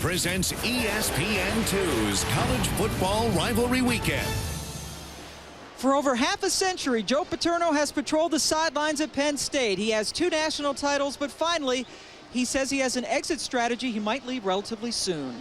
presents ESPN2's College Football Rivalry Weekend. For over half a century, Joe Paterno has patrolled the sidelines at Penn State. He has 2 national titles, but finally, he says he has an exit strategy. He might leave relatively soon.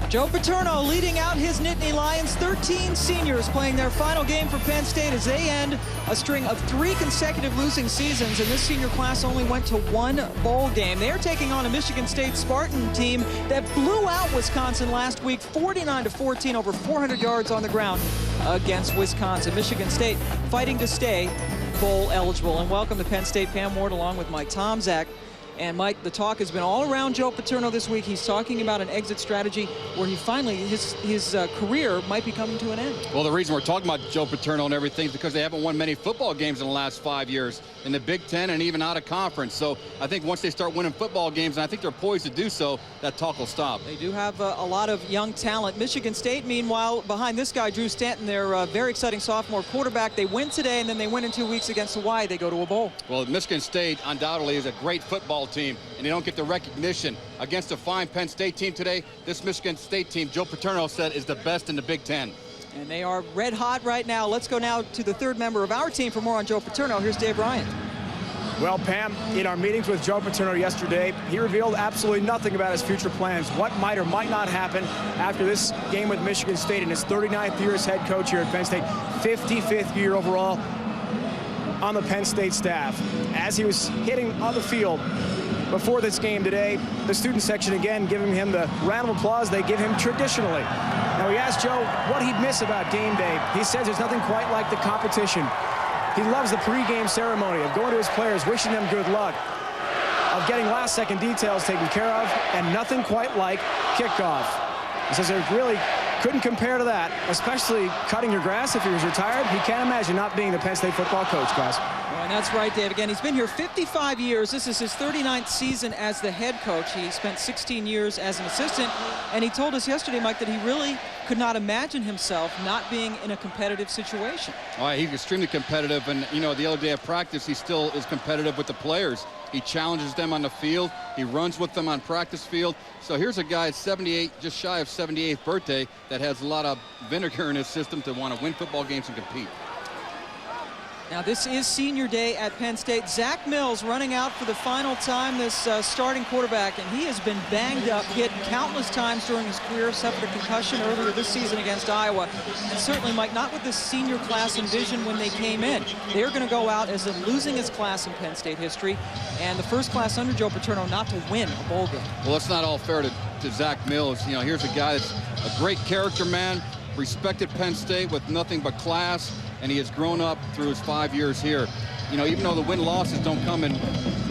Joe Paterno leading out his Nittany Lions. 13 seniors playing their final game for Penn State as they end a string of 3 consecutive losing seasons, and this senior class only went to 1 bowl game. They're taking on a Michigan State Spartan team that blew out Wisconsin last week, 49-14, over 400 yards on the ground against Wisconsin. Michigan State fighting to stay bowl eligible. And welcome to Penn State, Pam Ward, along with Mike Tomczak. And Mike, the talk has been all around Joe Paterno this week. He's talking about an exit strategy where he finally, his career might be coming to an end. Well, the reason we're talking about Joe Paterno and everything is because they haven't won many football games in the last 5 years in the Big Ten and even out of conference. So I think once they start winning football games, and I think they're poised to do so, that talk will stop. They do have a lot of young talent. Michigan State, meanwhile, behind this guy, Drew Stanton, their very exciting sophomore quarterback. They win today, and then they win in 2 weeks against Hawaii. They go to a bowl. Well, Michigan State undoubtedly is a great football team, and they don't get the recognition against a fine Penn State team today. This Michigan State team, Joe Paterno said, is the best in the Big Ten. And they are red hot right now. Let's go now to the 3rd member of our team for more on Joe Paterno. Here's Dave Bryant. Well, Pam, in our meetings with Joe Paterno yesterday, he revealed absolutely nothing about his future plans, what might or might not happen after this game with Michigan State in his 39th year as head coach here at Penn State, 55th year overall on the Penn State staff. As he was hitting on the field before this game today, the student section again giving him the round of applause they give him traditionally. Now, we asked Joe what he'd miss about game day. He says there's nothing quite like the competition. He loves the pregame ceremony of going to his players, wishing them good luck, of getting last-second details taken care of, and nothing quite like kickoff. He says there really couldn't compare to that, especially cutting your grass if he was retired. He can't imagine not being the Penn State football coach, guys. And that's right, Dave. Again, he's been here 55 years. This is his 39th season as the head coach. He spent 16 years as an assistant, and he told us yesterday, Mike, that he really could not imagine himself not being in a competitive situation. All right, he's extremely competitive, and, you know, the other day of practice, he still is competitive with the players. He challenges them on the field. He runs with them on practice field. So here's a guy at 78, just shy of 78th birthday, that has a lot of vinegar in his system to want to win football games and compete. Now, this is senior day at Penn State. Zach Mills running out for the final time, this starting quarterback, and he has been banged up, hit countless times during his career, suffered a concussion earlier this season against Iowa. And certainly, Mike, not what this senior class envisioned when they came in. They're going to go out as the losingest class in Penn State history, and the first class under Joe Paterno not to win a bowl game. Well, it's not all fair to Zach Mills. You know, here's a guy that's a great character man, respected Penn State with nothing but class, and he has grown up through his 5 years here. You know, even though the win-losses don't come in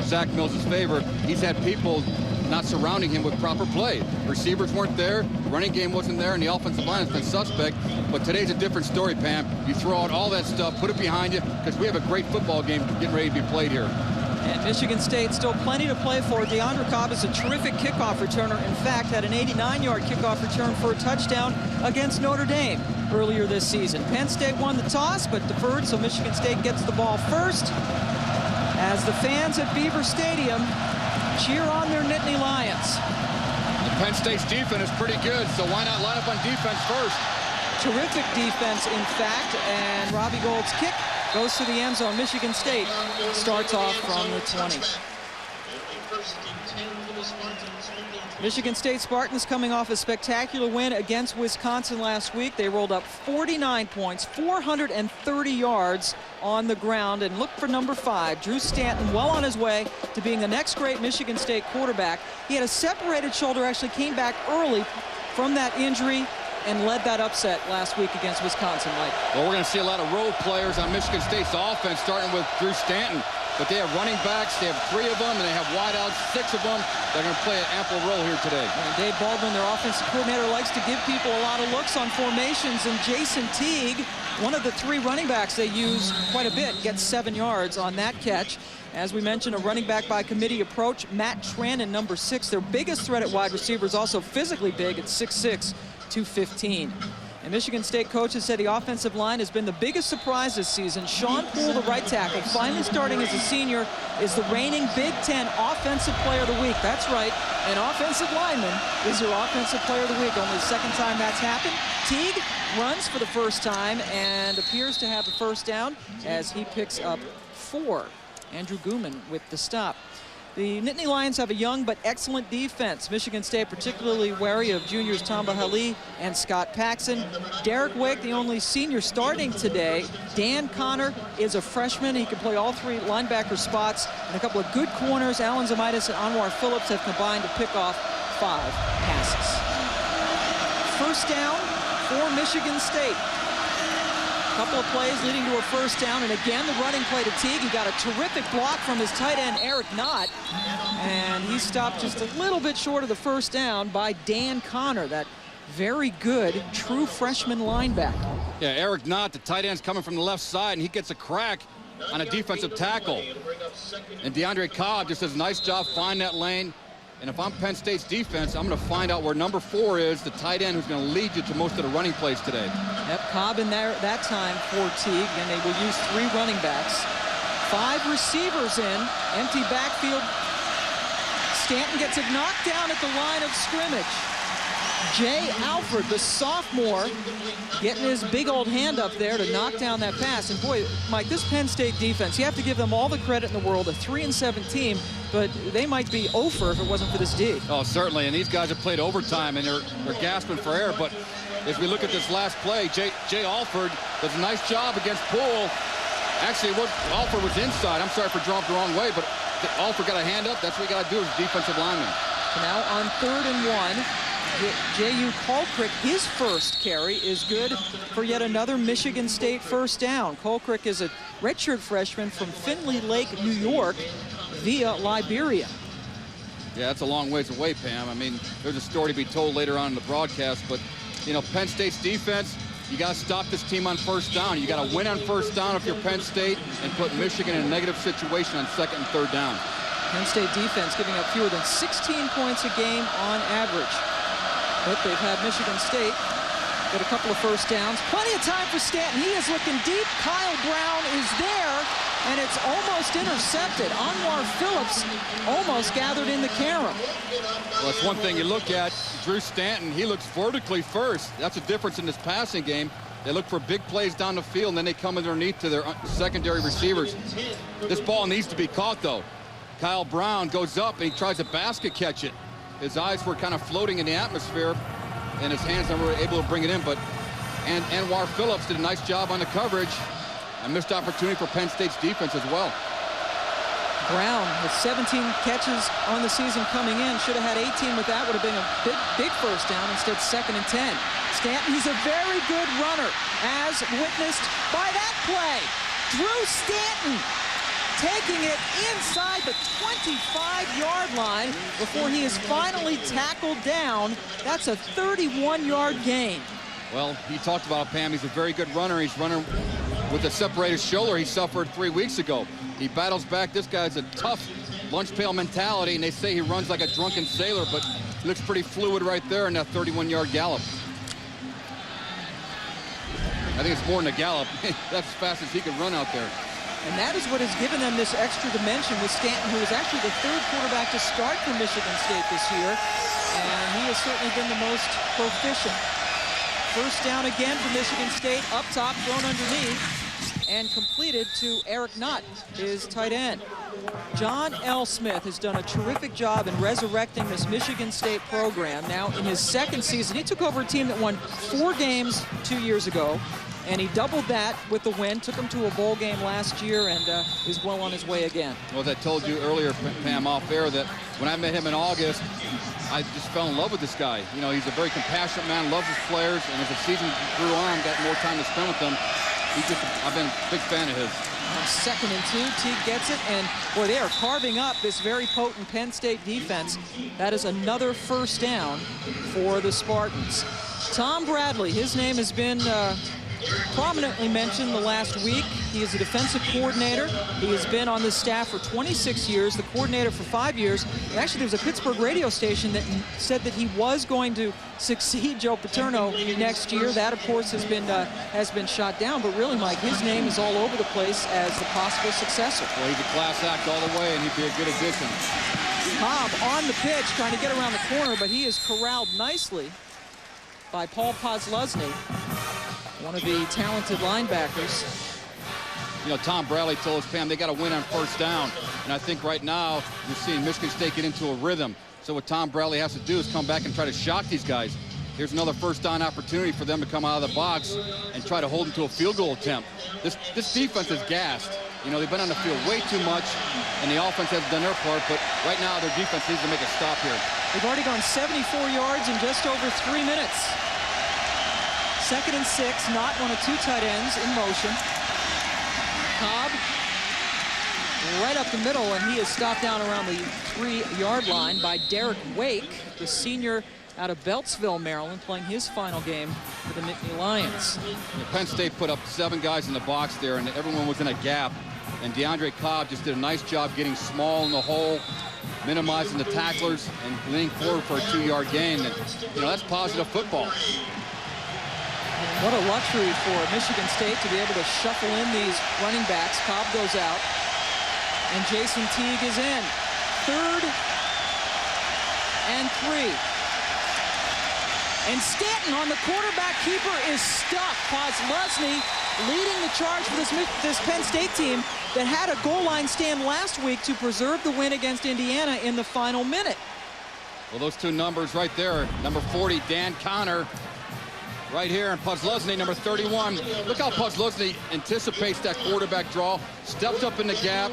Zach Mills' favor, he's had people not surrounding him with proper play. Receivers weren't there, the running game wasn't there, and the offensive line has been suspect. But today's a different story, Pam. You throw out all that stuff, put it behind you, because we have a great football game getting ready to be played here. And Michigan State still plenty to play for. DeAndre Cobb is a terrific kickoff returner. In fact, had an 89-yard kickoff return for a touchdown against Notre Dame earlier this season. Penn State won the toss, but deferred, so Michigan State gets the ball first as the fans at Beaver Stadium cheer on their Nittany Lions. The Penn State's defense is pretty good, so why not line up on defense first? Terrific defense, in fact, and Robbie Gould's kick goes to the end zone. Michigan State starts off from the 20. Michigan State Spartans coming off a spectacular win against Wisconsin last week. They rolled up 49 points, 430 yards on the ground, and look for number 5, Drew Stanton, well on his way to being the next great Michigan State quarterback. He had a separated shoulder, actually came back early from that injury, and led that upset last week against Wisconsin, Mike. Well, we're going to see a lot of role players on Michigan State's offense, starting with Drew Stanton. But they have running backs. They have 3 of them, and they have wideouts, 6 of them. They're going to play an ample role here today. And Dave Baldwin, their offensive coordinator, likes to give people a lot of looks on formations. And Jason Teague, one of the 3 running backs they use quite a bit, gets 7 yards on that catch. As we mentioned, a running back by committee approach. Matt Trannon, number 6. Their biggest threat at wide receiver is also physically big at 6'6", 215. And Michigan State coaches said the offensive line has been the biggest surprise this season. Sean Poole, the right tackle, finally starting as a senior, is the reigning Big Ten Offensive Player of the Week. That's right, an offensive lineman is your Offensive Player of the Week. Only the second time that's happened. Teague runs for the first time and appears to have a first down as he picks up 4. Andrew Gooman with the stop. The Nittany Lions have a young but excellent defense. Michigan State particularly wary of juniors Tamba Hali and Scott Paxson. Derek Wake, the only senior starting today. Dan Connor is a freshman. He can play all 3 linebacker spots. And a couple of good corners. Alan Zamitis and Anwar Phillips have combined to pick off 5 passes. First down for Michigan State. Couple of plays leading to a first down, and again the running play to Teague. He got a terrific block from his tight end Eric Knott, and he stopped just a little bit short of the first down by Dan Connor, that very good true freshman linebacker. Yeah, Eric Knott, the tight end's coming from the left side, and he gets a crack on a defensive tackle. And DeAndre Cobb just does a nice job finding that lane. And if I'm Penn State's defense, I'm going to find out where number 4 is, the tight end who's going to lead you to most of the running plays today. Yep, Cobb in there that time for Teague, and they will use 3 running backs. 5 receivers in, empty backfield. Stanton gets it knocked down at the line of scrimmage. Jay Alford, the sophomore, getting his big old hand up there to knock down that pass. And boy, Mike, this Penn State defense, you have to give them all the credit in the world, a 3-7 team, but they might be over if it wasn't for this D. Oh, certainly, and these guys have played overtime, and they're gasping for air. But as we look at this last play, Jay Alford does a nice job against Poole. Actually, Alford was inside. I'm sorry for drawing the wrong way, but Alford got a hand up. That's what you got to do as a defensive lineman. Now on 3rd and 1. J.U. Colcrick, his first carry is good for yet another Michigan State first down. Colcrick is a redshirt freshman from Findlay Lake, New York, via Liberia. Yeah, that's a long ways away, Pam. I mean, there's a story to be told later on in the broadcast, but, you know, Penn State's defense, you got to stop this team on first down. You got to win on first down if you're Penn State and put Michigan in a negative situation on 2nd and 3rd down. Penn State defense giving up fewer than 16 points a game on average. But they've had Michigan State get a couple of first downs. Plenty of time for Stanton. He is looking deep. Kyle Brown is there, and it's almost intercepted. Anwar Phillips almost gathered in the carom. Well, that's one thing you look at. Drew Stanton, he looks vertically first. That's a difference in this passing game. They look for big plays down the field, and then they come underneath to their secondary receivers. This ball needs to be caught, though. Kyle Brown goes up, and he tries to basket catch it. His eyes were kind of floating in the atmosphere, and his hands never were able to bring it in. But Anwar Phillips did a nice job on the coverage. A missed opportunity for Penn State's defense as well. Brown with 17 catches on the season coming in. Should have had 18 with that. Would have been a big first down. Instead, 2nd and 10. Stanton, he's a very good runner, as witnessed by that play. Drew Stanton taking it inside the 25-yard line before he is finally tackled down. That's a 31-yard gain. Well, he talked about it, Pam. He's a very good runner. He's running with a separated shoulder he suffered 3 weeks ago. He battles back. This guy's a tough lunch pail mentality, and they say he runs like a drunken sailor, but he looks pretty fluid right there in that 31-yard gallop. I think it's more than a gallop. That's as fast as he can run out there. And that is what has given them this extra dimension with Stanton, who is actually the 3rd quarterback to start for Michigan State this year. And he has certainly been the most proficient. First down again for Michigan State, up top, thrown underneath, and completed to Eric Knott, his tight end. John L. Smith has done a terrific job in resurrecting this Michigan State program. Now, in his 2nd season, he took over a team that won 4 games 2 years ago. And he doubled that with the win, took him to a bowl game last year, and is well on his way again. Well, as I told you earlier, Pam, off air, that when I met him in August, I just fell in love with this guy. You know, he's a very compassionate man, loves his players, and as the season grew on, got more time to spend with them. I've been a big fan of his. 2nd and 2. Teague gets it, and boy, they are carving up this very potent Penn State defense. That is another first down for the Spartans. Tom Bradley, his name has been prominently mentioned the last week. He is a defensive coordinator. He has been on this staff for 26 years, the coordinator for 5 years. And actually, there was a Pittsburgh radio station that said that he was going to succeed Joe Paterno next year. That, of course, has been shot down. But really, Mike, his name is all over the place as the possible successor. Well, he's a class act all the way, and he'd be a good addition. Cobb on the pitch, trying to get around the corner, but he is corralled nicely by Paul Podlesny, one of the talented linebackers. You know, Tom Bradley told us, Pam, they got to win on first down. And I think right now you're seeing Michigan State get into a rhythm. So what Tom Bradley has to do is come back and try to shock these guys. Here's another first down opportunity for them to come out of the box and try to hold them to a field goal attempt. This defense is gassed. You know, they've been on the field way too much, and the offense has done their part, but right now their defense needs to make a stop here. They've already gone 74 yards in just over 3 minutes. 2nd and 6, not one of 2 tight ends in motion. Cobb right up the middle, and he is stopped down around the 3-yard line by Derek Wake, the senior out of Beltsville, Maryland, playing his final game for the Nittany Lions. Penn State put up 7 guys in the box there, and everyone was in a gap. And DeAndre Cobb just did a nice job getting small in the hole, minimizing the tacklers, and leaning forward for a 2-yard gain. And, you know, that's positive football. What a luxury for Michigan State to be able to shuffle in these running backs. Cobb goes out, and Jason Teague is in. 3rd and 3. And Stanton on the quarterback keeper is stuck. Podlesny leading the charge for this Penn State team that had a goal line stand last week to preserve the win against Indiana in the final minute. Well, those 2 numbers right there, number 40, Dan Connor, right here, and Podlesny, number 31. Look how Podlesny anticipates that quarterback draw, steps up in the gap,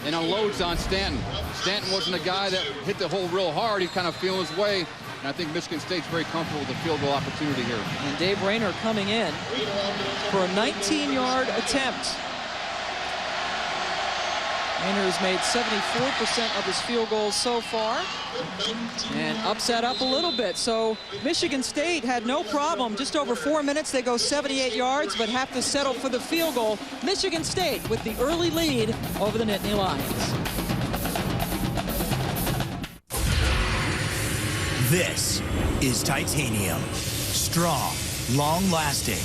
and unloads on Stanton. Stanton wasn't a guy that hit the hole real hard. He's kind of feeling his way. And I think Michigan State's very comfortable with the field goal opportunity here. And Dave Rayner coming in for a 19-yard attempt. Rayner has made 74% of his field goals so far and ups that up a little bit. So Michigan State had no problem. Just over 4 minutes, they go 78 yards, but have to settle for the field goal. Michigan State with the early lead over the Nittany Lions. This is titanium. Strong, long-lasting,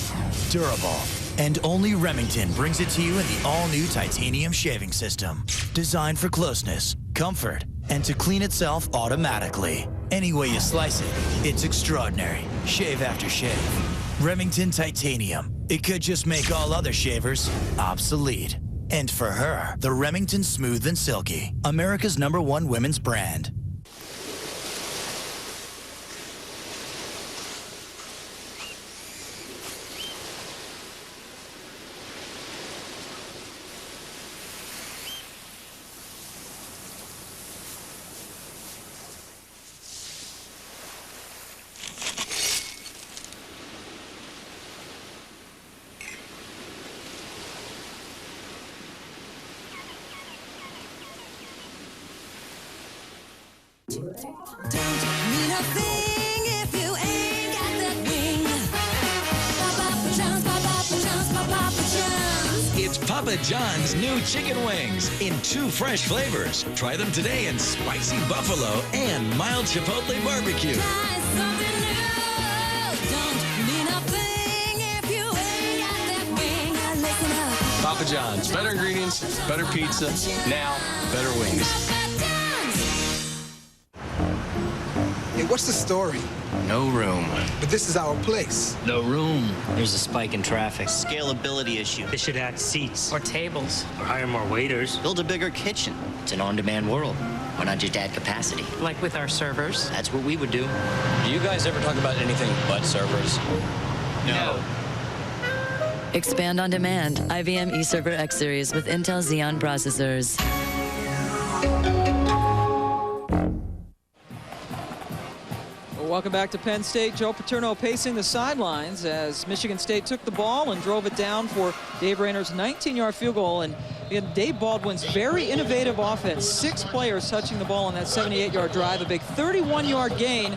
durable. And only Remington brings it to you in the all-new titanium shaving system. Designed for closeness, comfort, and to clean itself automatically. Any way you slice it, it's extraordinary. Shave after shave. Remington Titanium. It could just make all other shavers obsolete. And for her, the Remington Smooth and Silky. America's #1 women's brand. Don't mean a thing if you ain't got that wing. Papa John's, Papa John's, Papa John's. It's Papa John's new chicken wings in 2 fresh flavors. Try them today in spicy buffalo and mild chipotle barbecue. Try something new. Don't mean a thing if you ain't got that wing. Now listen up. Papa John's, better ingredients, better pizza, now better wings. Papa John's. Hey, what's the story? No room. But this is our place. No room. There's a spike in traffic. Scalability issue. They should add seats or tables or hire more waiters. Build a bigger kitchen. It's an on-demand world. Why not just add capacity? Like with our servers. That's what we would do. Do you guys ever talk about anything but servers? No. Expand on demand. IBM eServer X Series with Intel Xeon processors. Welcome back to Penn State. Joe Paterno pacing the sidelines as Michigan State took the ball and drove it down for Dave Rayner's 19-yard field goal. And again, Dave Baldwin's very innovative offense. 6 players touching the ball on that 78-yard drive. A big 31-yard gain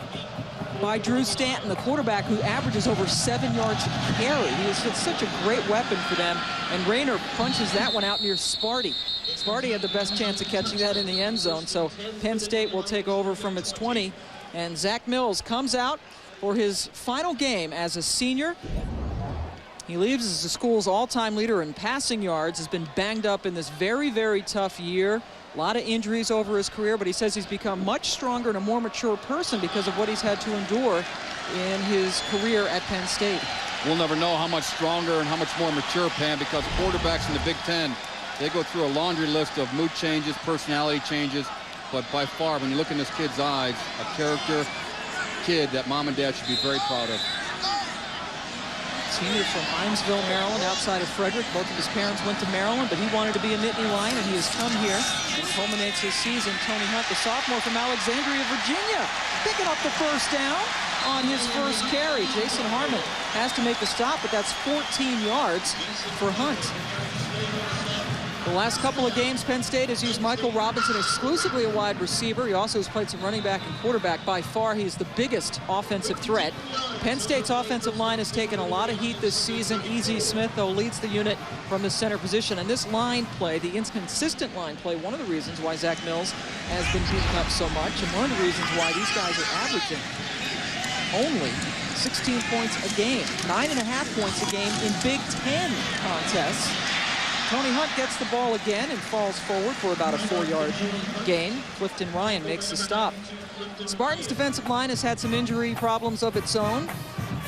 by Drew Stanton, the quarterback, who averages over 7 yards a carry. He is such a great weapon for them. And Rayner punches that one out near Sparty. Sparty had the best chance of catching that in the end zone. So Penn State will take over from its 20. And Zach Mills comes out for his final game as a senior. He leaves as the school's all-time leader in passing yards, has been banged up in this very, very tough year. A lot of injuries over his career, but he says he's become much stronger and a more mature person because of what he's had to endure in his career at Penn State. We'll never know how much stronger and how much more mature, Pam, because quarterbacks in the Big Ten, they go through a laundry list of mood changes, personality changes. But by far, when you look in this kid's eyes, a character kid that mom and dad should be very proud of. Senior from Hinesville, Maryland, outside of Frederick. Both of his parents went to Maryland, but he wanted to be a Nittany Lion, and he has come here and culminates his season. Tony Hunt, the sophomore from Alexandria, Virginia, picking up the first down on his first carry. Jason Harmon has to make the stop, but that's 14 yards for Hunt. The last couple of games, Penn State has used Michael Robinson exclusively a wide receiver. He also has played some running back and quarterback. By far, he's the biggest offensive threat. Penn State's offensive line has taken a lot of heat this season. E.Z. Smith, though, leads the unit from the center position. And this line play, the inconsistent line play, one of the reasons why Zach Mills has been beaten up so much, and one of the reasons why these guys are averaging only 16 points a game, 9.5 points a game in Big Ten contests. Tony Hunt gets the ball again and falls forward for about a 4-yard gain. Clifton Ryan makes the stop. Spartans' defensive line has had some injury problems of its own.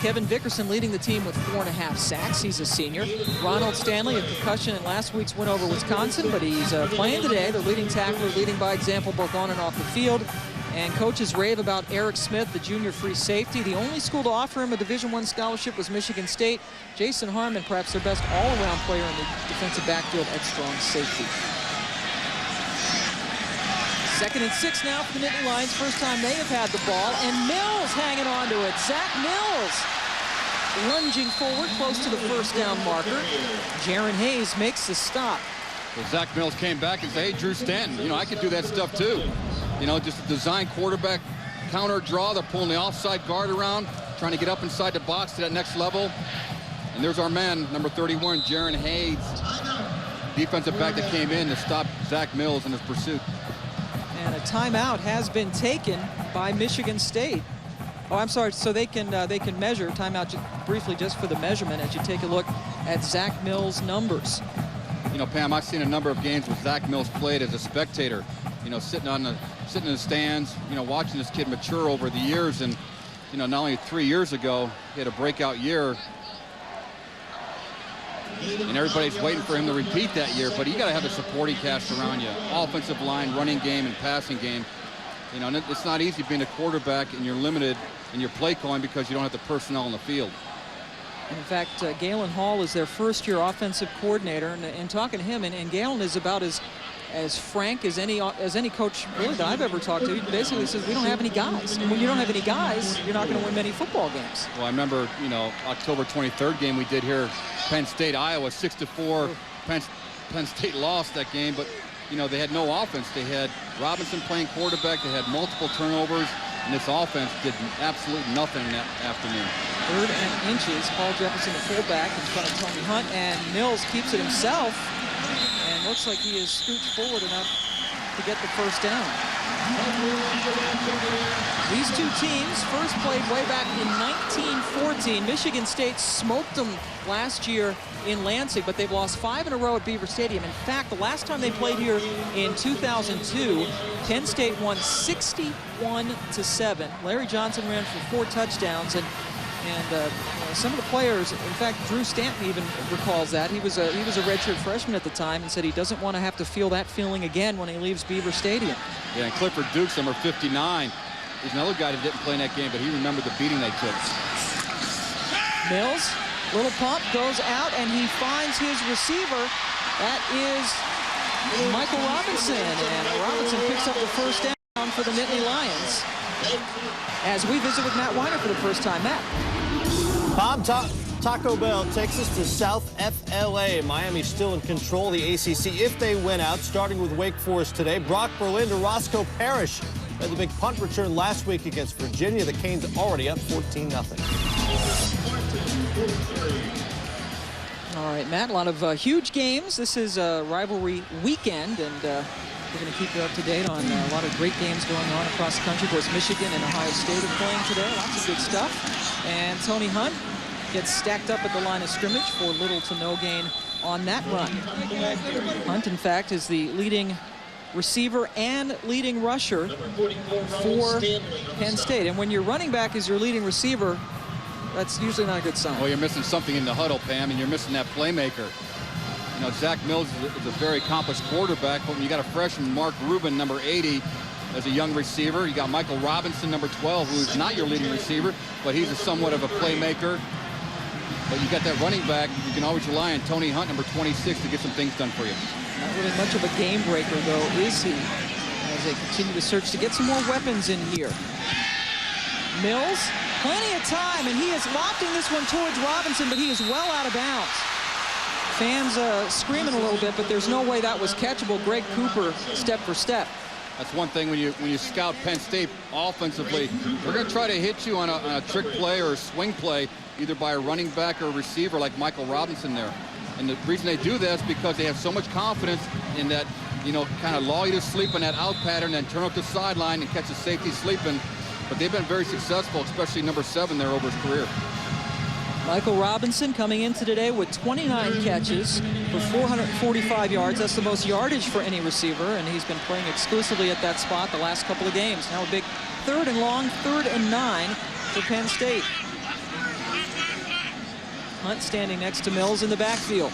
Kevin Vickerson leading the team with 4.5 sacks. He's a senior. Ronald Stanley, a concussion in last week's win over Wisconsin, but he's playing today. The leading tackler, leading by example both on and off the field. And coaches rave about Eric Smith, the junior free safety. The only school to offer him a Division I scholarship was Michigan State. Jason Harmon, perhaps their best all-around player in the defensive backfield at strong safety. 2nd and 6 now for the Nittany Lions. First time they have had the ball. And Mills hanging on to it. Zach Mills lunging forward close to the first down marker. Jaron Hayes makes the stop. Well, Zach Mills came back and said, hey, Drew Stanton, you know, I could do that stuff too. You know, just a design quarterback counter draw. They're pulling the offside guard around, trying to get up inside the box to that next level. And there's our man, number 31, Jaron Hayes, defensive back that came in to stop Zach Mills in his pursuit. And a timeout has been taken by Michigan State. Oh, I'm sorry. So they can measure timeout briefly just for the measurement as you take a look at Zach Mills' numbers. You know, Pam, I've seen a number of games where Zach Mills played as a spectator. You know, sitting in the stands, you know, watching this kid mature over the years. And, you know, not only 3 years ago, he had a breakout year. And everybody's waiting for him to repeat that year. But you got to have a supporting cast around you. Offensive line, running game, and passing game. You know, and it's not easy being a quarterback and you're limited in your play calling because you don't have the personnel on the field. In fact, Galen Hall is their first-year offensive coordinator. And talking to him, and Galen is about as frank as any coach really that I've ever talked to. He basically says we don't have any guys, and when you don't have any guys, you're not going to win many football games. Well, I remember, you know, October 23rd game we did here, Penn State, Iowa, 6-4. Penn State lost that game, but you know they had no offense. They had Robinson playing quarterback. They had multiple turnovers, and this offense did absolutely nothing that afternoon. 3rd and inches. Paul Jefferson, the fullback, in front of Tony Hunt, and Mills keeps it himself. And looks like he has scooched forward enough to get the first down. These two teams first played way back in 1914. Michigan State smoked them last year in Lansing, but they've lost 5 in a row at Beaver Stadium. In fact, the last time they played here in 2002, Penn State won 61-7. Larry Johnson ran for 4 touchdowns, and some of the players, in fact, Drew Stanton even recalls that. He was a redshirt freshman at the time and said he doesn't want to have to feel that feeling again when he leaves Beaver Stadium. Yeah, and Clifford Dukes, number 59, he's another guy that didn't play in that game, but he remembered the beating they took. Mills, little pump, goes out, and he finds his receiver. That is Michael Robinson, and Robinson picks up the first down for the Nittany Lions. As we visit with Matt Weiner for the first time. Matt. Bob, Taco Bell takes us to South FLA. Miami's still in control of the ACC if they win out, starting with Wake Forest today. Brock Berlin to Roscoe Parrish. Had the big punt return last week against Virginia. The Canes already up 14-0. All right, Matt, a lot of huge games. This is a rivalry weekend, and we're going to keep you up to date on a lot of great games going on across the country. Of course, Michigan and Ohio State are playing today. Lots of good stuff. And Tony Hunt gets stacked up at the line of scrimmage for little to no gain on that run. Hunt, in fact, is the leading receiver and leading rusher for Penn State. And when your running back is your leading receiver, that's usually not a good sign. Well, you're missing something in the huddle, Pam, and you're missing that playmaker. You know, Zach Mills is a very accomplished quarterback, but when you got a freshman, Mark Rubin, number 80, as a young receiver, you got Michael Robinson, number 12, who's not your leading receiver, but he's somewhat of a playmaker. But you got that running back, you can always rely on Tony Hunt, number 26, to get some things done for you. Not really much of a game breaker, though, is he? As they continue to search to get some more weapons in here. Mills, plenty of time, and he is lofting this one towards Robinson, but he is well out of bounds. Fans screaming a little bit, but there's no way that was catchable. Greg Cooper, step for step. That's one thing when you scout Penn State offensively. They're going to try to hit you on a trick play or a swing play, either by a running back or a receiver like Michael Robinson there. And the reason they do that is because they have so much confidence in that, you know, kind of lull you to sleep in that out pattern and turn up the sideline and catch a safety sleeping. But they've been very successful, especially number 7 there over his career. Michael Robinson coming into today with 29 catches for 445 yards. That's the most yardage for any receiver, and he's been playing exclusively at that spot the last couple of games. Now a big 3rd and long, 3rd and 9 for Penn State. Hunt standing next to Mills in the backfield.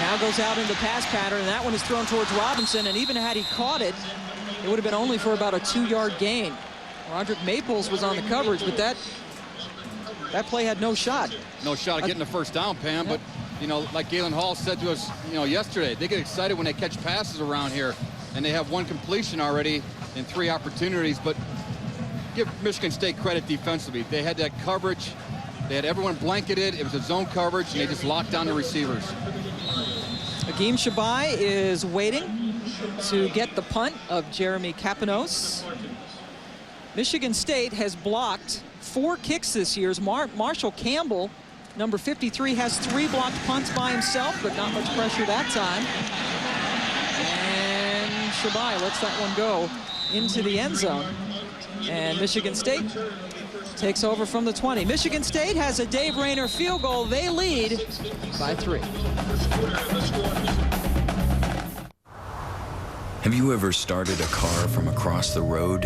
Now goes out in the pass pattern, and that one is thrown towards Robinson, and even had he caught it, it would have been only for about a 2-yard gain. Roderick Maples was on the coverage, but that play had no shot. No shot at getting the first down, Pam, but, you know, like Galen Hall said to us, you know, yesterday, they get excited when they catch passes around here, and they have 1 completion already in 3 opportunities, but give Michigan State credit defensively. They had that coverage. They had everyone blanketed. It was a zone coverage, and they just locked down the receivers. Akeem Shabai is waiting to get the punt of Jeremy Kapanos. Michigan State has blocked 4 kicks this year. Marshall Campbell, number 53, has 3 blocked punts by himself, but not much pressure that time. And Shabai lets that one go into the end zone. And Michigan State takes over from the 20. Michigan State has a Dave Rayner field goal. They lead by 3. Have you ever started a car from across the road?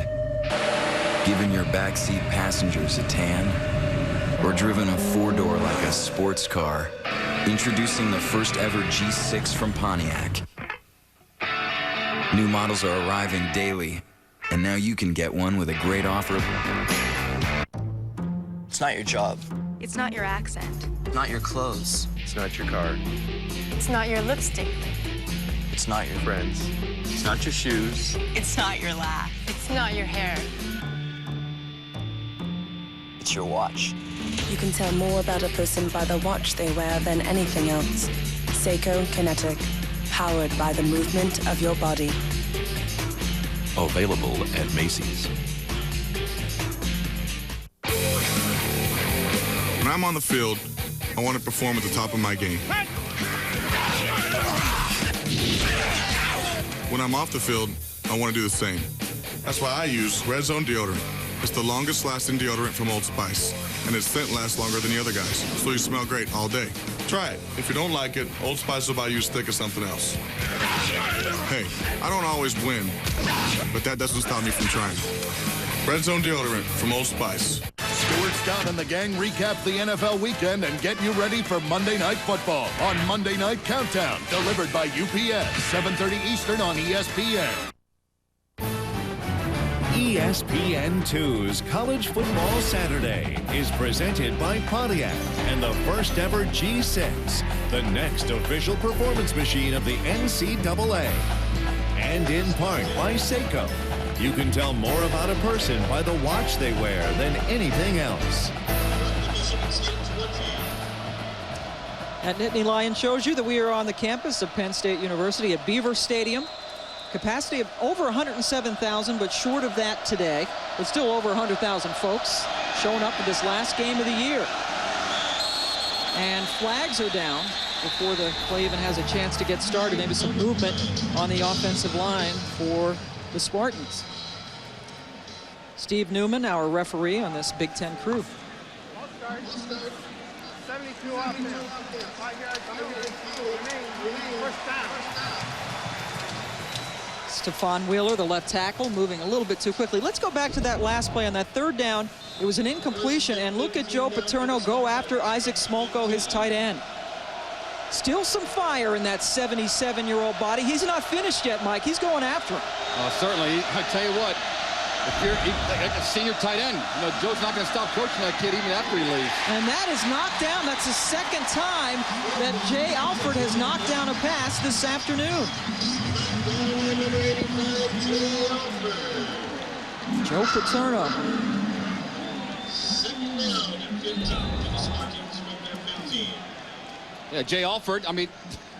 Given your backseat passengers a tan? Or driven a 4-door like a sports car? Introducing the first ever G6 from Pontiac. New models are arriving daily, and now you can get one with a great offer. It's not your job. It's not your accent. Not your clothes. It's not your car. It's not your lipstick. It's not your friends. It's not your shoes. It's not your laugh. It's not your hair. It's your watch. You can tell more about a person by the watch they wear than anything else. Seiko Kinetic, powered by the movement of your body. Available at Macy's. When I'm on the field, I want to perform at the top of my game. When I'm off the field, I want to do the same. That's why I use Red Zone deodorant. It's the longest lasting deodorant from Old Spice, and its scent lasts longer than the other guys, so you smell great all day. Try it. If you don't like it, Old Spice will buy you a stick of something else. Hey, I don't always win, but that doesn't stop me from trying. Red Zone deodorant from Old Spice. Stuart Scott and the gang recap the NFL weekend and get you ready for Monday Night Football on Monday Night Countdown, delivered by UPS, 7:30 Eastern on ESPN. ESPN2's College Football Saturday is presented by Pontiac and the first ever G6, the next official performance machine of the NCAA. and in part by Seiko. You can tell more about a person by the watch they wear than anything else. That Nittany Lions shows you that we are on the campus of Penn State University at Beaver Stadium. Capacity of over 107,000, but short of that today. But still over 100,000 folks showing up for this last game of the year. And flags are down before the play even has a chance to get started. Maybe some movement on the offensive line for the Spartans. Steve Newman, our referee on this Big Ten crew. 72 offense. 5 yards, first down. Stephon Wheeler, the left tackle, moving a little bit too quickly. Let's go back to that last play on that third down. It was an incompletion, and look at Joe Paterno go after Isaac Smolko, his tight end. Still some fire in that 77-year-old body. He's not finished yet, Mike. He's going after him. Certainly. I tell you what, if you're like a senior tight end, you know, Joe's not going to stop coaching that kid even after he leaves. And that is knocked down. That's the second time that Jay Alford has knocked down a pass this afternoon. Joe Paterno. Yeah, Jay Alford, I mean,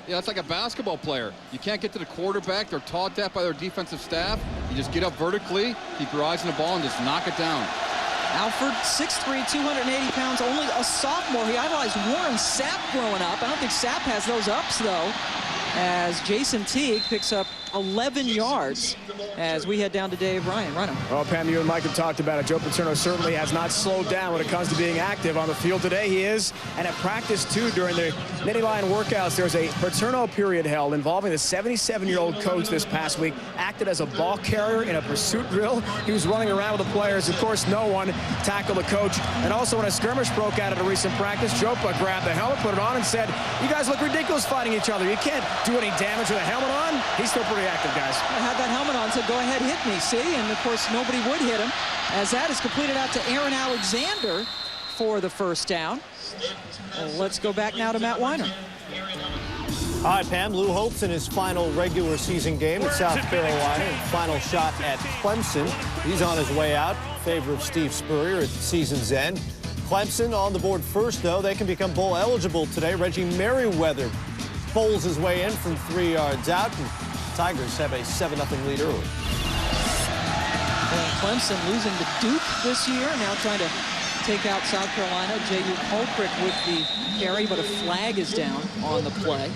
yeah, that's like a basketball player. You can't get to the quarterback. They're taught that by their defensive staff. You just get up vertically, keep your eyes on the ball, and just knock it down. Alford, 6'3", 280 pounds, only a sophomore. He idolized Warren Sapp growing up. I don't think Sapp has those ups, though, as Jason Teague picks up 11 yards as we head down to Dave Ryan. Run him. Well, Pam, you and Mike have talked about it. Joe Paterno certainly has not slowed down when it comes to being active on the field. Today he is, and at practice, too, during the Nittany Lion workouts, there's a Paterno period held involving the 77-year-old coach this past week, acted as a ball carrier in a pursuit drill. He was running around with the players. Of course, no one tackled the coach. And also when a skirmish broke out at a recent practice, Jopa grabbed the helmet, put it on, and said, "You guys look ridiculous fighting each other. You can't do any damage with a helmet on." He's still pretty active, guys. I had that helmet on, said, "Go ahead, hit me," see? And, of course, nobody would hit him, as that is completed out to Aaron Alexander for the first down. Well, let's go back now to Matt Weiner. All right, Pam, Lou Holtz in his final regular season game at South Carolina, final shot at Clemson. He's on his way out in favor of Steve Spurrier at the season's end. Clemson on the board first, though. They can become bowl eligible today. Reggie Merriweather bowls his way in from 3 yards out, and Tigers have a 7-0 lead early. Clemson losing to Duke this year, now trying to take out South Carolina. J.U. Colquitt with the carry, but a flag is down on the play.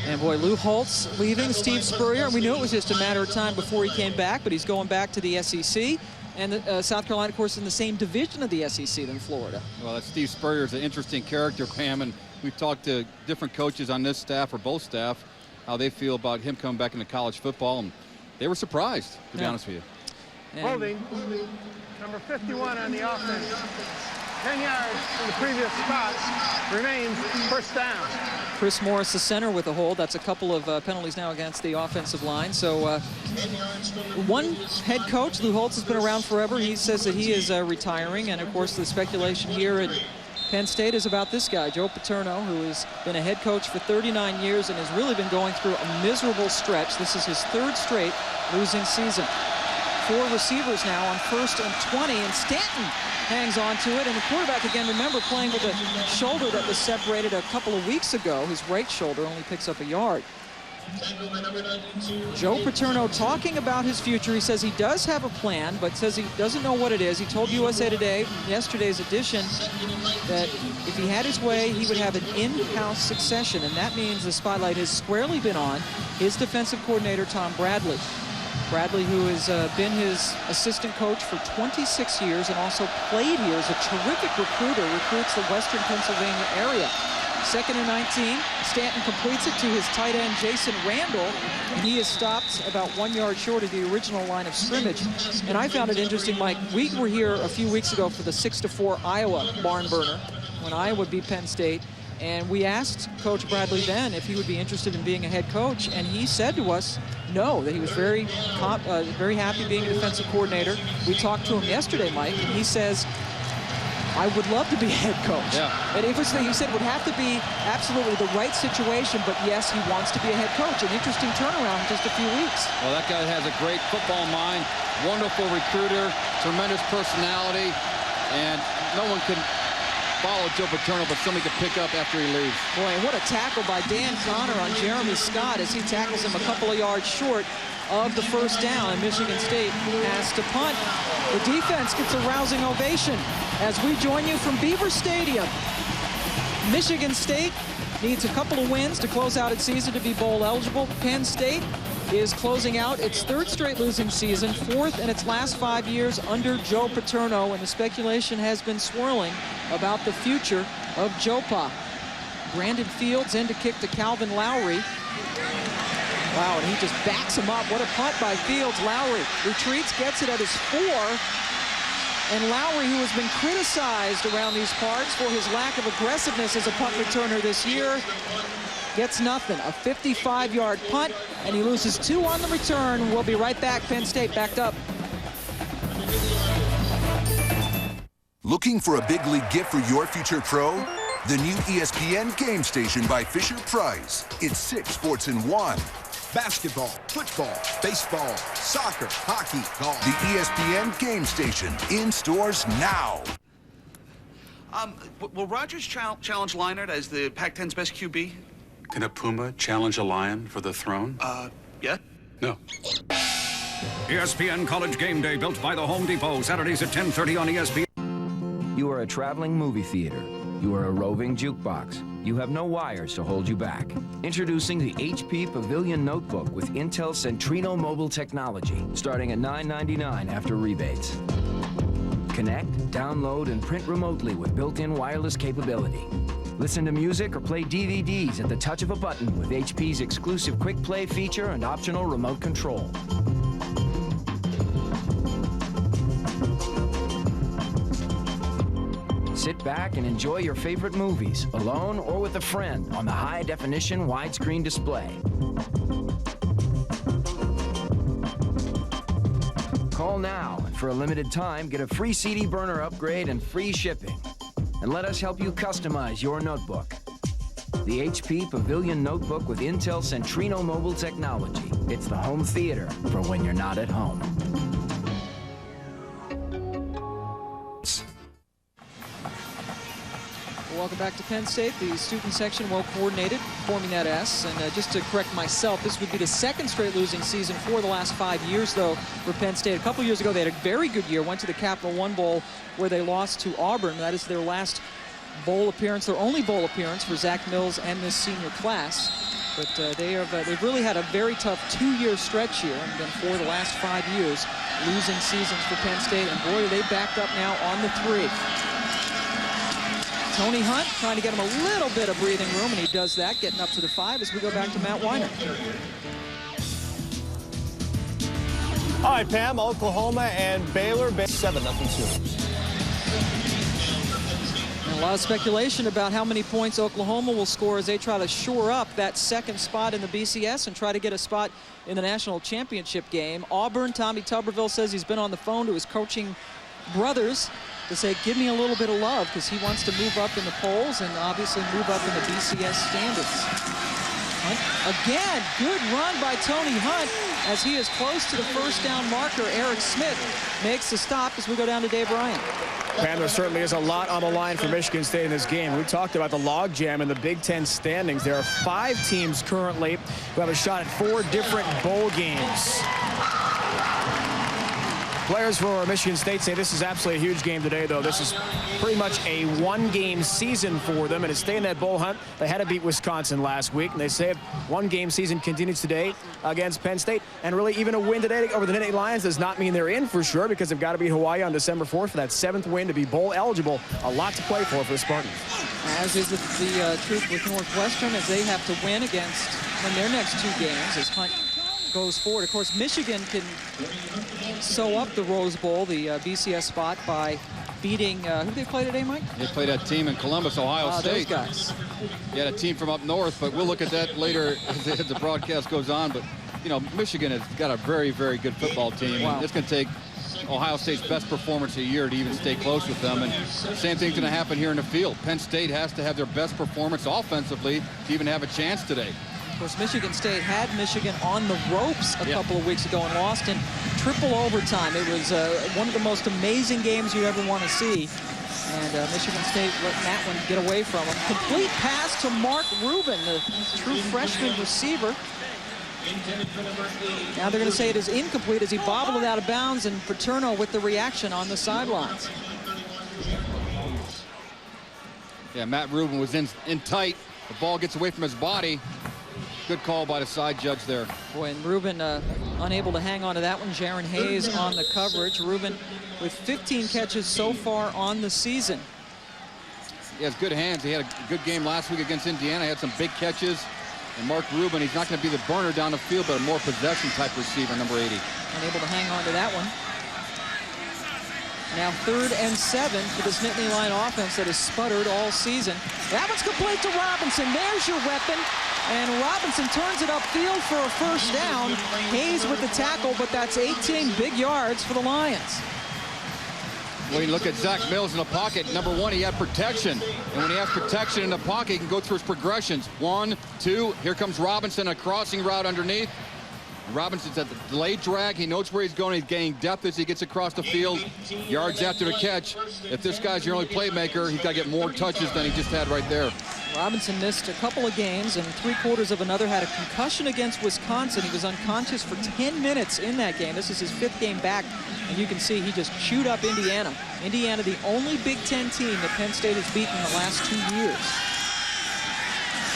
And boy, Lou Holtz leaving, Steve Spurrier. We knew it was just a matter of time before he came back, but he's going back to the SEC. And South Carolina, of course, in the same division of the SEC than Florida. Well, that Steve Spurrier is an interesting character, Pam, and we've talked to different coaches on this staff, or both staff, how they feel about him coming back into college football, and they were surprised, to be honest with you. Holding, number 51 on the offense. 10 yards from the previous spot, remains first down. Chris Morris, the center, with a hold. That's a couple of penalties now against the offensive line. So one head coach, Lou Holtz, has been around forever. He says that he is retiring, and of course the speculation here at Penn State is about this guy, Joe Paterno, who has been a head coach for 39 years and has really been going through a miserable stretch. This is his third straight losing season. 4 receivers now on 1st and 20, and Stanton hangs on to it. And the quarterback, again, remember, playing with a shoulder that was separated a couple of weeks ago. His right shoulder only picks up a yard. Joe Paterno talking about his future. He says he does have a plan, but says he doesn't know what it is. He told USA Today, yesterday's edition, that if he had his way, he would have an in-house succession, and that means the spotlight has squarely been on his defensive coordinator, Tom Bradley. Bradley, who has been his assistant coach for 26 years and also played here, is a terrific recruiter, recruits the Western Pennsylvania area. 2nd and 19, Stanton completes it to his tight end, Jason Randall, and he is stopped about 1 yard short of the original line of scrimmage. And I found it interesting, Mike, we were here a few weeks ago for the 6-4 Iowa barn burner when Iowa beat Penn State. And we asked Coach Bradley then if he would be interested in being a head coach, and he said to us no, that he was very happy being a defensive coordinator. We talked to him yesterday, Mike, and he says I would love to be head coach. Yeah. And he said it would have to be absolutely the right situation, but yes, he wants to be a head coach. An interesting turnaround in just a few weeks. Well, that guy has a great football mind, wonderful recruiter, tremendous personality, and no one can follow Joe Paterno, but somebody can pick up after he leaves. Boy, and what a tackle by Dan Connor on Jeremy Scott as he tackles him a couple of yards short of the first down, and Michigan State has to punt. The defense gets a rousing ovation as we join you from Beaver Stadium. Michigan State needs a couple of wins to close out its season to be bowl eligible. Penn State is closing out its third straight losing season, fourth in its last 5 years under Joe Paterno, and the speculation has been swirling about the future of Joe-Pa. Brandon Fields in to kick to Calvin Lowry. Wow, and he just backs him up. What a punt by Fields. Lowry retreats, gets it at his 4. And Lowry, who has been criticized around these parts for his lack of aggressiveness as a punt returner this year, gets nothing. A 55-yard punt, and he loses 2 on the return. We'll be right back. Penn State backed up. Looking for a big league gift for your future pro? The new ESPN Game Station by Fisher-Price. It's 6 sports in one. Basketball, football, baseball, soccer, hockey, golf. The ESPN Game Station, in stores now. Will Rogers challenge Leinart as the Pac-10's best QB? Can a puma challenge a lion for the throne? Yeah? No. ESPN College Game Day, built by the Home Depot, Saturdays at 10:30 on ESPN. You are a traveling movie theater. You are a roving jukebox. You have no wires to hold you back. Introducing the HP Pavilion Notebook with Intel Centrino mobile technology, starting at $9.99 after rebates. Connect, download, and print remotely with built-in wireless capability. Listen to music or play DVDs at the touch of a button with HP's exclusive Quick Play feature and optional remote control. Sit back and enjoy your favorite movies, alone or with a friend, on the high-definition widescreen display. Call now, and for a limited time, get a free CD burner upgrade and free shipping. And let us help you customize your notebook. The HP Pavilion Notebook with Intel Centrino mobile technology. It's the home theater for when you're not at home. Welcome back to Penn State. The student section well coordinated, forming that S. And just to correct myself, this would be the second straight losing season for the last 5 years, though, for Penn State. A couple years ago, they had a very good year, went to the Capital One Bowl where they lost to Auburn. That is their last bowl appearance, their only bowl appearance for Zach Mills and this senior class. But they've really had a very tough 2-year stretch here, and then for the last 5 years, losing seasons for Penn State. And boy, are they backed up now on the 3. Tony Hunt trying to get him a little bit of breathing room, and he does that, getting up to the 5 as we go back to Matt Weiner. All right, Pam, Oklahoma and Baylor, 7-0 Sooners. And a lot of speculation about how many points Oklahoma will score as they try to shore up that second spot in the BCS and try to get a spot in the national championship game. Auburn, Tommy Tuberville says he's been on the phone to his coaching brothers to say, give me a little bit of love, because he wants to move up in the polls and obviously move up in the BCS standards. Hunt, again, good run by Tony Hunt as he is close to the first down marker. Eric Smith makes the stop as we go down to Dave Ryan. Pam, there certainly is a lot on the line for Michigan State in this game. We talked about the logjam in the Big Ten standings. There are 5 teams currently who have a shot at 4 different bowl games. Players for Michigan State say this is absolutely a huge game today, though. This is pretty much a 1-game season for them, and to stay in that bowl hunt, they had to beat Wisconsin last week, and they say if 1-game season continues today against Penn State, and really even a win today over the Nittany Lions does not mean they're in for sure, because they've got to beat Hawaii on December 4th for that 7th win to be bowl eligible. A lot to play for the Spartans. As is the truth with Northwestern, as they have to win their next 2 games as Hunt goes forward. Of course, Michigan can sew up the Rose Bowl, the BCS spot, by beating, who did they play today, Mike? They played a team in Columbus, Ohio State. Those guys. You had a team from up north, but we'll look at that later as the broadcast goes on. But, you know, Michigan has got a very, very good football team. Wow. It's going to take Ohio State's best performance of the year to even stay close with them. And same thing's going to happen here in the field. Penn State has to have their best performance offensively to even have a chance today. Of course, Michigan State had Michigan on the ropes a couple of weeks ago and lost in triple overtime. It was one of the most amazing games you ever want to see. And Michigan State letting that one get away from them. Complete pass to Mark Rubin, the true freshman receiver. Now they're going to say it is incomplete as he bobbled it out of bounds, and Paterno with the reaction on the sidelines. Yeah, Matt Rubin was in tight. The ball gets away from his body. Good call by the side judge there. Boy, and Rubin unable to hang on to that one. Jaron Hayes on the coverage. Rubin with 15 catches so far on the season. He has good hands. He had a good game last week against Indiana. He had some big catches. And Mark Rubin, he's not going to be the burner down the field, but a more possession type receiver, number 80. Unable to hang on to that one. Now 3rd and 7 for this Nittany Lion offense that has sputtered all season. That one's complete to Robinson. There's your weapon. And Robinson turns it upfield for a first down. Hayes with the tackle, but that's 18 big yards for the Lions. When you look at Zach Mills in the pocket, number 1, he had protection. And when he has protection in the pocket, he can go through his progressions. 1, 2, here comes Robinson, a crossing route underneath. Robinson's at the delayed drag. He knows where he's going. He's gaining depth as he gets across the field. Yards after the catch. If this guy's your only playmaker, he's got to get more touches than he just had right there. Robinson missed a couple of games and 3/4 of another. Had a concussion against Wisconsin. He was unconscious for 10 minutes in that game. This is his 5th game back, and you can see he just chewed up Indiana. Indiana, the only Big Ten team that Penn State has beaten in the last 2 years.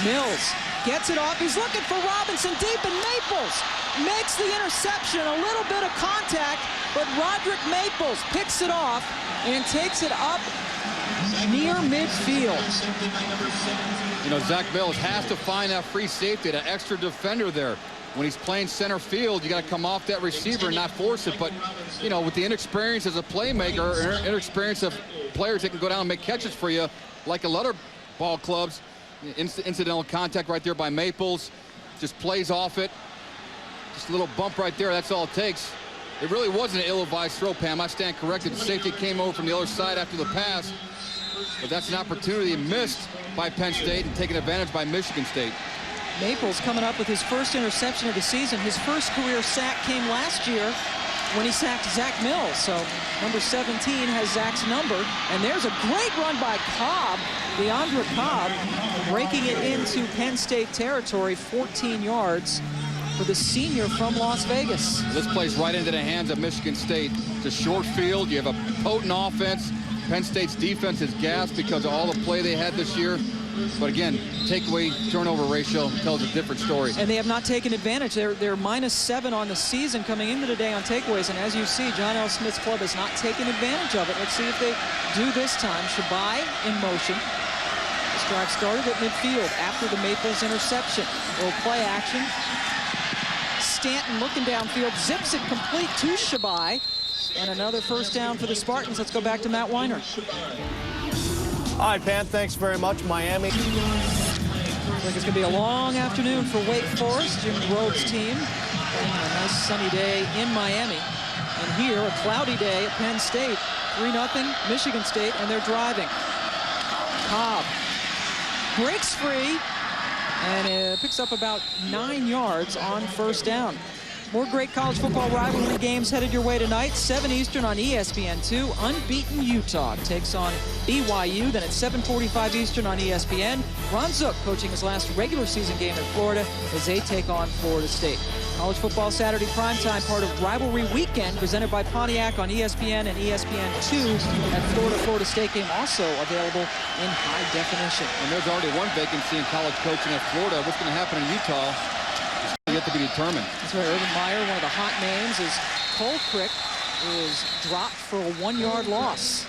Mills gets it off. He's looking for Robinson deep, and Maples makes the interception. A little bit of contact, but Roderick Maples picks it off and takes it up near midfield. You know, Zach Mills has to find that free safety, that extra defender there. When he's playing center field, you got to come off that receiver and not force it. But, you know, with the inexperience as a playmaker, inexperience of players that can go down and make catches for you, like a lot of ball clubs, incidental contact right there by Maples, just plays off it. Just a little bump right there, that's all it takes. It really wasn't an ill-advised throw, Pam. I stand corrected. The safety came over from the other side after the pass. But that's an opportunity missed by Penn State and taken advantage by Michigan State. Maples coming up with his first interception of the season. His first career sack came last year when he sacked Zach Mills. So number 17 has Zach's number. And there's a great run by Cobb, DeAndre Cobb, breaking it into Penn State territory, 14 yards for the senior from Las Vegas. This plays right into the hands of Michigan State. It's a short field. You have a potent offense. Penn State's defense is gassed because of all the play they had this year. But again, takeaway turnover ratio tells a different story. And they have not taken advantage. They're -7 on the season coming into today on takeaways. And as you see, John L. Smith's club has not taken advantage of it. Let's see if they do this time. Shabai in motion. This drive started at midfield after the Maples interception. Little play action. Stanton looking downfield, zips it complete to Shabai. And another first down for the Spartans. Let's go back to Matt Weiner. All right, Pam, thanks very much. Miami. Looks like it's going to be a long afternoon for Wake Forest, Jim Grove's team. Playing on a nice sunny day in Miami. And here, a cloudy day at Penn State. 3-0 Michigan State, and they're driving. Cobb breaks free and picks up about 9 yards on first down. More great college football rivalry games headed your way tonight. 7 Eastern on ESPN2. Unbeaten Utah takes on BYU. Then at 7:45 Eastern on ESPN, Ron Zook coaching his last regular season game in Florida as they take on Florida State. College Football Saturday primetime, part of Rivalry Weekend, presented by Pontiac on ESPN and ESPN2. That Florida State game also available in high definition. And there's already one vacancy in college coaching at Florida. What's going to happen in Utah is yet to be determined. That's right. Urban Meyer, one of the hot names, is Colquitt is dropped for a 1-yard loss.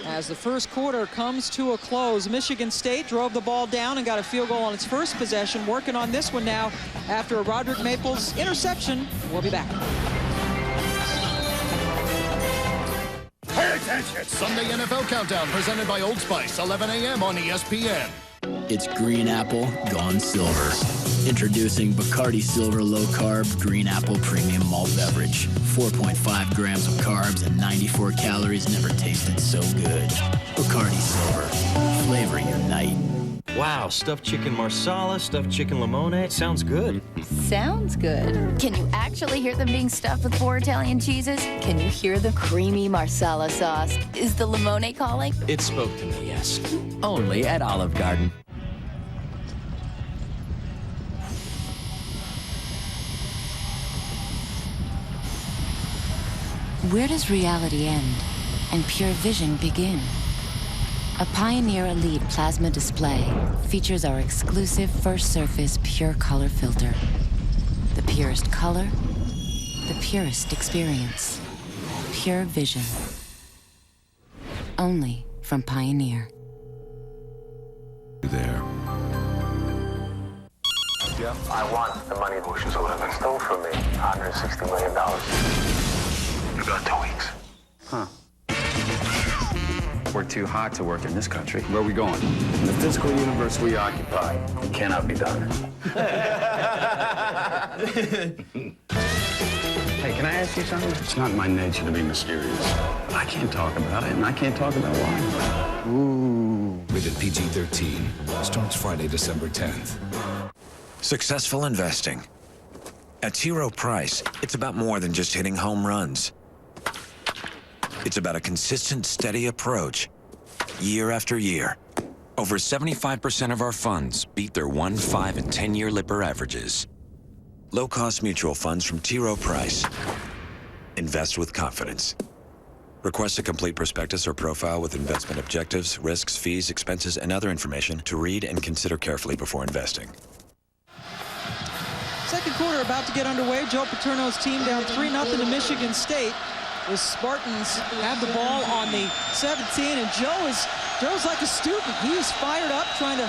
As the first quarter comes to a close, Michigan State drove the ball down and got a field goal on its first possession. Working on this one now after a Roderick Maples interception. We'll be back. Pay attention! Sunday NFL Countdown presented by Old Spice, 11 a.m. on ESPN. It's green apple gone silver. Introducing Bacardi Silver Low Carb Green Apple Premium Malt Beverage. 4.5 grams of carbs and 94 calories. Never tasted so good. Bacardi Silver. Flavor your night. Wow, stuffed chicken marsala, stuffed chicken limone. Sounds good. Sounds good. Can you actually hear them being stuffed with 4 Italian cheeses? Can you hear the creamy marsala sauce? Is the limone calling? It spoke to me, yes. Only at Olive Garden. Where does reality end and pure vision begin? A Pioneer Elite plasma display features our exclusive First Surface Pure Color filter. The purest color, the purest experience. Pure vision. Only from Pioneer. There. Jeff, I want the money Bush's holding stole from me. $160 million. You got 2 weeks. Huh. We're too hot to work in this country. Where are we going? In the physical universe we occupy, it cannot be done. Hey, can I ask you something? It's not in my nature to be mysterious. But I can't talk about it, and I can't talk about why. Ooh. Rated PG-13. Starts Friday, December 10th. Successful investing. At T. Rowe Price, it's about more than just hitting home runs. It's about a consistent, steady approach, year after year. Over 75% of our funds beat their 1, 5, and 10-year Lipper averages. Low-cost mutual funds from T. Rowe Price. Invest with confidence. Request a complete prospectus or profile with investment objectives, risks, fees, expenses, and other information to read and consider carefully before investing. Second quarter about to get underway. Joe Paterno's team down 3-0 to Michigan State. The Spartans have the ball on the 17, and Joe's like a student. He's fired up, trying to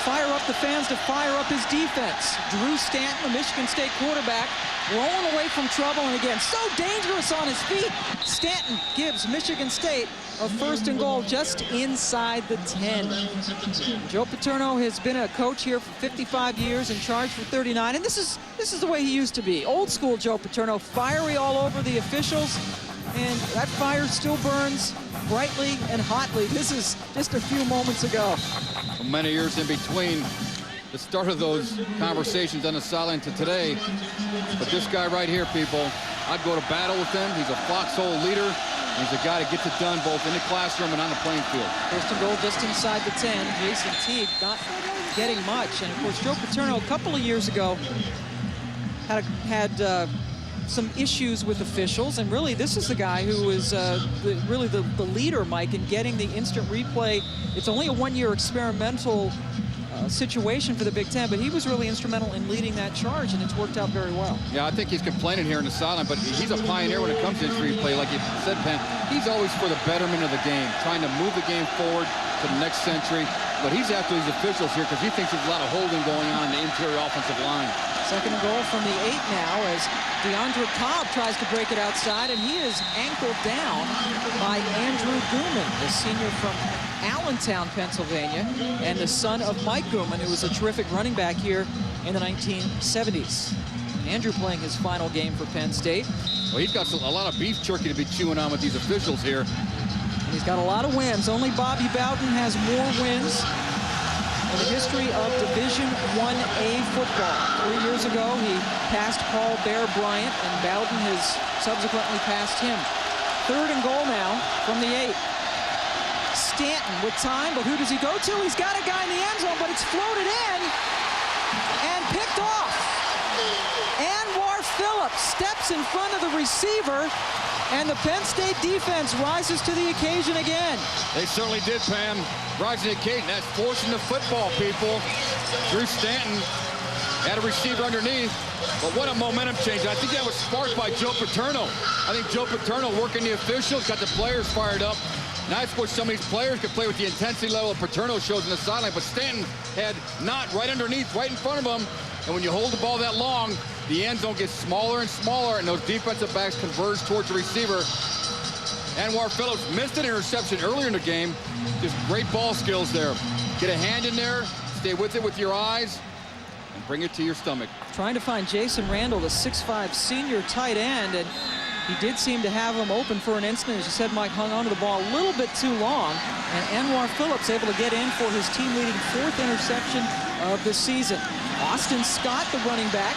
fire up the fans to fire up his defense. Drew Stanton, the Michigan State quarterback, rolling away from trouble, and again, so dangerous on his feet. Stanton gives Michigan State a 1st and goal just inside the 10. Joe Paterno has been a coach here for 55 years, in charge for 39, and this is the way he used to be. Old school Joe Paterno, fiery all over the officials, and that fire still burns brightly and hotly. This is just a few moments ago. Many years in between the start of those conversations on the sideline to today. But this guy right here, people, I'd go to battle with him. He's a foxhole leader. He's a guy that gets it done both in the classroom and on the playing field. 1st and goal just inside the 10. Jason Teague not getting much. And, of course, Joe Paterno a couple of years ago had some issues with officials. And really, this is the guy who was really the leader, Mike, in getting the instant replay. It's only a 1-year experimental situation for the Big Ten, but he was really instrumental in leading that charge, and it's worked out very well. Yeah, I think he's complaining here in the sideline, but he's a pioneer when it comes to instant replay. Like you said, Penn, he's always for the betterment of the game, trying to move the game forward to the next century. But he's after these officials here because he thinks there's a lot of holding going on in the interior offensive line. 2nd and goal from the 8 now as DeAndre Cobb tries to break it outside, and he is ankled down by Andrew Gooman, the senior from Allentown, Pennsylvania, and the son of Mike Gooman, who was a terrific running back here in the 1970s. Andrew playing his final game for Penn State. Well, he's got a lot of beef jerky to be chewing on with these officials here. And he's got a lot of wins. Only Bobby Bowden has more wins in the history of Division I-A football. 3 years ago, he passed Paul Bear Bryant, and Bowden has subsequently passed him. 3rd and goal now from the 8. Stanton with time, but who does he go to? He's got a guy in the end zone, but it's floated in and picked off. Anwar Phillips steps in front of the receiver, and the Penn State defense rises to the occasion again. They certainly did, Pam. Rising to the occasion. That's forcing the football, people. Drew Stanton had a receiver underneath, but what a momentum change. I think that was sparked by Joe Paterno. I think Joe Paterno working the officials, got the players fired up. Nice where some of these players could play with the intensity level of Paterno shows in the sideline, but Stanton had not right underneath, right in front of him. And when you hold the ball that long, the end zone gets smaller and smaller, and those defensive backs converge towards the receiver. Anwar Phillips missed an interception earlier in the game. Just great ball skills there. Get a hand in there, Stay with it with your eyes and bring it to your stomach. Trying to find Jason Randall, the 6'5" senior tight end, and he did seem to have him open for an instant. As you said, Mike hung onto the ball a little bit too long, and Anwar Phillips able to get in for his team-leading 4th interception of the season. Austin Scott, the running back,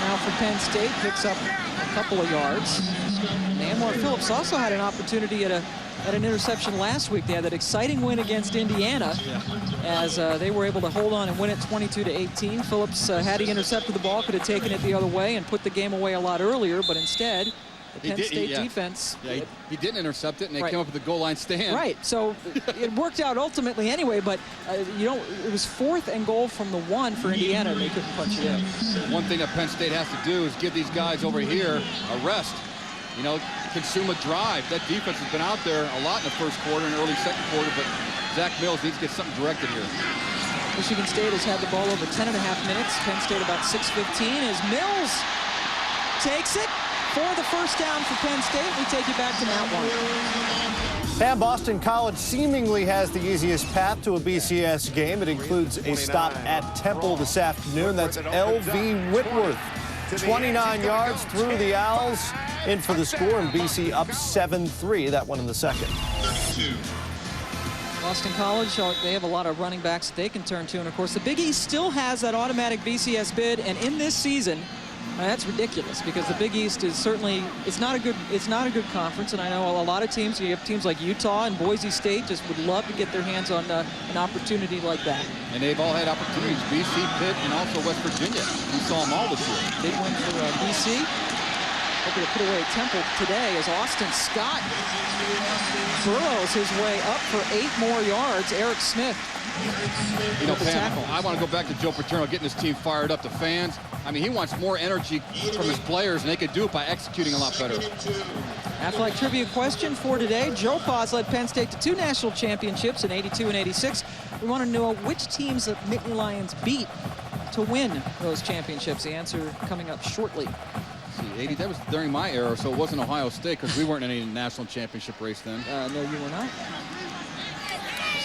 now for Penn State, picks up a couple of yards. And Anwar Phillips also had an opportunity at an interception last week. They had that exciting win against Indiana as they were able to hold on and win it 22-18. Phillips, had he intercepted the ball, could have taken it the other way and put the game away a lot earlier, but instead, the Penn State defense. Yeah, he didn't intercept it, and they Right. came up with the goal line stand. Right, so it worked out ultimately anyway, but it was 4th and goal from the 1 for Indiana, and they couldn't punch it in. One thing that Penn State has to do is give these guys over here a rest. You know, consume a drive. That defense has been out there a lot in the first quarter and early second quarter, but Zach Mills needs to get something directed here. Michigan State has had the ball over 10.5 minutes. Penn State about 6:15 as Mills takes it for the first down for Penn State. We take you back to Mount Warren. Pam, Boston College seemingly has the easiest path to a BCS game. It includes a stop at Temple this afternoon. That's L.V. Whitworth. 29 yards through the Owls. In for the score, and BC up 7-3. That one in the second. Boston College, they have a lot of running backs that they can turn to, and of course the Big East still has that automatic BCS bid, and in this season, that's ridiculous because the Big East is certainly it's not a good conference, and I know a lot of teams. You have teams like Utah and Boise State just would love to get their hands on an opportunity like that. And they've all had opportunities. BC, Pitt, and also West Virginia. We saw them all this year. Big win for BC. Hoping to put away Temple today as Austin Scott burrows his way up for 8 more yards. Eric Smith. You know, Pam, I want to go back to Joe Paterno getting his team fired up. The fans, I mean, he wants more energy from his players, and they could do it by executing a lot better. Athletic trivia question for today. Joe Pa's led Penn State to 2 national championships in '82 and '86. We want to know which teams the Nittany Lions beat to win those championships. The answer coming up shortly. See, 80, that was during my era, so it wasn't Ohio State because we weren't in any national championship race then. No, you were not.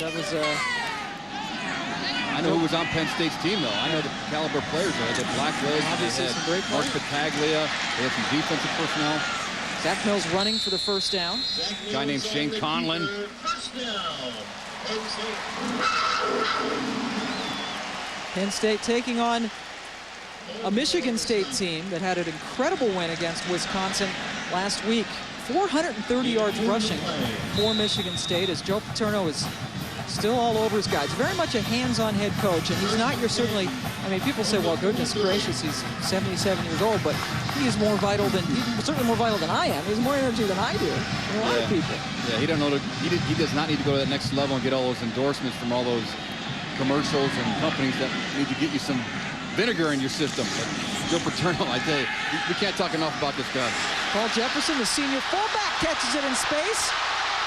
That was... I know who was on Penn State's team, though. I know the caliber players. They had Blackledge, obviously some great Mark players. Battaglia. They had some defensive personnel. Zach Mills running for the first down. A guy named Shane Conlon. Penn State taking on a Michigan State team that had an incredible win against Wisconsin last week. 430 yards rushing for Michigan State as Joe Paterno is still all over his guys. Very much a hands-on head coach, and he's not your certainly, I mean, people say, well, goodness gracious, he's 77 years old, but he is more vital than, he's certainly more vital than I am. He has more energy than I do, and a lot of people. Yeah, he does not need to go to that next level and get all those endorsements from all those commercials and companies that need to get you some vinegar in your system. But Joe Paterno, I tell you, we can't talk enough about this guy. Paul Jefferson, the senior fullback, catches it in space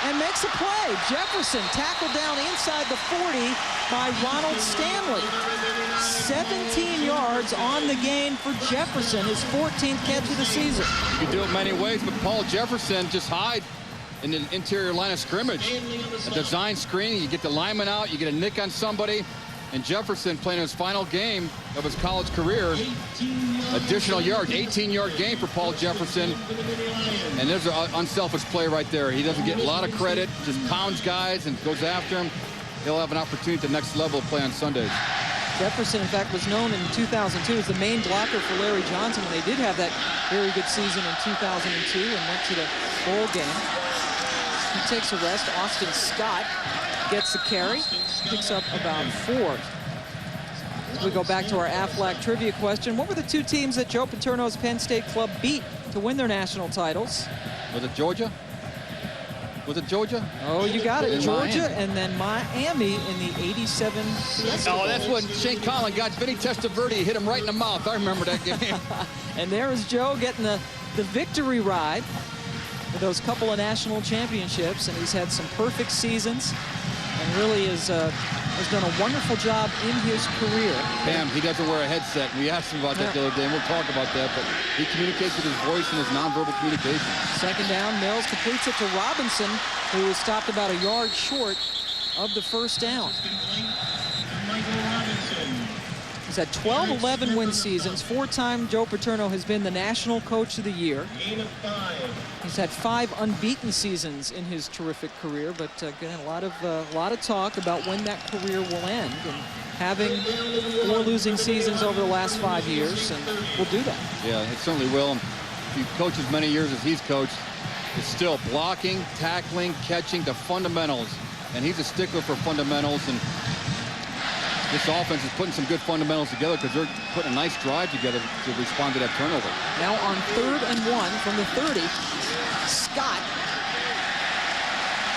and makes a play. Jefferson tackled down inside the 40 by Ronald Stanley. 17 yards on the gain for Jefferson, his 14th catch of the season. You can do it many ways, but Paul Jefferson just hide in the interior line of scrimmage. A design screen, you get the lineman out, you get a nick on somebody, and Jefferson playing his final game of his college career. Additional yard, 18-yard game for Paul Jefferson. And there's an unselfish play right there. He doesn't get a lot of credit, just pounds guys and goes after them. He'll have an opportunity at the next level to play on Sundays. Jefferson, in fact, was known in 2002 as the main blocker for Larry Johnson when they did have that very good season in 2002 and went to the bowl game. He takes a rest. Austin Scott gets the carry, picks up about 4. We go back to our AFLAC trivia question. What were the 2 teams that Joe Paterno's Penn State club beat to win their national titles? Was it Georgia? Was it Georgia? Oh, you got it. Georgia Miami. and then Miami in the '87 Fiesta Bowl. Oh, that's when Shane Conlon got Vinny Testaverde, hit him right in the mouth. I remember that game. And there is Joe getting the victory ride with those couple of national championships, and he's had some perfect seasons and really has done a wonderful job in his career. Pam, he doesn't wear a headset. We asked him about that the other day, and we'll talk about that, but he communicates with his voice and his nonverbal communication. Second down, Mills completes it to Robinson, who was stopped about a yard short of the first down. He's had 12 11-win seasons. 4-time Joe Paterno has been the National Coach of the Year. He's had 5 unbeaten seasons in his terrific career, but again, a lot of talk about when that career will end, and having 4 losing seasons over the last 5 years, and we'll do that. Yeah, it certainly will. And if you coach as many years as he's coached, it's still blocking, tackling, catching, the fundamentals, and he's a stickler for fundamentals. And this offense is putting some good fundamentals together because they're putting a nice drive together to respond to that turnover. Now on 3rd and 1 from the 30, Scott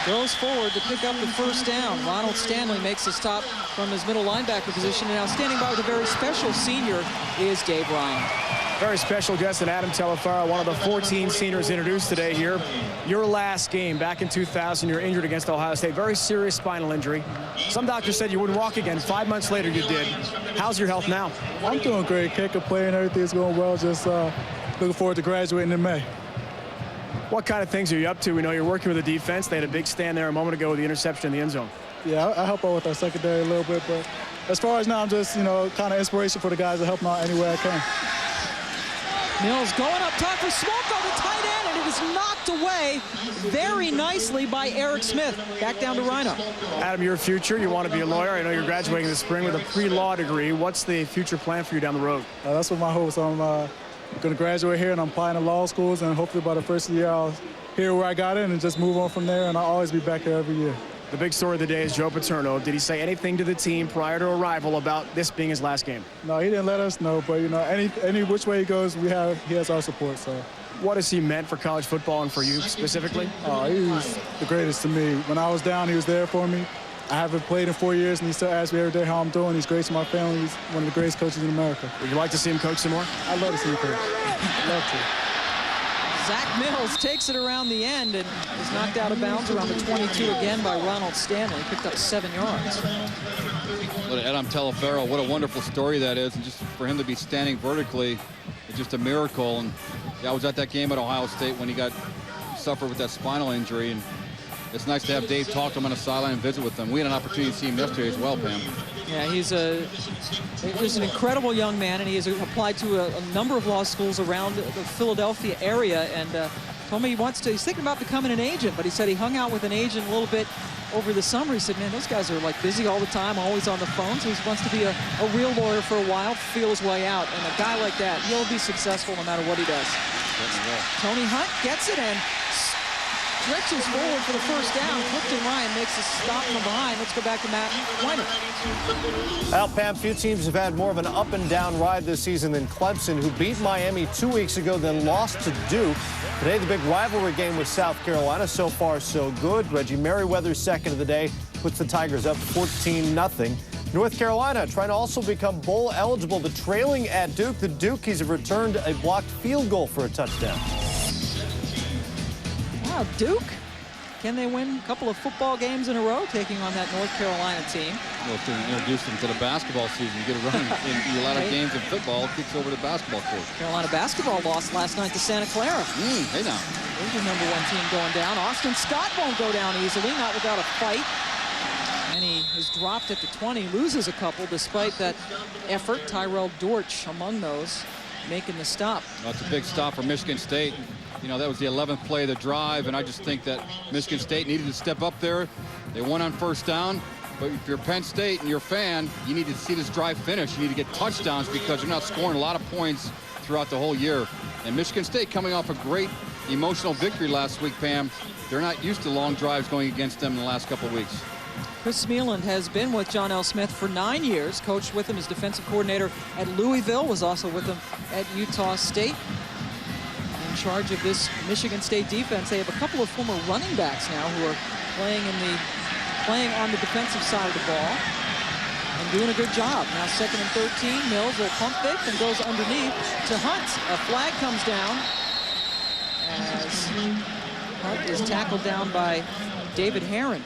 goes forward to pick up the first down. Ronald Stanley makes a stop from his middle linebacker position, and now standing by with a very special senior is Dave Ryan. Very special guest and Adam Telefaro, one of the 14 seniors introduced today here. Your last game back in 2000, you're injured against Ohio State. Very serious spinal injury. Some doctors said you wouldn't walk again. 5 months later, you did. How's your health now? I'm doing great. Can't complain. Everything's going well. Just looking forward to graduating in May. What kind of things are you up to? We know you're working with the defense. They had a big stand there a moment ago with the interception in the end zone. Yeah, I help out with our secondary a little bit, but as far as now, I'm just, kind of inspiration for the guys to help them out any way I can. Mills going up top for Smolko, the tight end, and it is knocked away very nicely by Eric Smith. Back down to Rhino. Adam, your future, you want to be a lawyer. I know you're graduating this spring with a pre-law degree. What's the future plan for you down the road? That's what my hope is. I'm going to graduate here, and I'm applying to law schools, and hopefully by the first year I'll hear where I got in and just move on from there, and I'll always be back here every year. The big story of the day is Joe Paterno. Did he say anything to the team prior to arrival about this being his last game? No, he didn't let us know, but any which way he goes, he has our support. So, what has he meant for college football and for you specifically? Oh, he was the greatest to me. When I was down, he was there for me. I haven't played in 4 years, and he still asks me every day how I'm doing. He's great to my family. He's one of the greatest coaches in America. Would you like to see him coach some more? I'd love to see him coach. Love to. Zach Mills takes it around the end and is knocked out of bounds around the 22 again by Ronald Stanley. Picked up 7 yards. Adam Telefaro, what a wonderful story that is. And just for him to be standing vertically, it's just a miracle. And I was at that game at Ohio State when he suffered with that spinal injury. And it's nice to have Dave talk to him on the sideline and visit with him. We had an opportunity to see him yesterday as well, Pam. Yeah, he's an incredible young man, and he has applied to a number of law schools around the Philadelphia area, and told me he's thinking about becoming an agent, but he said he hung out with an agent a little bit over the summer. He said, man, those guys are like busy all the time, always on the phone, so he wants to be a real lawyer for a while, feel his way out, and a guy like that, he'll be successful no matter what he does. Tony Hunt gets it and stretches forward for the first down. Clifton Ryan makes a stop from behind. Let's go back to Matt Weiner. Well, Pam, few teams have had more of an up-and-down ride this season than Clemson, who beat Miami 2 weeks ago, then lost to Duke. Today, the big rivalry game with South Carolina. So far, so good. Reggie Merriweather's second of the day puts the Tigers up 14-0. North Carolina trying to also become bowl eligible. The trailing at Duke. The Dukies have returned a blocked field goal for a touchdown. Wow, Duke, can they win a couple of football games in a row taking on that North Carolina team? Well, to introduce them to the basketball season, you get a run in a lot of games in football, kicks over the basketball court. Carolina basketball lost last night to Santa Clara. Hey now. There's your #1 team going down. Austin Scott won't go down easily, not without a fight. And he is dropped at the 20, loses a couple despite that effort. Tyrell Dortch among those making the stop. Well, it's a big stop for Michigan State. That was the 11th play of the drive, and I just think that Michigan State needed to step up there. They won on first down, but if you're Penn State and you're a fan, you need to see this drive finish. You need to get touchdowns because you're not scoring a lot of points throughout the whole year. And Michigan State coming off a great emotional victory last week, Pam. They're not used to long drives going against them in the last couple of weeks. Chris Smealand has been with John L. Smith for 9 years, coached with him as defensive coordinator at Louisville, was also with him at Utah State. In charge of this Michigan State defense, they have a couple of former running backs now who are playing on the defensive side of the ball and doing a good job. Now 2nd and 13, Mills will pump fake and goes underneath to Hunt. A flag comes down as Hunt is tackled down by David Herron.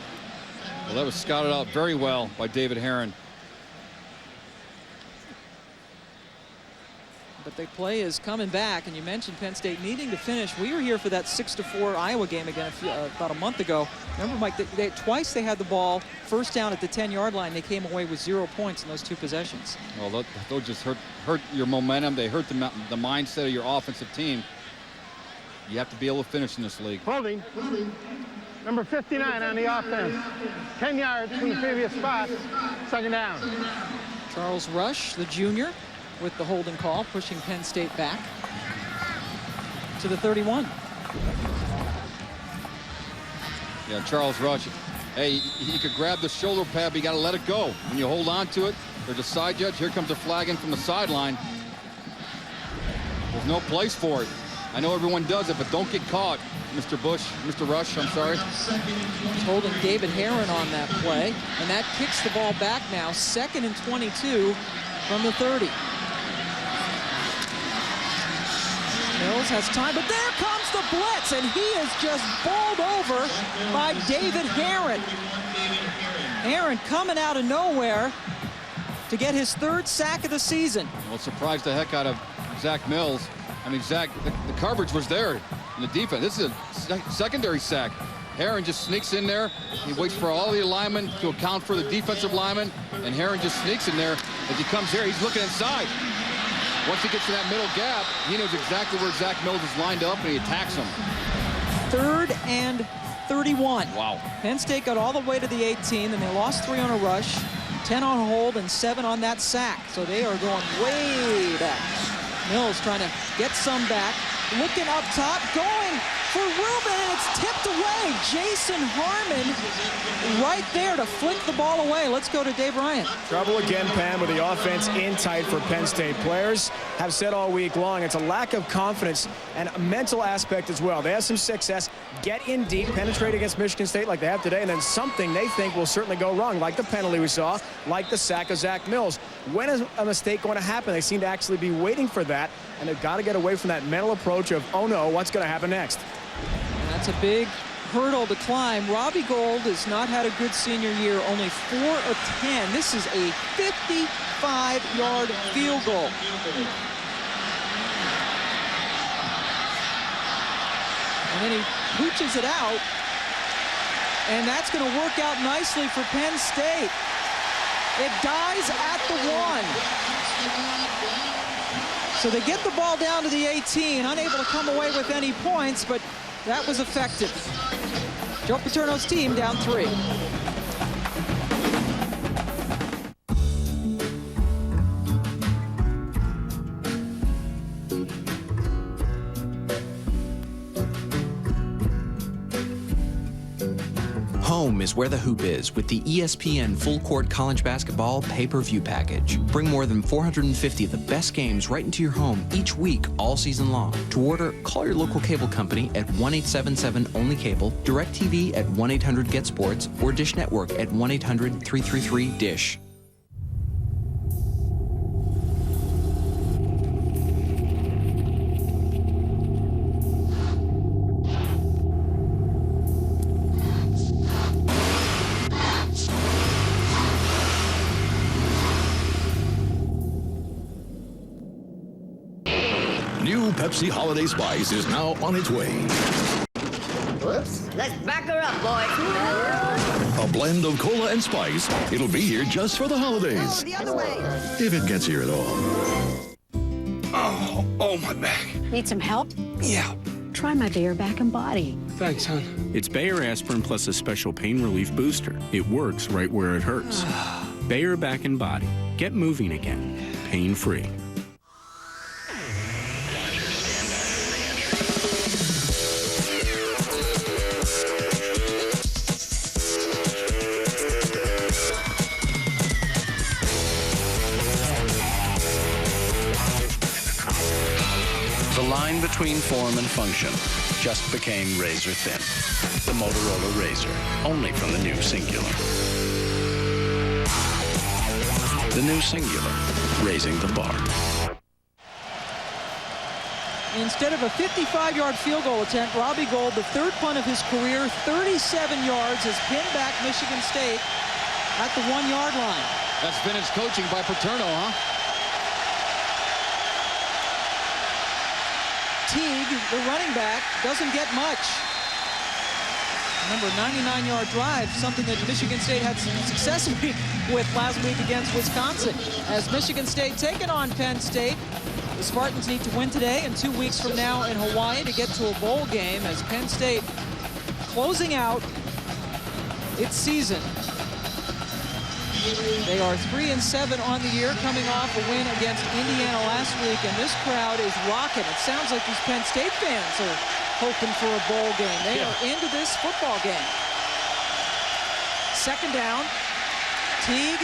Well, that was scouted out very well by David Herron. But the play is coming back, and you mentioned Penn State needing to finish. We were here for that 6-4 Iowa game again about a month ago. Remember, Mike, twice they had the ball first down at the 10-yard line. They came away with 0 points in those 2 possessions. Well, they'll just hurt your momentum. They hurt the mindset of your offensive team. You have to be able to finish in this league. Holding. Number 59 on the offense. 10 yards from the previous spot. Second down. Charles Rush, the junior, with the holding call, pushing Penn State back to the 31. Yeah, Charles Rush. Hey, he could grab the shoulder pad, but you got to let it go. When you hold on to it, there's a side judge. Here comes a flag in from the sideline. There's no place for it. I know everyone does it, but don't get caught, Mr. Rush, I'm sorry. He's holding David Herron on that play, and that kicks the ball back now, 2nd and 22 from the 30. Mills has time, but there comes the blitz, and he is just bowled over by David Herron. Herron coming out of nowhere to get his 3rd sack of the season. Well, surprised the heck out of Zach Mills. I mean, Zach, the coverage was there in the defense. This is a secondary sack. Herron just sneaks in there. He waits for all the linemen to account for the defensive linemen, and Herron just sneaks in there. As he comes here, he's looking inside. Once he gets to that middle gap, he knows exactly where Zach Mills is lined up, and he attacks him. 3rd and 31. Wow. Penn State got all the way to the 18, and they lost 3 on a rush, 10 on hold, and 7 on that sack. So they are going way back. Mills trying to get some back, looking up top, going for Rubin, and it's tipped away. Jason Harmon right there to flick the ball away. Let's go to Dave Ryan. Trouble again, Pam, with the offense in tight for Penn State. Players have said all week long it's a lack of confidence and a mental aspect as well. They have some success, get in deep, penetrate against Michigan State like they have today, and then something they think will certainly go wrong, like the penalty we saw, like the sack of Zach Mills. When is a mistake going to happen? They seem to actually be waiting for that, and they've got to get away from that mental approach of, oh no, what's going to happen next? And that's a big hurdle to climb. Robbie Gould has not had a good senior year, only 4 of 10. This is a 55-yard field goal. And then he pooches it out, and that's going to work out nicely for Penn State. It dies at the 1. So they get the ball down to the 18, unable to come away with any points, but that was effective. Joe Paterno's team down 3. Home is where the hoop is with the ESPN Full Court College Basketball pay-per-view package. Bring more than 450 of the best games right into your home each week, all season long. To order, call your local cable company at 1-877-ONLY-CABLE, DirecTV at 1-800-GET-SPORTS, or Dish Network at 1-800-333-DISH. New Pepsi Holiday Spice is now on its way. Whoops. Let's back her up, boys. A blend of cola and spice. It'll be here just for the holidays. No, the other way. If it gets here at all. Oh, my back. Need some help? Yeah. Try my Bayer Back and Body. Thanks, hon. It's Bayer Aspirin plus a special pain relief booster. It works right where it hurts. Bayer Back and Body. Get moving again. Pain-free. The line between form and function just became razor thin. The Motorola Razor, only from the new Singular. The new Singular, raising the bar. Instead of a 55-yard field goal attempt, Robbie Gould, the 3rd punt of his career, 37 yards, has pinned back Michigan State at the 1-yard line. That's vintage coaching by Paterno, huh? Teague, the running back, doesn't get much. Remember, 99-yard drive, something that Michigan State had success with last week against Wisconsin. As Michigan State taking on Penn State, the Spartans need to win today and 2 weeks from now in Hawaii to get to a bowl game, as Penn State closing out its season. They are 3-7 on the year, coming off a win against Indiana last week, and this crowd is rocking. It sounds like these Penn State fans are hoping for a bowl game. They are into this football game. Second down. Teague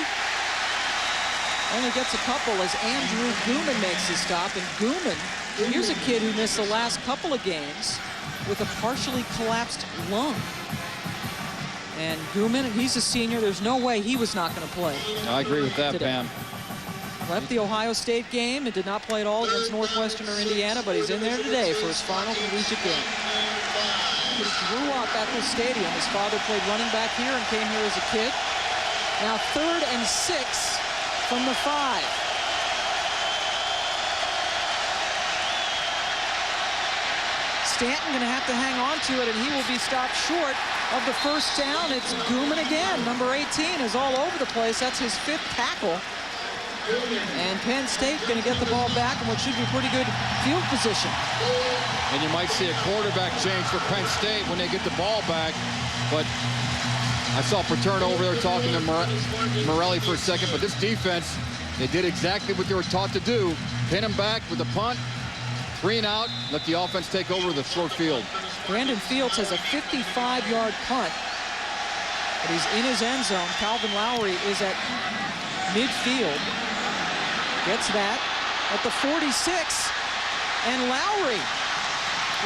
only gets a couple as Andrew Gooman makes his stop. And Gooman, here's a kid who missed the last couple of games with a partially collapsed lung. And Gooman, he's a senior. There's no way he was not going to play. I agree with that, today. Pam. Left the Ohio State game and did not play at all against Northwestern or Indiana, but he's in there today for his final collegiate game. He grew up at this stadium. His father played running back here and came here as a kid. Now 3rd and 6 from the 5. Stanton going to have to hang on to it, and he will be stopped short of the first down. It's Gooman again. Number 18 is all over the place. That's his 5th tackle. And Penn State going to get the ball back in what should be pretty good field position. And you might see a quarterback change for Penn State when they get the ball back. But I saw Paterno over there talking to Morelli for a second. But this defense, they did exactly what they were taught to do. Pin him back with a punt, 3 and out, let the offense take over the short field. Brandon Fields has a 55-yard punt. But he's in his end zone. Calvin Lowry is at midfield. Gets that at the 46, and Lowry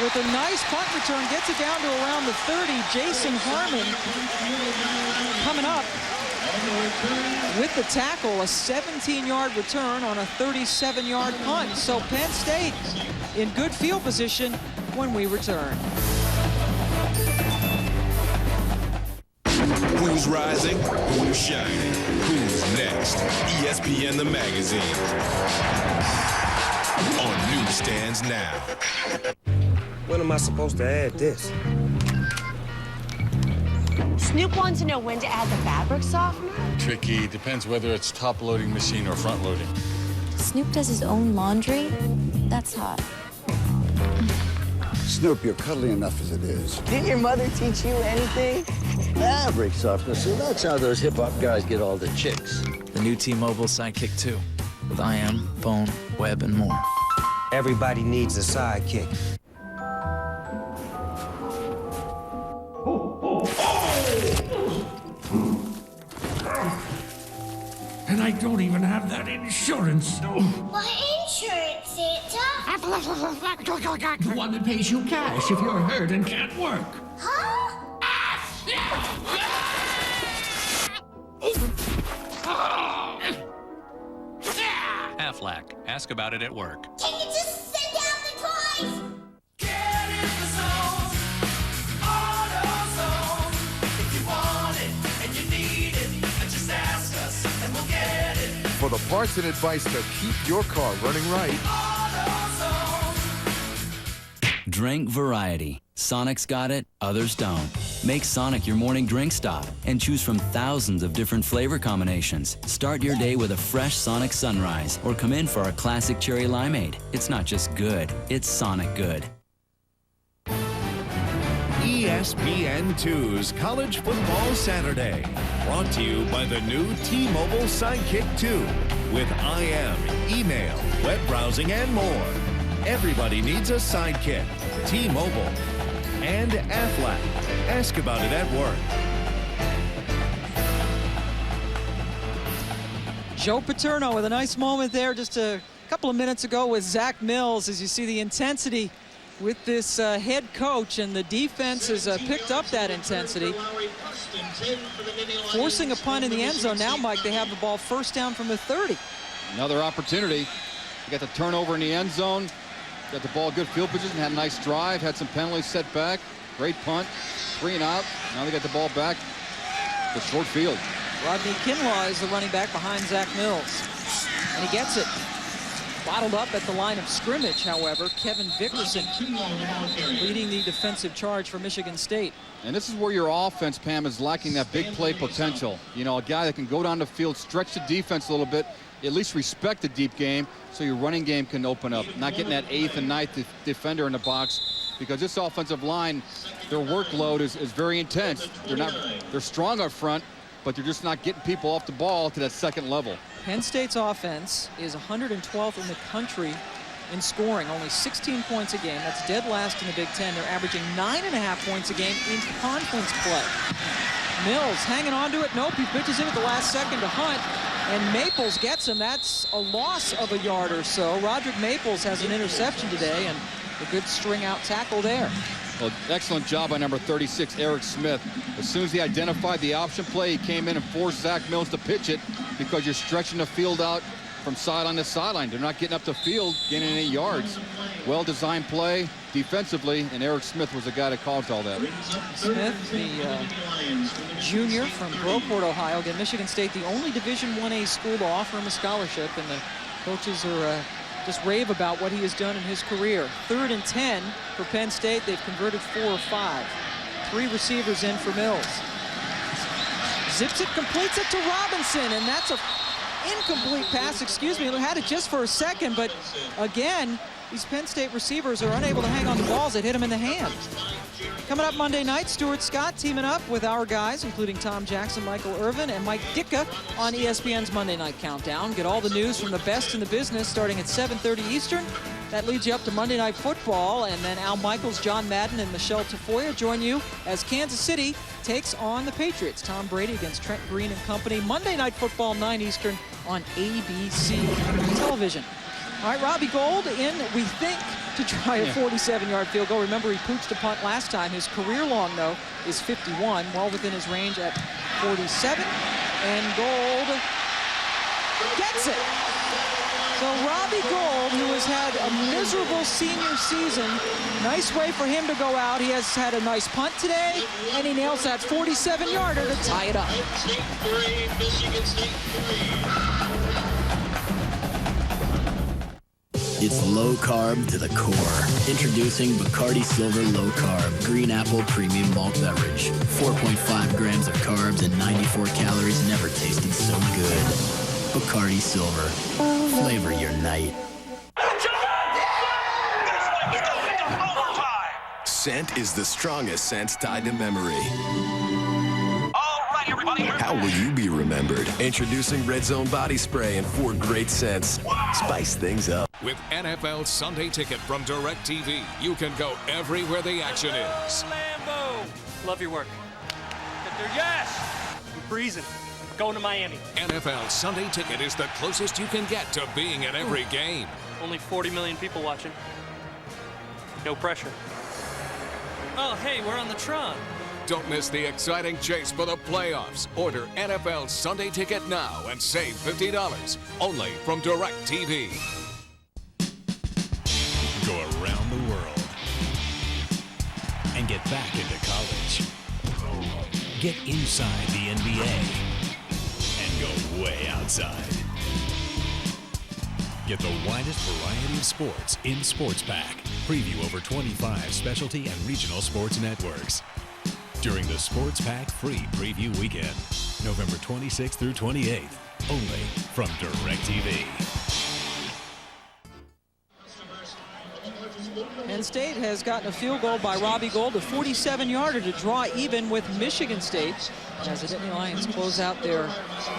with a nice punt return gets it down to around the 30. Jason Harmon coming up with the tackle, a 17-yard return on a 37-yard punt. So Penn State in good field position when we return. Who's rising? Who's shining? Who's next? ESPN the magazine. On newsstands now. When am I supposed to add this? Snoop wants to know when to add the fabric softener. Tricky. Depends whether it's top-loading machine or front-loading. Snoop does his own laundry? That's hot. Snoop, you're cuddly enough as it is. Didn't your mother teach you anything? Fabric softener. So that's how those hip-hop guys get all the chicks. The new T-Mobile Sidekick 2 with IM, phone, web, and more. Everybody needs a sidekick. And I don't even have that insurance. What insurance, Santa? The one that pays you cash if you're hurt and can't work. Huh? Aflac. Ask about it at work. Can you just send out the toys? Get in the zone. AutoZone. If you want it and you need it, just ask us and we'll get it. For the parts and advice to keep your car running right. Drink variety. Sonic's got it, others don't. Make Sonic your morning drink stop and choose from thousands of different flavor combinations. Start your day with a fresh Sonic Sunrise or come in for our classic cherry limeade. It's not just good, it's Sonic good. ESPN2's College Football Saturday. Brought to you by the new T-Mobile Sidekick 2 with IM, email, web browsing, and more. Everybody needs a sidekick. T-Mobile and Aflac. Ask about it at work. Joe Paterno with a nice moment there just a couple of minutes ago with Zach Mills, as you see the intensity with this head coach, and the defense has picked up that intensity. Forcing a punt in the end zone. Now, Mike, they have the ball first down from the 30. Another opportunity. You got the turnover in the end zone. Got the ball good field position, had a nice drive, had some penalties set back. Great punt, 3 and out. Now they got the ball back to short field. Rodney Kinlaw is the running back behind Zach Mills. And he gets it. Bottled up at the line of scrimmage, however. Kevin Vickerson leading the defensive charge for Michigan State. And this is where your offense, Pam, is lacking that big play potential. You know, a guy that can go down the field, stretch the defense a little bit, at least respect the deep game so your running game can open up. Not getting that 8th and 9th defender in the box, because this offensive line, their workload is very intense. They're strong up front, but they're just not getting people off the ball to that second level. Penn State's offense is 112th in the country in scoring, only 16 points a game. That's dead last in the Big Ten. They're averaging 9.5 points a game in conference play. Mills hanging on to it. Nope, he pitches in at the last second to Hunt, and Maples gets him. That's a loss of a yard or so. Roderick Maples has an interception today, and a good string out tackle there. Well, excellent job by number 36, Eric Smith. As soon as he identified the option play, he came in and forced Zach Mills to pitch it, because you're stretching the field out from sideline to sideline. They're not getting up the field, gaining any yards. Well-designed play defensively, and Eric Smith was the guy that caused all that. Smith, the junior from Groveport, Ohio. Again, Michigan State, the only Division 1A school to offer him a scholarship, and the coaches are just rave about what he has done in his career. 3rd and 10 for Penn State. They've converted 4 or 5. 3 receivers in for Mills. Zips it, completes it to Robinson, and that's a incomplete pass. Excuse me, had it just for a second, but again, these Penn State receivers are unable to hang on to balls that hit them in the hand. Coming up Monday night, Stuart Scott teaming up with our guys, including Tom Jackson, Michael Irvin, and Mike Ditka on ESPN's Monday Night Countdown. Get all the news from the best in the business starting at 7:30 Eastern. That leads you up to Monday Night Football, and then Al Michaels, John Madden, and Michelle Tafoya join you as Kansas City takes on the Patriots. Tom Brady against Trent Green and company. Monday Night Football, 9 Eastern on ABC television. All right, Robbie Gould in, we think, to try a 47-yard field goal. Remember, he pooched a punt last time. His career long, though, is 51, well within his range at 47. And Gould gets it. So Robbie Gould, who has had a miserable senior season, nice way for him to go out. He has had a nice punt today, and he nails that 47-yarder to tie it up. It's low carb to the core. Introducing Bacardi Silver Low Carb Green Apple Premium Malt Beverage. 4.5 grams of carbs and 94 calories, never tasted so good. Bacardi Silver. Flavor your night. Scent is the strongest sense tied to memory. How will you be remembered? Introducing Red Zone Body Spray and 4 great scents. Spice things up. With NFL Sunday Ticket from DirecTV, you can go everywhere the action is. Lambo! Love your work. Yes! I'm breezing. Going to Miami. NFL Sunday Ticket is the closest you can get to being at every game. Only 40 million people watching. No pressure. Oh, hey, we're on the Tron. Don't miss the exciting chase for the playoffs. Order NFL Sunday Ticket now and save $50. Only from DirecTV. Go around the world and get back into college. Get inside the NBA and go way outside. Get the widest variety of sports in Sports Pack. Preview over 25 specialty and regional sports networks during the Sports Pack free preview weekend, November 26th through 28th, only from DirecTV. Penn State has gotten a field goal by Robbie Gould, a 47-yarder to draw even with Michigan State as the Nittany Lions close out their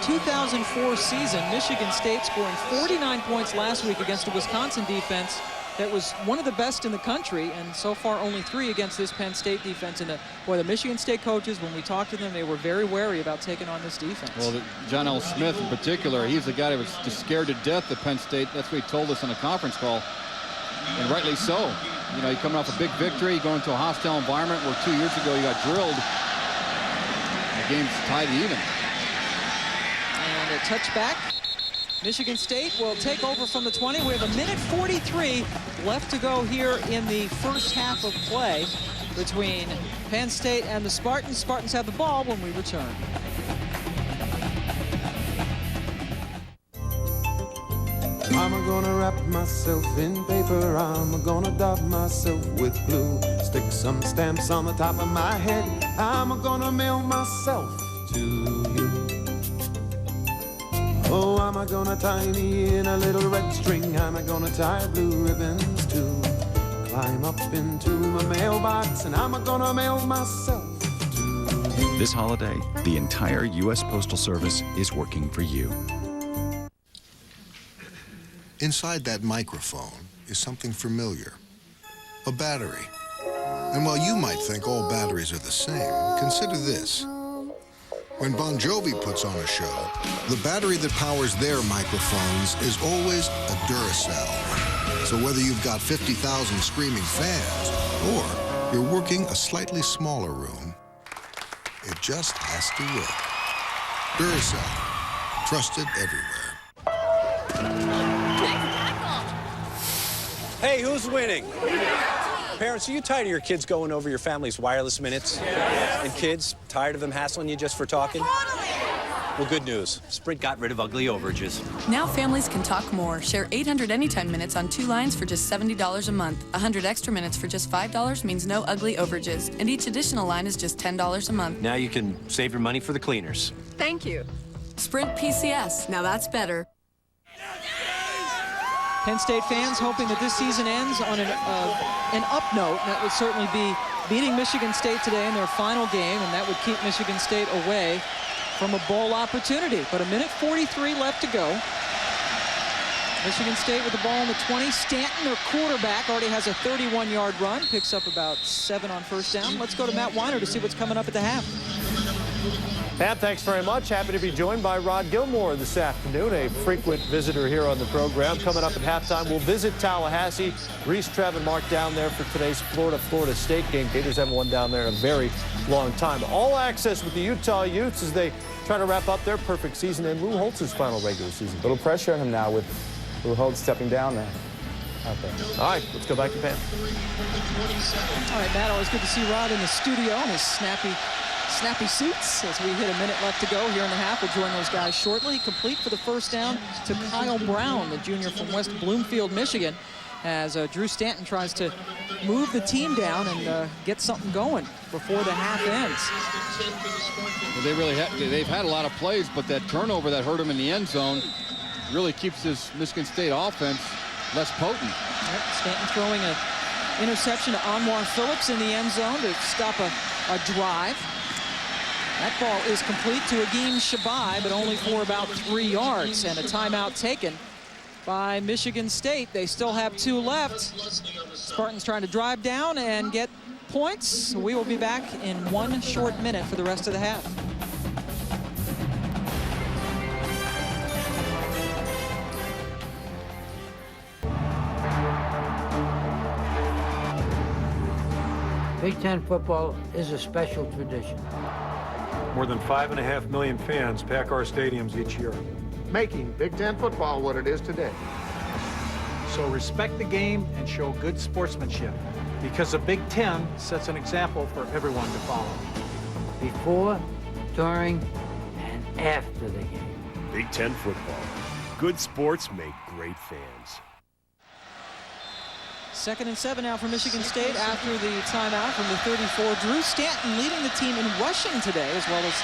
2004 season. Michigan State scoring 49 points last week against a Wisconsin defense that was one of the best in the country, and so far only 3 against this Penn State defense. And the Michigan State coaches, when we talked to them, they were very wary about taking on this defense. Well, John L. Smith in particular, he's the guy that was just scared to death of Penn State. That's what he told us on a conference call, and rightly so. You know, he coming off a big victory, going to a hostile environment where 2 years ago he got drilled. The game's tied even. And a touchback. Michigan State will take over from the 20. We have 1:43 left to go here in the first half of play between Penn State and the Spartans. Spartans have the ball when we return. Mama gonna wrap myself in paper. I'm gonna dot myself with glue. Stick some stamps on the top of my head. I'm gonna mail myself to you. Oh, I'm gonna tie me in a little red string. I'm gonna tie blue ribbons too. Climb up into my mailbox and I'm gonna mail myself to you. This holiday, the entire U.S. Postal Service is working for you. Inside that microphone is something familiar, a battery. And while you might think all batteries are the same, consider this. When Bon Jovi puts on a show, the battery that powers their microphones is always a Duracell. So whether you've got 50,000 screaming fans or you're working a slightly smaller room, it just has to work. Duracell, trusted everywhere. Hey, who's winning? Parents, are you tired of your kids going over your family's wireless minutes? Yes. And kids, tired of them hassling you just for talking? Well, good news. Sprint got rid of ugly overages. Now families can talk more. Share 800 anytime minutes on 2 lines for just $70 a month. 100 extra minutes for just $5 means no ugly overages. And each additional line is just $10 a month. Now you can save your money for the cleaners. Thank you. Sprint PCS. Now that's better. Penn State fans hoping that this season ends on an up note. That would certainly be beating Michigan State today in their final game, and that would keep Michigan State away from a bowl opportunity. But 1:43 left to go. Michigan State with the ball in the 20. Stanton, their quarterback, already has a 31-yard run, picks up about 7 on first down. Let's go to Matt Weiner to see what's coming up at the half. Pat, thanks very much. Happy to be joined by Rod Gilmore this afternoon, a frequent visitor here on the program. Coming up at halftime, we'll visit Tallahassee. Reese, Trev, and Mark down there for today's Florida State game. Gators haven't won down there in a very long time. All access with the Utah Utes as they try to wrap up their perfect season in Lou Holtz's final regular season. A little pressure on him now with Lou Holtz stepping down there. All right, let's go back to Pam. All right, Matt, always good to see Rod in the studio in his snappy suits as we hit a minute left to go here in the half. We'll join those guys shortly. Complete for the first down to Kyle Brown, the junior from West Bloomfield, Michigan, as Drew Stanton tries to move the team down and get something going before the half ends. Well, they've had a lot of plays, but that turnover that hurt them in the end zone really keeps this Michigan State offense less potent. Yep, Stanton throwing an interception to Anwar Phillips in the end zone to stop a drive. That ball is complete to Agim Shabai, but only for about 3 yards, and a timeout taken by Michigan State. They still have 2 left. Spartans trying to drive down and get points. We will be back in 1 short minute for the rest of the half. Big Ten football is a special tradition. More than 5.5 million fans pack our stadiums each year, Making Big Ten football what it is today. So respect the game and show good sportsmanship, because the Big Ten sets an example for everyone to follow. Before, during, and after the game. Big Ten football. Good sports make great fans. 2nd and 7 now for Michigan State after the timeout from the 34. Drew Stanton leading the team in rushing today, as well as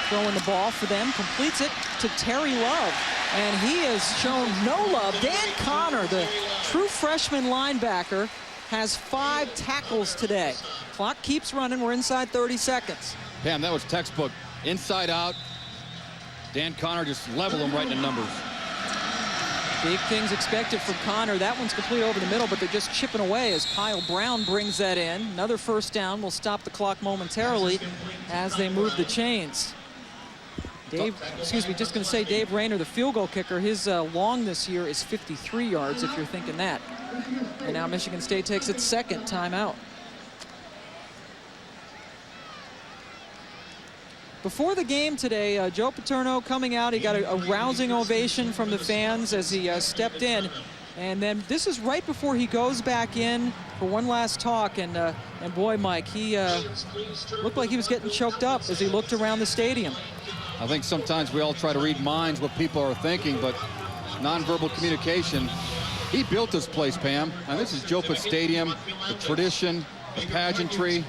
throwing the ball for them. Completes it to Terry Love, and he has shown no love. Dan Connor, the true freshman linebacker, has 5 tackles today. Clock keeps running. We're inside 30 seconds. Pam, that was textbook. Inside out. Dan Connor just leveled him right in the numbers. Big things expected from Connor. That one's complete over the middle, but they're just chipping away as Kyle Brown brings that in. Another first down will stop the clock momentarily as they move the chains. Dave Rayner, the field goal kicker, his long this year is 53 yards, if you're thinking that. And now Michigan State takes its 2nd timeout. Before the game today, Joe Paterno coming out, he got a rousing ovation from the fans as he stepped in. And then this is right before he goes back in for one last talk. And boy, Mike, he looked like he was getting choked up as he looked around the stadium. I think sometimes we all try to read minds, what people are thinking, but nonverbal communication He built this place, Pam. Now, this is Jopa Stadium, the tradition, the pageantry.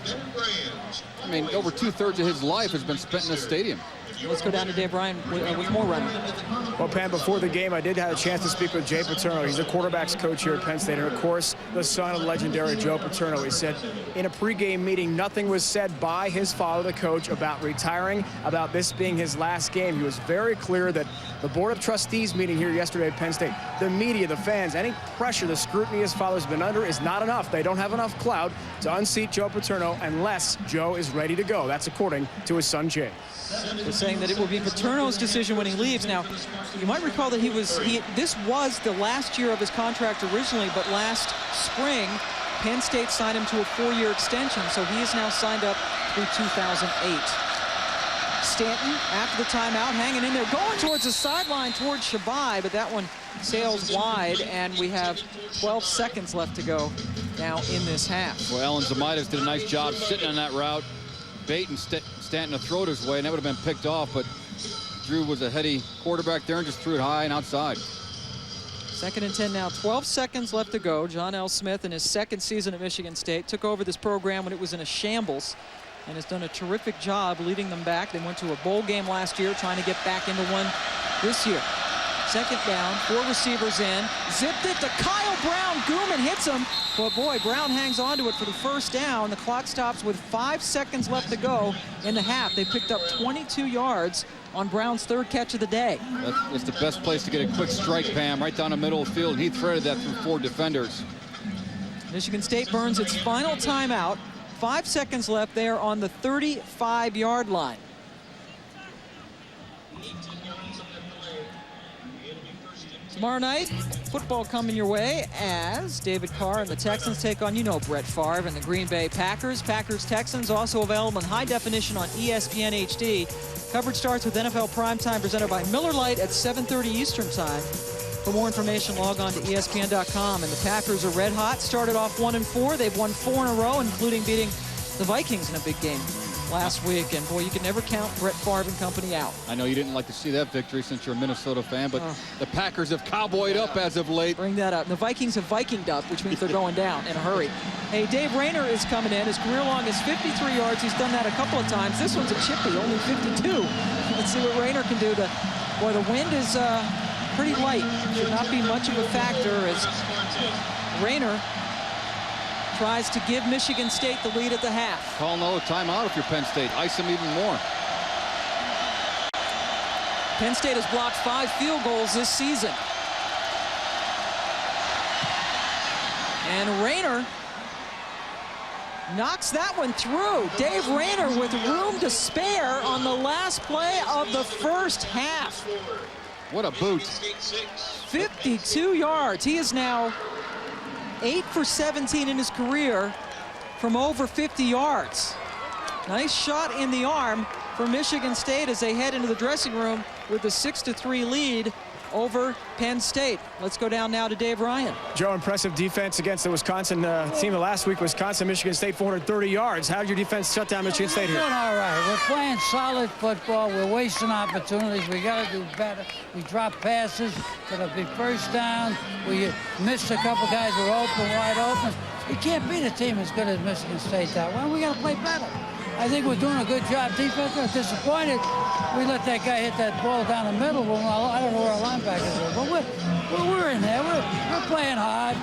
I mean, over 2/3 of his life has been spent in this stadium. Let's go down to Dave Ryan with more running. Well, Pam, before the game, I did have a chance to speak with Jay Paterno. He's the quarterback's coach here at Penn State, and of course, the son of legendary Joe Paterno. He said in a pregame meeting, nothing was said by his father, the coach, about retiring, about this being his last game. He was very clear that the Board of Trustees meeting here yesterday at Penn State, the media, the fans, any pressure, the scrutiny his father's been under is not enough. They don't have enough clout to unseat Joe Paterno unless Joe is ready to go. That's according to his son, Jay. They're saying that it will be Paterno's decision when he leaves. Now, you might recall that this was the last year of his contract originally, but last spring, Penn State signed him to a 4-year extension, so he is now signed up through 2008. Stanton, after the timeout, hanging in there, going towards the sideline towards Shabai, but that one sails wide, and we have 12 seconds left to go now in this half. Well, Alan Zamaitis did a nice job sitting on that route, baiting Stanton to throw it his way, and that would have been picked off, but Drew was a heady quarterback there and just threw it high and outside. 2nd and 10 now, 12 seconds left to go. John L. Smith, in his second season at Michigan State, took over this program when it was in a shambles and has done a terrific job leading them back. They went to a bowl game last year, trying to get back into one this year. 2nd down, 4 receivers in, zipped it to Kyle Brown. Gooman hits him, but boy, Brown hangs onto it for the 1st down. The clock stops with 5 seconds left to go in the half. They picked up 22 yards on Brown's 3rd catch of the day. That's the best place to get a quick strike, Pam, right down the middle of the field, and he threaded that through 4 defenders. Michigan State burns its final timeout. 5 seconds left there on the 35-yard line. Tomorrow night, football coming your way as David Carr and the Texans take on, Brett Favre and the Green Bay Packers. Packers-Texans also available in high definition on ESPN HD. Coverage starts with NFL Primetime presented by Miller Lite at 7:30 Eastern Time. For more information, log on to ESPN.com. And the Packers are red hot, started off 1-4. They've won 4 in a row, including beating the Vikings in a big game last week, and boy, you can never count Brett Favre and company out. I know you didn't like to see that victory since you're a Minnesota fan, but the Packers have cowboyed up as of late. Bring that up. The Vikings have Vikinged up, which means they're going down in a hurry. Hey, Dave Rayner is coming in. His career long is 53 yards. He's done that a couple of times. This one's a chippy, only 52. Let's see what Rayner can do. Boy, the wind is pretty light. Should not be much of a factor as Rayner tries to give Michigan State the lead at the half. Call another timeout if you're Penn State. Ice them even more. Penn State has blocked 5 field goals this season. And Rayner knocks that one through. Dave Rayner with room to spare on the last play of the first half. What a boot. 52 yards. He is now 8 for 17 in his career from over 50 yards. Nice shot in the arm for Michigan State as they head into the dressing room with a 6-3 lead over Penn State. Let's go down now to Dave Ryan. Joe, impressive defense against the Wisconsin team of last week. Wisconsin, Michigan State, 430 yards. How did your defense shut down Michigan State here? We're doing all right. We're playing solid football. We're wasting opportunities. We got to do better. We drop passes that'll be 1st down. We missed a couple guys who were open, wide open. We can't beat a team as good as Michigan State that way. We got to play better. I think we're doing a good job defense. We're disappointed we let that guy hit that ball down the middle. I don't know where our linebackers are, but we're in there. We're playing hard.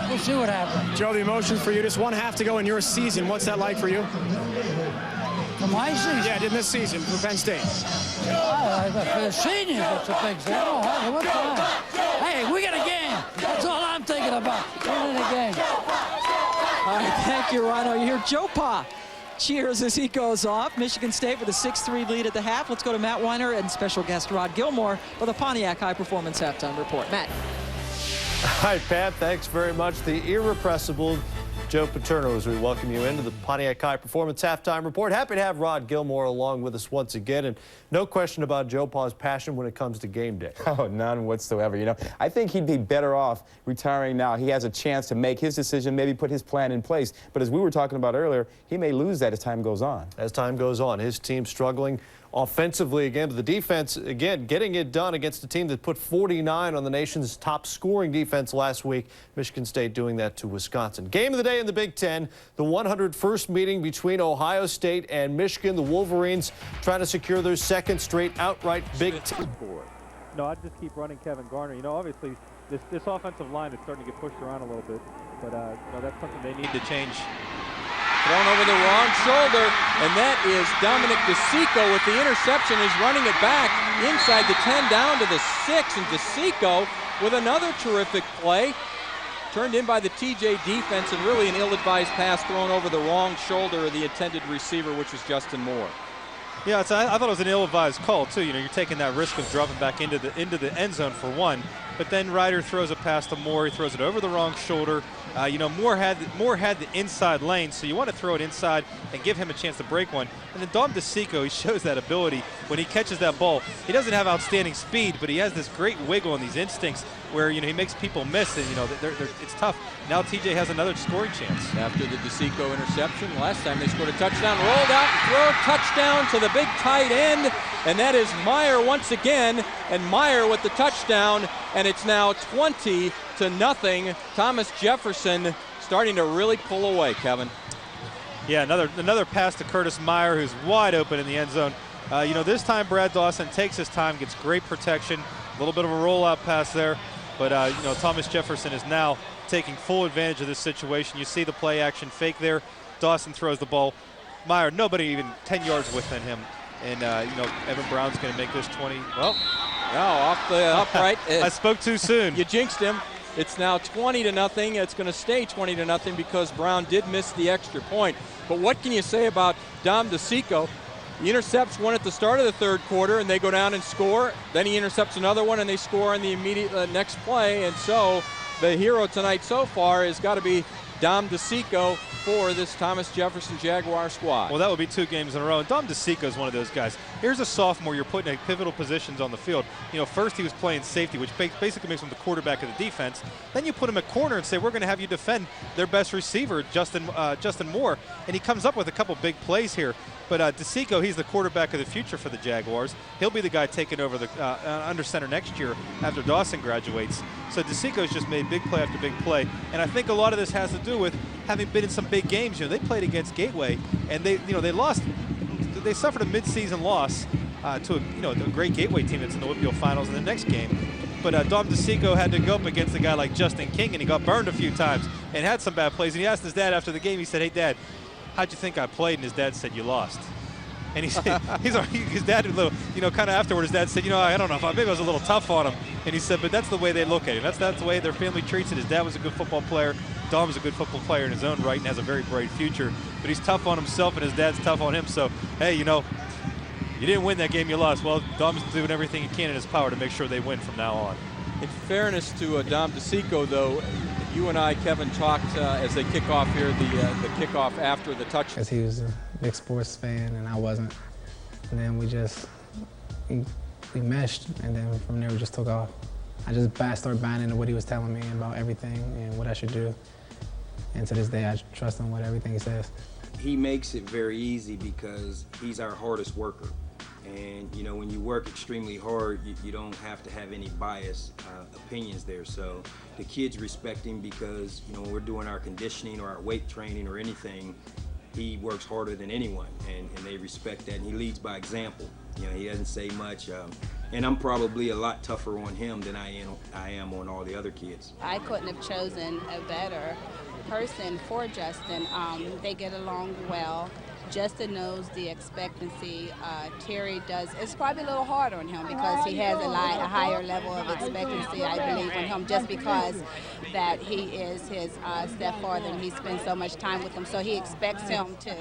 We'll see what happens. Joe, the emotions for you. Just 1 half to go in your season. What's that like for you? For my season? Yeah, in this season for Penn State. For the seniors, it's a big thing. Oh, what time? Hey, we got a game. That's all I'm thinking about. We're in a game. All right, thank you, Rhino. You hear Joe Pa cheers as he goes off. Michigan State with a 6-3 lead at the half. Let's go to Matt Weiner and special guest Rod Gilmore for the Pontiac High Performance Halftime Report. Matt. Hi, Pat. Thanks very much. The irrepressible Joe Paterno as we welcome you into the Pontiac High Performance Halftime Report. Happy to have Rod Gilmore along with us once again, and no question about Joe Pa's passion when it comes to game day. Oh, none whatsoever. I think he'd be better off retiring now. He has a chance to make his decision, maybe put his plan in place. But as we were talking about earlier, he may lose that as time goes on. As time goes on, his team struggling offensively again, but the defense, again, getting it done against a team that put 49 on the nation's top scoring defense last week. Michigan State doing that to Wisconsin. Game of the day in the Big Ten, the 101st meeting between Ohio State and Michigan. The Wolverines trying to secure their second straight outright Big Ten. No, I'd just keep running Kevin Garner. You know, obviously, this offensive line is starting to get pushed around a little bit, but you know, that's something they need to change. Thrown over the wrong shoulder, and that is Dominic DeSico with the interception. He's running it back inside the 10 down to the 6, and DeSico with another terrific play. Turned in by the TJ defense, and really an ill-advised pass thrown over the wrong shoulder of the intended receiver, which was Justin Moore. Yeah, I thought it was an ill-advised call too. You know, you're taking that risk of dropping back into the end zone for one, but then Ryder throws a pass to Moore. He throws it over the wrong shoulder. You know, Moore had the inside lane, so you want to throw it inside and give him a chance to break one. And then Dom DeSico, he shows that ability when he catches that ball. He doesn't have outstanding speed, but he has this great wiggle and these instincts where, you know, he makes people miss, and, you know, it's tough. Now TJ has another scoring chance. After the DeSico interception, last time they scored a touchdown, rolled out and throw, touchdown to the big tight end, and that is Meyer once again, and Meyer with the touchdown, and it's now 20-0. Thomas Jefferson starting to really pull away, Kevin. Yeah, another pass to Curtis Meyer, who's wide open in the end zone. You know, this time Brad Dawson takes his time, gets great protection, a little bit of a rollout pass there, but you know, Thomas Jefferson is now taking full advantage of this situation. You see the play action fake there. Dawson throws the ball. Meyer, nobody even 10 yards within him, and you know, Evan Brown's going to make this 20. Well, no, off the upright. I spoke too soon. You jinxed him. It's now 20-0. It's going to stay 20-0 because Brown did miss the extra point. But what can you say about Dom DeSico? He intercepts one at the start of the third quarter, and they go down and score. Then he intercepts another one, and they score in the immediate next play. And so the hero tonight so far has got to be Dom DeSico for this Thomas Jefferson Jaguar squad. Well, that would be 2 games in a row. And Dom DeSico is one of those guys. Here's a sophomore you're putting in pivotal positions on the field. You know, first he was playing safety, which basically makes him the quarterback of the defense. Then you put him at corner and say, we're going to have you defend their best receiver, Justin Moore. And he comes up with a couple big plays here. But DeSico, he's the quarterback of the future for the Jaguars. He'll be the guy taking over the under center next year after Dawson graduates. So DeSico's just made big play after big play. And I think a lot of this has to do with having been in some big games. You know, they played against Gateway, and they lost. They suffered a mid-season loss to a great Gateway team that's in the Whitfield Finals in the next game. But Dom DeSico had to go up against a guy like Justin King, and he got burned a few times and had some bad plays. And he asked his dad after the game, he said, "Hey, Dad, how'd you think I played?" And his dad said, "You lost." And he said, his dad, a little, you know, kind of afterward, his dad said, "You know, I don't know, maybe I was a little tough on him." And he said, "But that's the way they look at him. That's the way their family treats it." His dad was a good football player. Dom's a good football player in his own right and has a very bright future. But he's tough on himself, and his dad's tough on him. So, hey, you know, you didn't win that game, you lost. Well, Dom's doing everything he can in his power to make sure they win from now on. In fairness to Dom DeSico, though, you and I, Kevin, talked as they kick off here, the kickoff after the touchdown. Because he was a big sports fan and I wasn't. And then we meshed, and then from there we just took off. I just started buying into what he was telling me about everything and what I should do. And to this day, I trust him with everything he says. He makes it very easy because he's our hardest worker. And, you know, when you work extremely hard, you don't have to have any biased opinions there. So the kids respect him because, you know, when we're doing our conditioning or our weight training or anything, he works harder than anyone, and they respect that, and he leads by example. You know, he doesn't say much, and I'm probably a lot tougher on him than I am on all the other kids. I couldn't have chosen a better person for Justin. They get along well. Justin knows the expectancy. Terry does. It's probably a little hard on him because he has a higher level of expectancy, I believe, on him, just because that he is his stepfather and he spends so much time with him. So he expects him to,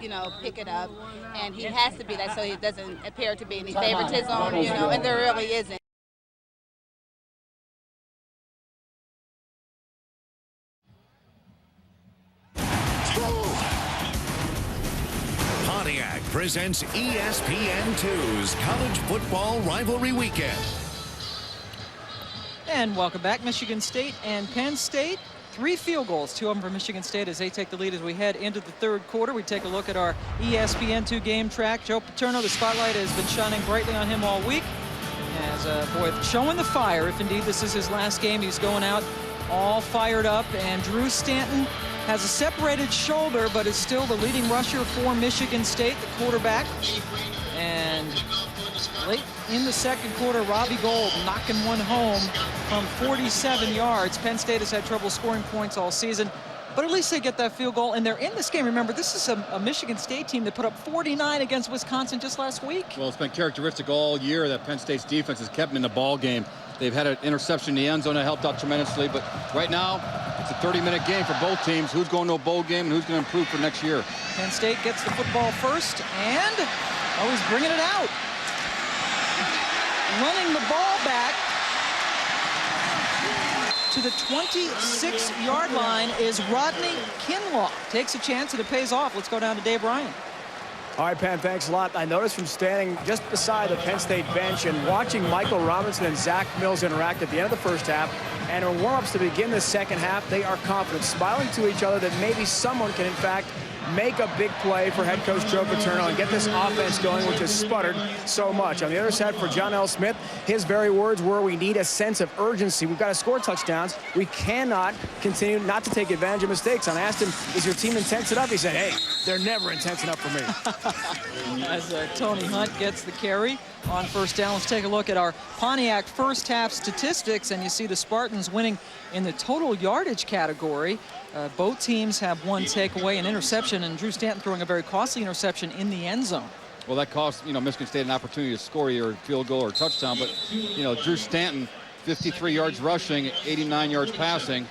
you know, pick it up, and he has to be that so it doesn't appear to be any favoritism, you know, and there really isn't. Pontiac presents ESPN2's College Football Rivalry Weekend. And welcome back. Michigan State and Penn State, 3 field goals, 2 of them for Michigan State as they take the lead as we head into the 3rd quarter. We take a look at our ESPN2 game track. Joe Paterno, the spotlight has been shining brightly on him all week. As boy, showing the fire, if indeed this is his last game. He's going out all fired up, and Drew Stanton has a separated shoulder, but is still the leading rusher for Michigan State, the quarterback. And late in the 2nd quarter, Robbie Gould knocking one home from 47 yards. Penn State has had trouble scoring points all season, but at least they get that field goal, and they're in this game. Remember, this is a Michigan State team that put up 49 against Wisconsin just last week. Well, it's been characteristic all year that Penn State's defense has kept them in the ball game. They've had an interception in the end zone that helped out tremendously, but right now, it's a 30-minute game for both teams. Who's going to a bowl game and who's going to improve for next year? Penn State gets the football first, and he's bringing it out. Running the ball back to the 26-yard line is Rodney Kinlaw. Takes a chance and it pays off. Let's go down to Dave Ryan. All right, Penn, thanks a lot. I noticed from standing just beside the Penn State bench and watching Michael Robinson and Zach Mills interact at the end of the 1st half and in warm-ups to begin the 2nd half, they are confident, smiling to each other that maybe someone can, in fact, make a big play for head coach Joe Paterno and get this offense going, which has sputtered so much. On the other side, for John L. Smith, his very words were, we need a sense of urgency. We've got to score touchdowns. We cannot continue not to take advantage of mistakes. And I asked him, is your team intense enough? He said, hey, they're never intense enough for me. As Tony Hunt gets the carry on 1st down. Let's take a look at our Pontiac 1st half statistics, and you see the Spartans winning in the total yardage category. Both teams have one takeaway, an interception, and Drew Stanton throwing a very costly interception in the end zone. Well, that cost, Michigan State an opportunity to score either a field goal or a touchdown, but, Drew Stanton, 53 yards rushing, 89 yards passing.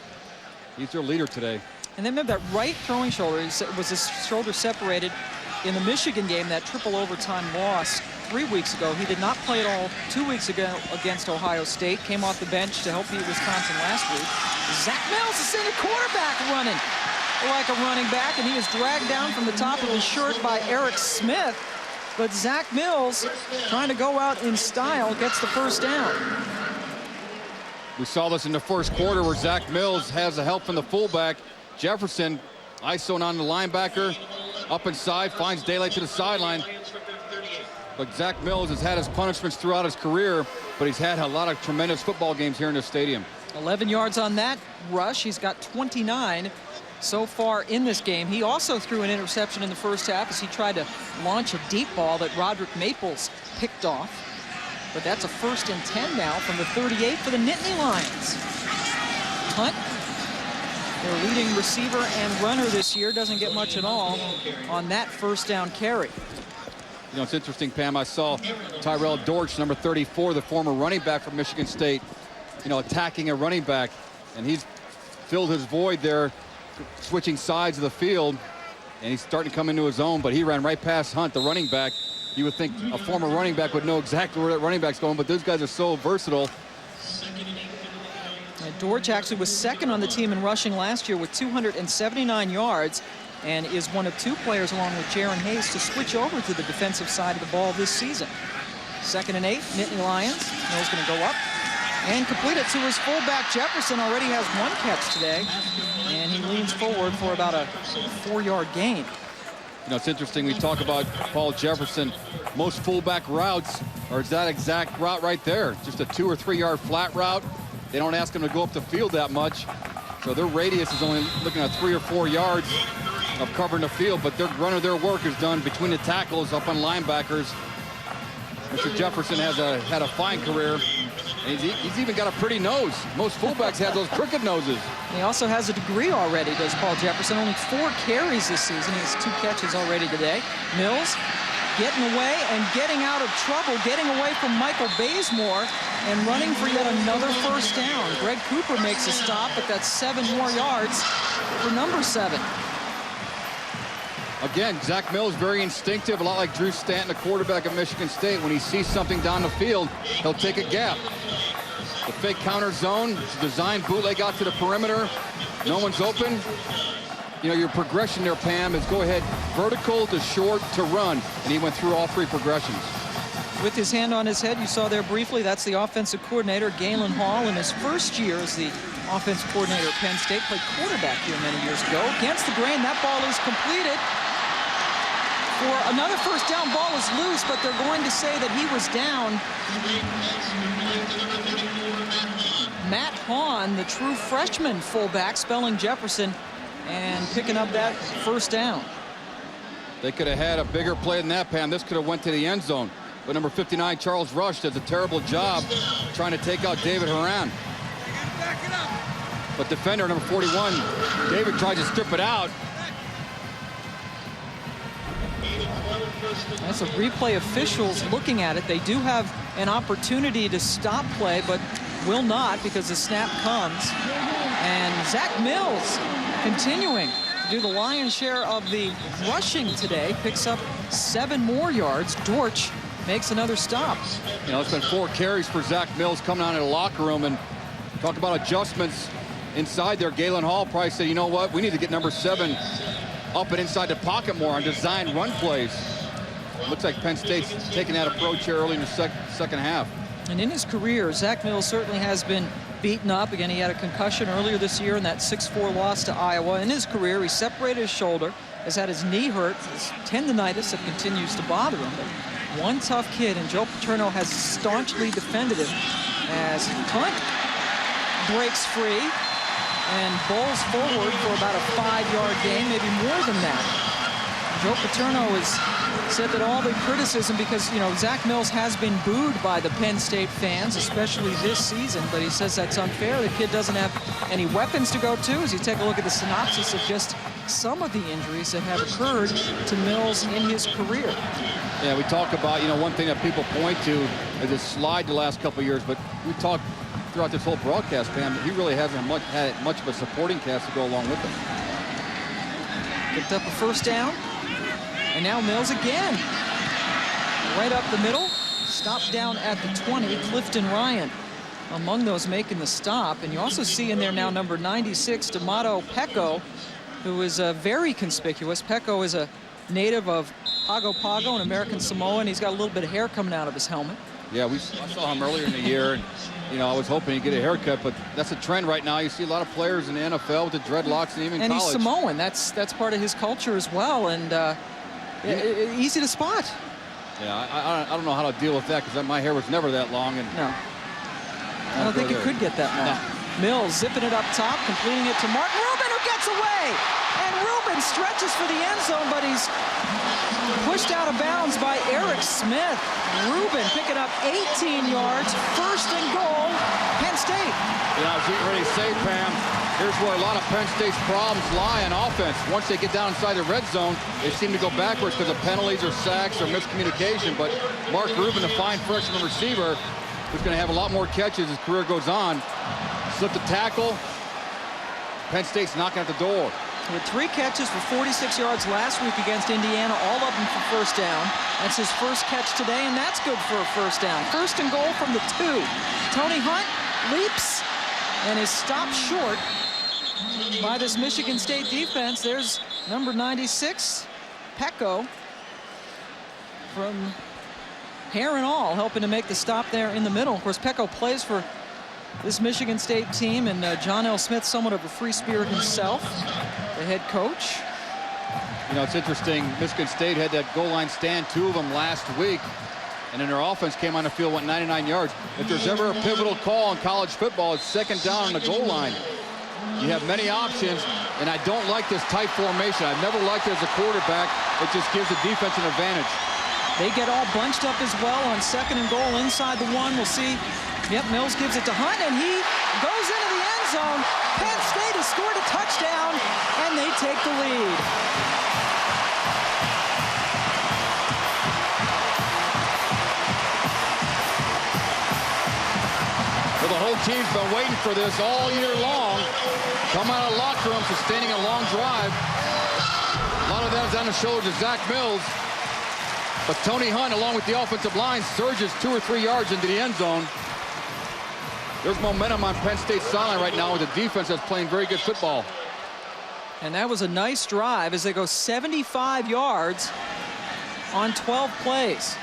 He's their leader today. And then remember that right throwing shoulder, was his shoulder separated in the Michigan game, that triple overtime loss 3 weeks ago. He did not play at all 2 weeks ago against Ohio State. Came off the bench to help beat Wisconsin last week. Zach Mills is in the quarterback running like a running back, and he is dragged down from the top of his shirt by Eric Smith. But Zach Mills, trying to go out in style, gets the 1st down. We saw this in the 1st quarter where Zach Mills has the help from the fullback. Jefferson isoing on the linebacker. Up inside, finds daylight to the sideline. But Zach Mills has had his punishments throughout his career, but he's had a lot of tremendous football games here in this stadium. 11 yards on that rush. He's got 29 so far in this game. He also threw an interception in the 1st half as he tried to launch a deep ball that Roderick Maples picked off. But that's a 1st and 10 now from the 38 for the Nittany Lions. Hunt, their leading receiver and runner this year, doesn't get much at all on that 1st down carry. It's interesting, Pam. I saw Tyrell Dortch, number 34, the former running back from Michigan State, attacking a running back, and he's filled his void there, switching sides of the field, and he's starting to come into his own, but he ran right past Hunt, the running back. You would think a former running back would know exactly where that running back's going, but those guys are so versatile. Dortch actually was 2nd on the team in rushing last year with 279 yards and is one of 2 players along with Jaron Hayes to switch over to the defensive side of the ball this season. 2nd and 8, Nittany Lions. Mill's going to go up and complete it to his fullback. Jefferson already has 1 catch today, and he leans forward for about a 4-yard gain. It's interesting, we talk about Paul Jefferson. Most fullback routes are that exact route right there. Just a 2 or 3 yard flat route. They don't ask him to go up the field that much. So their radius is only looking at 3 or 4 yards of covering the field, but their run of their work is done between the tackles up on linebackers. Mr. Jefferson has had a fine career. And he's even got a pretty nose. Most fullbacks have those crooked noses. He also has a degree already, does Paul Jefferson. Only 4 carries this season. He has 2 catches already today. Mills getting away and getting out of trouble, getting away from Michael Bazemore and running for yet another 1st down. Greg Cooper makes a stop, but that's 7 more yards for number 7. Again, Zach Mills very instinctive, a lot like Drew Stanton, the quarterback of Michigan State. When he sees something down the field, he'll take a gap. The fake counter zone, designed bootleg out to the perimeter. No one's open. Your progression there, Pam, is go ahead, vertical to short to run. And he went through all 3 progressions. With his hand on his head, you saw there briefly, that's the offensive coordinator, Galen Hall, in his 1st year as the offensive coordinator at Penn State, played quarterback here many years ago. Against the grain, that ball is completed. For another first down, ball is loose, but they're going to say that he was down. Matt Hahn, the true freshman fullback, spelling Jefferson and picking up that first down. They could have had a bigger play than that, Pam. This could have went to the end zone. But number 59, Charles Rush, does a terrible job trying to take out David Horan. But defender number 41, David tried to strip it out. That's a replay officials looking at it. They do have an opportunity to stop play, but will not because the snap comes. And Zach Mills continuing to do the lion's share of the rushing today, picks up 7 more yards. Dortch makes another stop. You know, it's been 4 carries for Zach Mills coming out of the locker room, and talk about adjustments inside there. Galen Hall probably said, you know what, we need to get number 7 up and inside the pocket more on design run plays. Looks like Penn State's taking that approach here early in the second half. And in his career, Zach Mills certainly has been beaten up. Again, he had a concussion earlier this year in that 6-4 loss to Iowa. In his career, he separated his shoulder, has had his knee hurt, his tendonitis that continues to bother him. But one tough kid, and Joe Paterno has staunchly defended him as Hunt breaks free and bowls forward for about a 5-yard gain, maybe more than that. Joe Paterno has said that all the criticism, because, you know, Zach Mills has been booed by the Penn State fans, especially this season, but he says that's unfair. The kid doesn't have any weapons to go to. As you take a look at the synopsis of just some of the injuries that have occurred to Mills in his career. Yeah, we talk about, you know, one thing that people point to is his slide the last couple of years, but we talked throughout this whole broadcast, Pam, he really hasn't had much of a supporting cast to go along with him. Picked up a first down. And now Mills again. Right up the middle. Stopped down at the 20. Clifton Ryan among those making the stop. And you also see in there now number 96, D'Amato Pecco, who is very conspicuous. Pecco is a native of Pago Pago, an American Samoan. He's got a little bit of hair coming out of his helmet. Yeah, I saw him earlier in the year, and, you know, I was hoping he'd get a haircut, but that's a trend right now. You see a lot of players in the NFL with the dreadlocks and even and college. He's Samoan. That's part of his culture as well, and easy to spot. Yeah, I don't know how to deal with that because my hair was never that long. And no, I don't think it could get that long. No. Mills zipping it up top, completing it to Martin Rubin, who gets away. And Rubin stretches for the end zone, but he's pushed out of bounds by Eric Smith. Rubin picking up 18 yards, first and goal, Penn State. You know, I was getting ready to say, Pam, here's where a lot of Penn State's problems lie on offense. Once they get down inside the red zone, they seem to go backwards because of penalties or sacks or miscommunication. But Mark Rubin, a fine freshman receiver, who's going to have a lot more catches as his career goes on. Slipped a tackle. Penn State's knocking at the door. With 3 catches for 46 yards last week against Indiana, all of them for first down. That's his first catch today, and that's good for a first down. First and goal from the 2. Tony Hunt leaps and is stopped short by this Michigan State defense. There's number 96, Pecco, from hair and all, helping to make the stop there in the middle. Of course, Pecco plays for this Michigan State team, and John L. Smith, somewhat of a free spirit himself, the head coach. You know, it's interesting. Michigan State had that goal line stand, 2 of them last week, and then their offense came on the field, went 99 yards. If there's ever a pivotal call in college football, it's second down on the goal line. You have many options, and I don't like this tight formation. I've never liked it as a quarterback. It just gives the defense an advantage. They get all bunched up as well on second and goal inside the 1. We'll see. Yep, Mills gives it to Hunt, and he goes into the end zone. Penn State has scored a touchdown, and they take the lead. Well, the whole team's been waiting for this all year long. Come out of the locker room, sustaining a long drive. A lot of that is on the shoulders of Zach Mills. But Tony Hunt, along with the offensive line, surges 2 or 3 yards into the end zone. There's momentum on Penn State's sideline right now with a defense that's playing very good football. And that was a nice drive as they go 75 yards on 12 plays.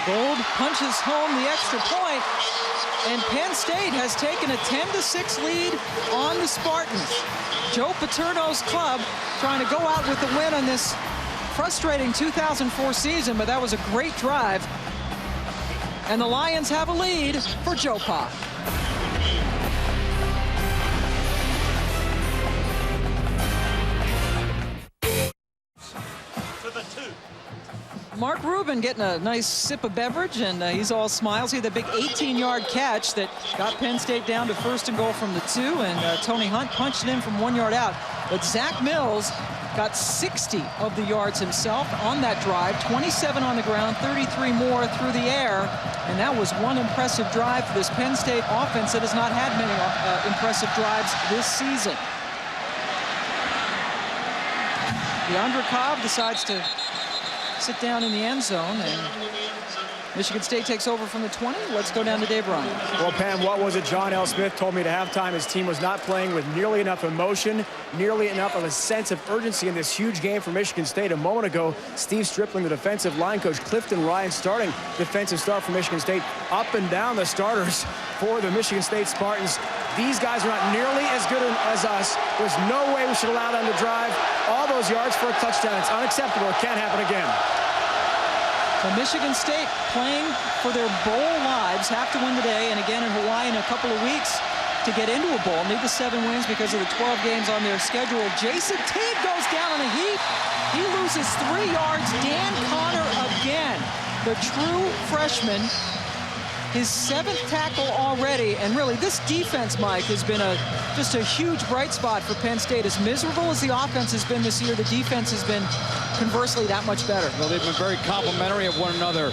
Gold punches home the extra point. And Penn State has taken a 10-6 lead on the Spartans. Joe Paterno's club trying to go out with the win on this frustrating 2004 season, but that was a great drive. And the Lions have a lead for Joe Pa. Mark Rubin getting a nice sip of beverage, and he's all smiles. He had the big 18-yard catch that got Penn State down to 1st and goal from the 2, and Tony Hunt punched it in from 1 yard out. But Zach Mills got 60 of the yards himself on that drive, 27 on the ground, 33 more through the air, and that was one impressive drive for this Penn State offense that has not had many impressive drives this season. DeAndre Cobb decides to sit down in the end zone, and Michigan State takes over from the 20. Let's go down to Dave Ryan. Well, Pam, what was it John L. Smith told me at halftime? His team was not playing with nearly enough emotion, nearly enough of a sense of urgency in this huge game for Michigan State. A moment ago, Steve Stripling, the defensive line coach, Clifton Ryan, starting defensive star for Michigan State, up and down the starters for the Michigan State Spartans. These guys are not nearly as good as us. There's no way we should allow them to drive all those yards for a touchdown. It's unacceptable. It can't happen again. So Michigan State playing for their bowl lives, have to win today, and again in Hawaii in a couple of weeks to get into a bowl. Need the 7 wins because of the 12 games on their schedule. Jason Teague goes down in a heap. He loses 3 yards. Dan Connor again, the true freshman. His 7th tackle already, and really this defense, Mike, has been just a huge bright spot for Penn State. As miserable as the offense has been this year, the defense has been conversely that much better. Well, they've been very complimentary of one another.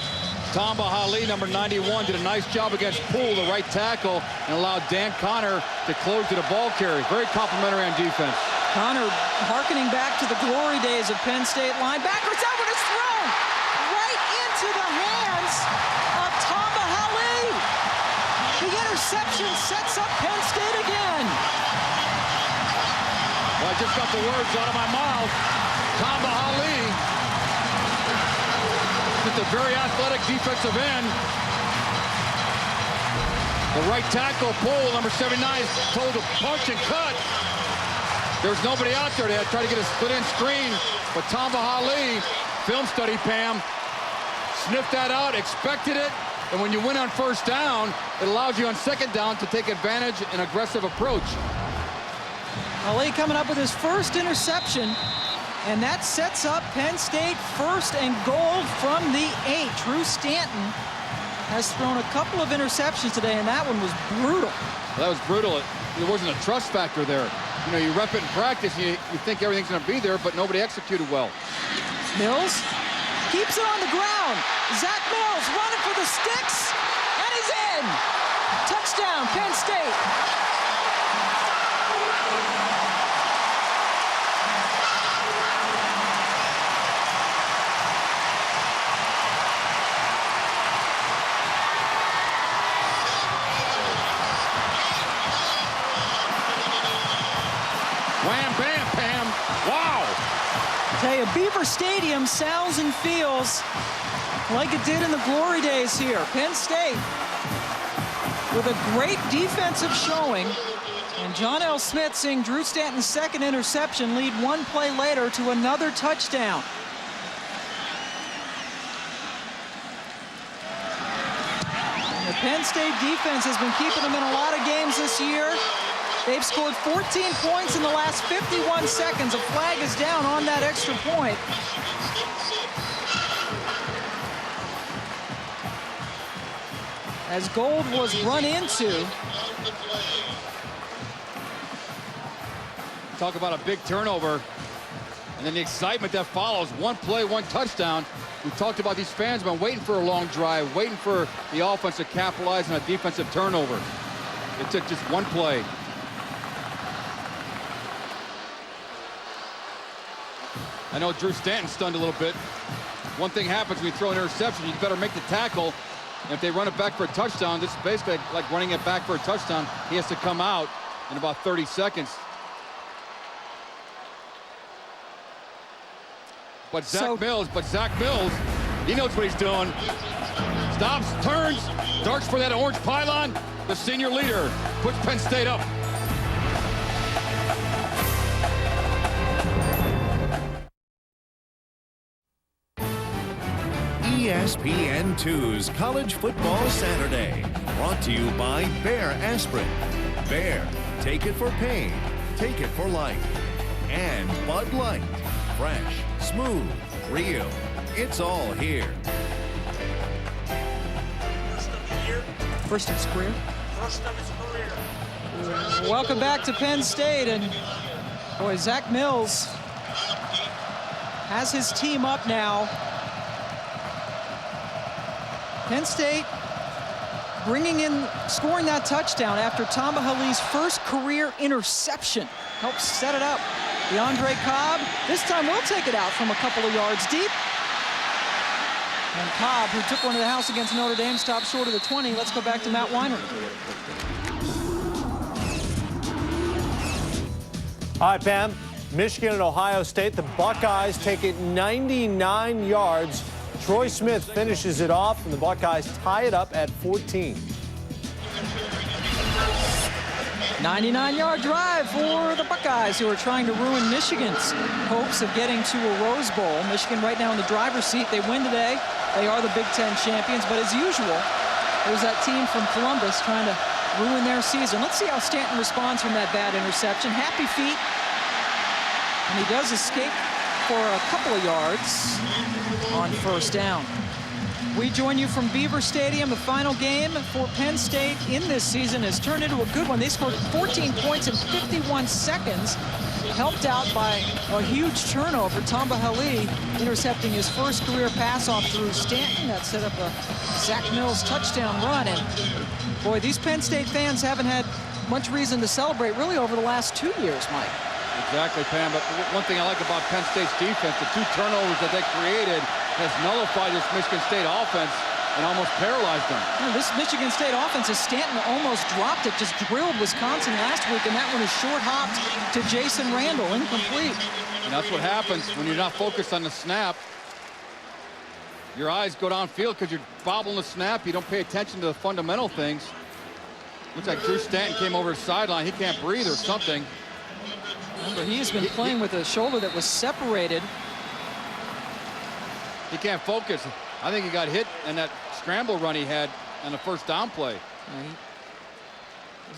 Tamba Hali, number 91, did a nice job against Poole, the right tackle, and allowed Dan Connor to close to the ball carrier. Very complimentary on defense. Connor Harkening back to the glory days of Penn State linebackers. That one is thrown right into the hands of Tamba Hali. The interception sets up Penn State again. Well, I just got the words out of my mouth. Tamba Hali, just a very athletic defensive end. The right tackle, Poole, number 79, is told to punch and cut. There's nobody out there. They had to try to get a split-in screen, but Tamba Hali, film study, Pam, sniffed that out, expected it, and when you win on 1st down, it allows you on 2nd down to take advantage and aggressive approach. Hali coming up with his first interception, and that sets up Penn State 1st and goal from the 8. Drew Stanton has thrown a couple of interceptions today, and that one was brutal. Well, that was brutal. There wasn't a trust factor there. You know, you rep it in practice, you think everything's going to be there, but nobody executed well. Mills keeps it on the ground. Zach Mills running for the sticks, and he's in. Touchdown, Penn State. Wham, bam, Pam. Wow. I tell you, Beaver Stadium sounds and feels like it did in the glory days here. Penn State with a great defensive showing, and John L. Smith seeing Drew Stanton's 2nd interception lead 1 play later to another touchdown. And the Penn State defense has been keeping them in a lot of games this year. They've scored 14 points in the last 51 seconds. A flag is down on that extra point. As Gold was run into. Talk about a big turnover. And then the excitement that follows. 1 play, 1 touchdown. We talked about these fans been waiting for a long drive, waiting for the offense to capitalize on a defensive turnover. It took just 1 play. I know Drew Stanton stunned a little bit. One thing happens when you throw an interception, you better make the tackle. And if they run it back for a touchdown, this is basically like running it back for a touchdown. He has to come out in about 30 seconds. But Zach Mills, he knows what he's doing. Stops, turns, darts for that orange pylon, the senior leader, puts Penn State up. ESPN2's College Football Saturday, brought to you by Bear Aspirin. Bear, take it for pain, take it for life. And Bud Light, fresh, smooth, real. It's all here. First of his career. First of his career. Welcome back to Penn State, and boy, Zach Mills has his team up now. Penn State scoring that touchdown after Tamba Hali's first career interception. Helps set it up. DeAndre Cobb, this time will take it out from a couple of yards deep. And Cobb, who took one to the house against Notre Dame, stopped short of the 20. Let's go back to Matt Weiner. All right, Pam. Michigan and Ohio State. The Buckeyes take it 99 yards. Troy Smith finishes it off, and the Buckeyes tie it up at 14. 99-yard drive for the Buckeyes, who are trying to ruin Michigan's hopes of getting to a Rose Bowl. Michigan right now in the driver's seat. They win today. They are the Big Ten champions, but as usual, there's that team from Columbus trying to ruin their season. Let's see how Stanton responds from that bad interception. Happy feet, and he does escape for a couple of yards on first down. We join you from Beaver Stadium. The final game for Penn State in this season has turned into a good one. They scored 14 points in 51 seconds, helped out by a huge turnover. Tamba Hali intercepting his first career pass off through Stanton. That set up a Zach Mills touchdown run. And boy, these Penn State fans haven't had much reason to celebrate really over the last 2 years, Mike. Exactly, Pam. But one thing I like about Penn State's defense, the 2 turnovers that they created has nullified this Michigan State offense and almost paralyzed them. This Michigan State offense, as Stanton almost dropped it, just drilled Wisconsin last week, and that one is short-hopped to Jason Randall, incomplete. And that's what happens when you're not focused on the snap. Your eyes go downfield because you're bobbling the snap. You don't pay attention to the fundamental things. Looks like Drew Stanton came over his sideline. He can't breathe or something. Remember, he has been playing with a shoulder that was separated. He can't focus. I think he got hit in that scramble run he had on the first down play.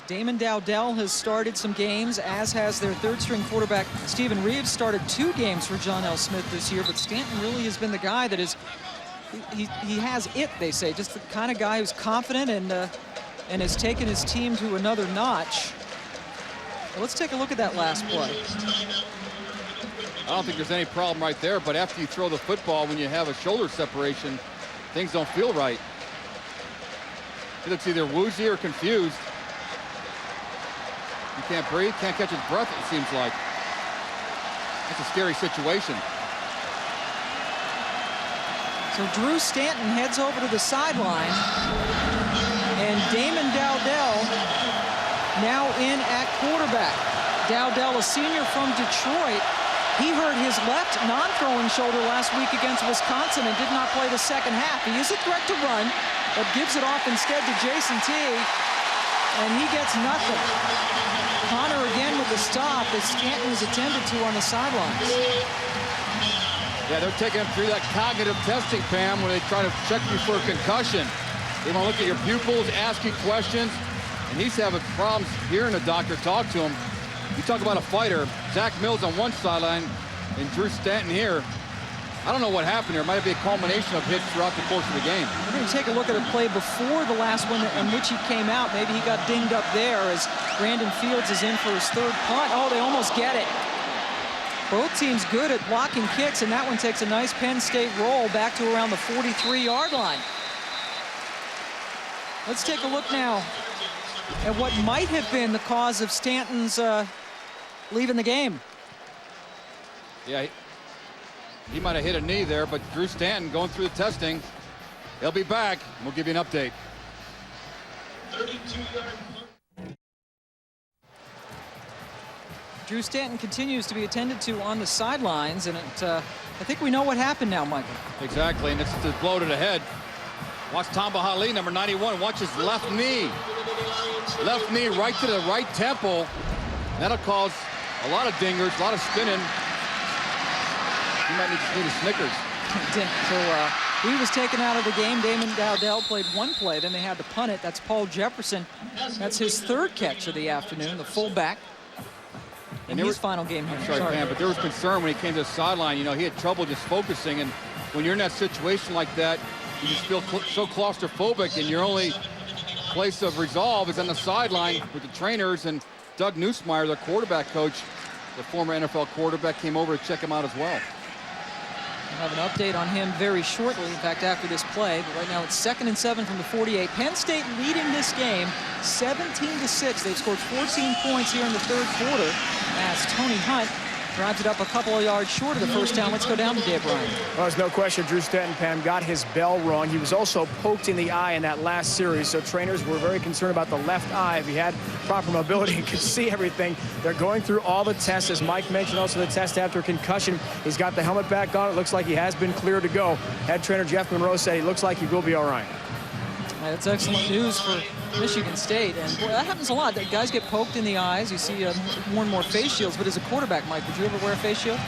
Damon Dowdell has started some games, as has their third-string quarterback Stephen Reeves. Started 2 games for John L. Smith this year, but Stanton really has been the guy that is, he has it, they say, just the kind of guy who's confident and has taken his team to another notch. Well, let's take a look at that last play. I don't think there's any problem right there, but after you throw the football, when you have a shoulder separation, things don't feel right. He looks either woozy or confused. He can't breathe, can't catch his breath, it seems like. That's a scary situation. So Drew Stanton heads over to the sideline, and Damon Dowdell now in at quarterback. Dowdell, a senior from Detroit. He hurt his left non-throwing shoulder last week against Wisconsin and did not play the second half. He is a threat to run, but gives it off instead to Jason T, and he gets nothing. Connor again with the stop as Stanton is attended to on the sidelines. Yeah, they're taking him through that cognitive testing, Pam, when they try to check you for a concussion. They want to look at your pupils, ask you questions, and he's having problems hearing the doctor talk to him. You talk about a fighter, Zach Mills on one sideline and Drew Stanton here. I don't know what happened here. It might be a culmination of hits throughout the course of the game. We're going to take a look at a play before the last one in which he came out. Maybe he got dinged up there as Brandon Fields is in for his third punt. Oh, they almost get it. Both teams good at blocking kicks, and that one takes a nice Penn State roll back to around the 43-yard line. Let's take a look now at what might have been the cause of Stanton's leaving the game. Yeah, he might have hit a knee there, but Drew Stanton going through the testing. He'll be back. We'll give you an update. 32-yard. Drew Stanton continues to be attended to on the sidelines, and I think we know what happened now, Michael. Exactly, and it's the blow to the head. Watch Tamba Hali, number 91, watch his left knee. Left knee right to the right temple. That'll cause a lot of dingers, a lot of spinning. He might need a Snickers. So he was taken out of the game. Damon Dowdell played one play, then they had to punt it. That's Paul Jefferson. That's his third catch of the afternoon, the fullback. In his final game here. Sorry, Pam, but there was concern when he came to the sideline. You know, he had trouble just focusing, and when you're in that situation like that, you just feel so claustrophobic, and your only place of resolve is on the sideline with the trainers. And Doug Nussmeier, the quarterback coach, the former NFL quarterback, came over to check him out as well. We'll have an update on him very shortly, in fact, after this play. But right now it's 2nd and 7 from the 48. Penn State leading this game 17-6. They've scored 14 points here in the third quarter as Tony Hunt drives it up a couple of yards short of the first down. Let's go down to Dave Ryan. Well, there's no question Drew Stanton, Pam, got his bell rung. He was also poked in the eye in that last series, so trainers were very concerned about the left eye. If he had proper mobility and could see everything, they're going through all the tests. As Mike mentioned, also the test after concussion. He's got the helmet back on. It looks like he has been cleared to go. Head trainer Jeff Monroe said he looks like he will be all right. That's excellent news for Michigan State, and boy, that happens a lot. The guys get poked in the eyes. You see more and more face shields, but as a quarterback, Mike, would you ever wear a face shield?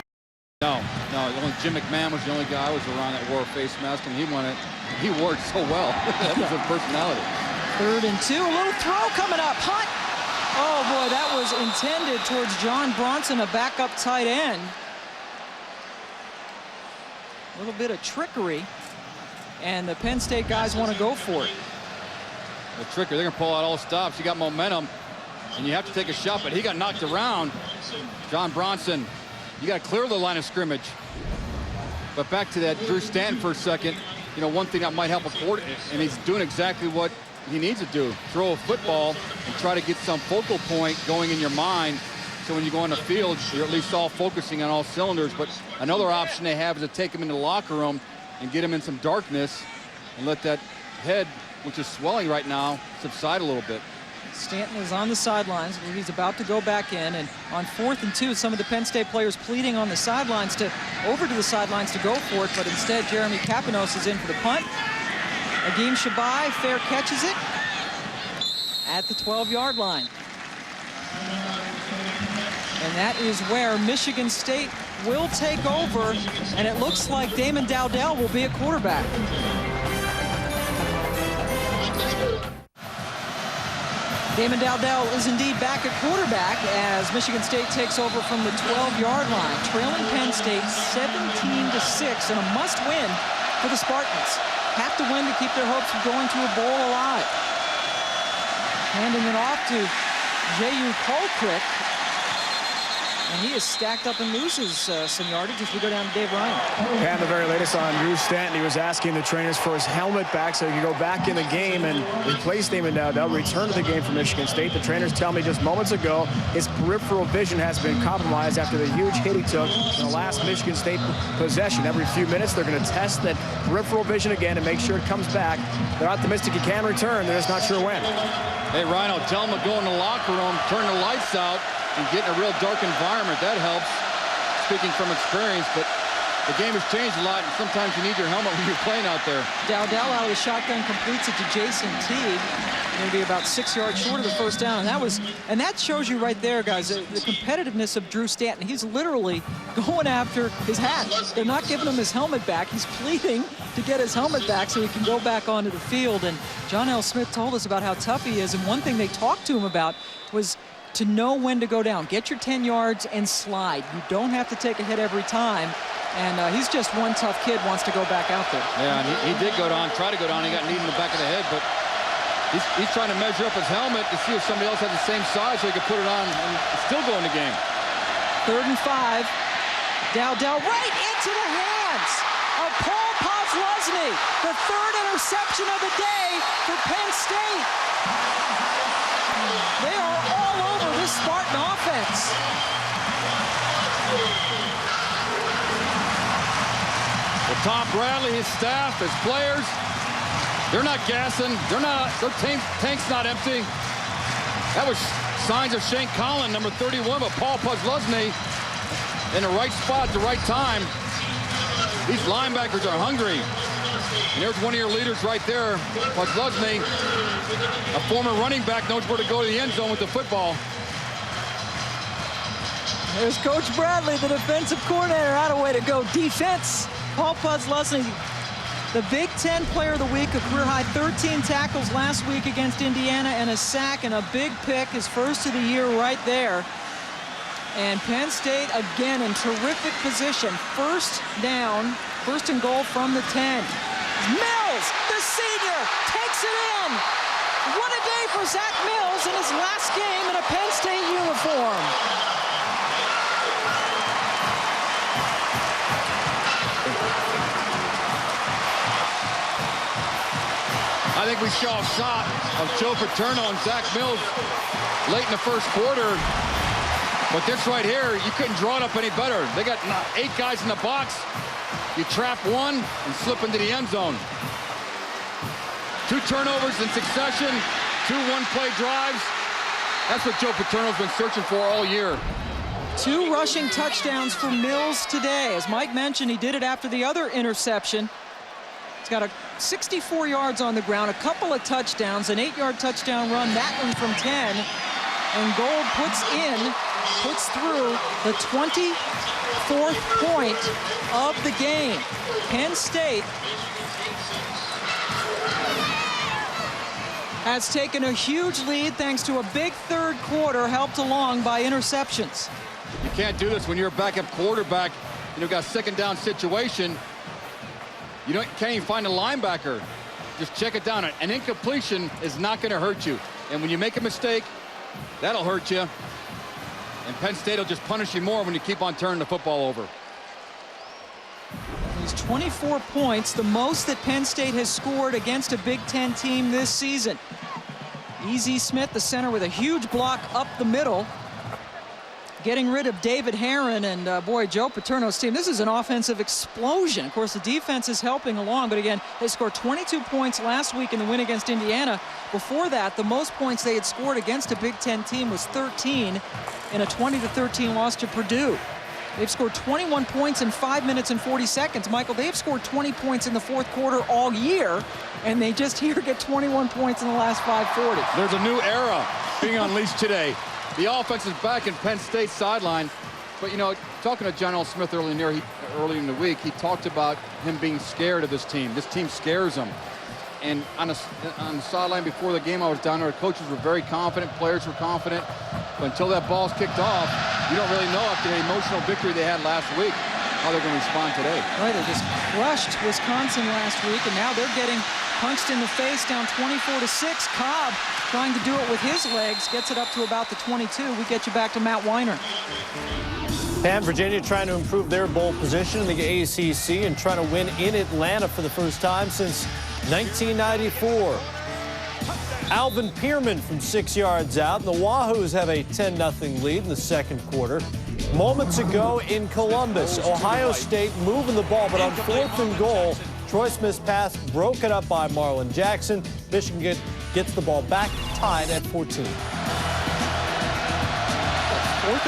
No. Only Jim McMahon was the only guy I was around that wore a face mask, and he wore it so well. That was his personality. 3rd and 2, a little throw coming up. Hunt. Oh boy, that was intended towards John Bronson, a backup tight end. A little bit of trickery, and the Penn State guys want to go for it. The trickery, they're going to pull out all stops. You got momentum, and you have to take a shot, but he got knocked around. John Bronson, you got to clear the line of scrimmage. But back to that Drew Stanton for a second. You know, one thing that might help a quarterback, and he's doing exactly what he needs to do, throw a football and try to get some focal point going in your mind, so when you go on the field, you're at least all focusing on all cylinders. But another option they have is to take him into the locker room and get him in some darkness and let that head, which is swelling right now, subside a little bit. Stanton is on the sidelines. He's about to go back in, and on 4th and 2, some of the Penn State players pleading on the sidelines over to the sidelines to go for it, but instead Jeremy Kapanos is in for the punt. Agim Shabai fair catches it at the 12-yard line. And that is where Michigan State will take over, and it looks like Damon Dowdell will be a quarterback. Damon Dowdell is indeed back at quarterback as Michigan State takes over from the 12-yard line, trailing Penn State 17-6, and a must-win for the Spartans. Have to win to keep their hopes of going to a bowl alive. Handing it off to J.U. Colquitt, and he is stacked up and loses some yardage as we go down to Dave Ryan. And the very latest on Drew Stanton, he was asking the trainers for his helmet back so he could go back in the game and replace Damon Dowdell, return to the game for Michigan State. The trainers tell me just moments ago his peripheral vision has been compromised after the huge hit he took in the last Michigan State possession. Every few minutes they're going to test that peripheral vision again and make sure it comes back. They're optimistic he can return. They're just not sure when. Hey, Rhino, tell him to go in the locker room, turn the lights out, and get in a real dark environment. That helps, speaking from experience, but the game has changed a lot, and sometimes you need your helmet when you're playing out there. Dowdell out of the shotgun completes it to Jason Teague, maybe about 6 yards short of the first down. And that shows you right there, guys, the competitiveness of Drew Stanton. He's literally going after his hat. They're not giving him his helmet back. He's pleading to get his helmet back so he can go back onto the field. And John L. Smith told us about how tough he is, and one thing they talked to him about was to know when to go down. Get your 10 yards and slide. You don't have to take a hit every time. And he's just one tough kid, wants to go back out there. Yeah, and he did go down, try to go down. He got kneed in the back of the head, but he's trying to measure up his helmet to see if somebody else has the same size so he can put it on and still go in the game. 3rd and 5. Dowdell right into the hands of Paul Posluszny. The 3rd interception of the day for Penn State. They are all over this Spartan offense. Well, Tom Bradley, his staff, his players, they're not gassing. Their tank's not empty. That was signs of Shane Collin, number 31, but Paul Posluszny in the right spot at the right time. These linebackers are hungry. And there's one of your leaders right there, Posluszny. A former running back knows where to go to the end zone with the football. There's Coach Bradley, the defensive coordinator. Out of way to go. Defense. Paul Posluszny, the Big Ten Player of the Week, a career-high 13 tackles last week against Indiana and a sack and a big pick, his first of the year right there. And Penn State again in terrific position. First down, first and goal from the 10. Mills, the senior, takes it in. What a day for Zach Mills in his last game in a Penn State uniform. I think we saw a shot of Joe Paterno and Zach Mills late in the first quarter. But this right here, you couldn't draw it up any better. They got 8 guys in the box. You trap one and slip into the end zone. 2 turnovers in succession, 2 one-play drives. That's what Joe Paterno's been searching for all year. 2 rushing touchdowns for Mills today. As Mike mentioned, he did it after the other interception. He's got 64 yards on the ground, a couple of touchdowns, an 8-yard touchdown run, that one from 10. And Gold puts through the 24th point of the game. Penn State has taken a huge lead thanks to a big third quarter helped along by interceptions. You can't do this when you're a backup quarterback. You know, got a second down situation. You can't even find a linebacker. Just check it down. An incompletion is not going to hurt you. And when you make a mistake, that'll hurt you. And Penn State will just punish you more when you keep on turning the football over. He's 24 points, the most that Penn State has scored against a Big Ten team this season. E.Z. Smith, the center, with a huge block up the middle, getting rid of David Herron and, boy, Joe Paterno's team. This is an offensive explosion. Of course, the defense is helping along, but again, they scored 22 points last week in the win against Indiana. Before that, the most points they had scored against a Big Ten team was 13 in a 20-13 loss to Purdue. They've scored 21 points in 5 minutes and 40 seconds. Michael, they've scored 20 points in the fourth quarter all year, and they just here get 21 points in the last 5:40. There's a new era being unleashed today. The offense is back in Penn State's sideline. But, you know, talking to John L. Smith early in the week, he talked about him being scared of this team. This team scares him. And on the sideline before the game, I was down there. Coaches were very confident. Players were confident. But until that ball's kicked off, you don't really know after the emotional victory they had last week how they're going to respond today. Right, they just crushed Wisconsin last week, and now they're getting punched in the face, down 24-6. Cobb trying to do it with his legs, gets it up to about the 22. We get you back to Matt Weiner. And Virginia trying to improve their bowl position in the ACC and trying to win in Atlanta for the first time since 1994. Alvin Pierman from 6 yards out. The Wahoos have a 10-0 lead in the second quarter. Moments ago in Columbus, Ohio State moving the ball, but on 4th and goal, Troy Smith's pass broken up by Marlon Jackson. Michigan gets the ball back, tied at 14. 4th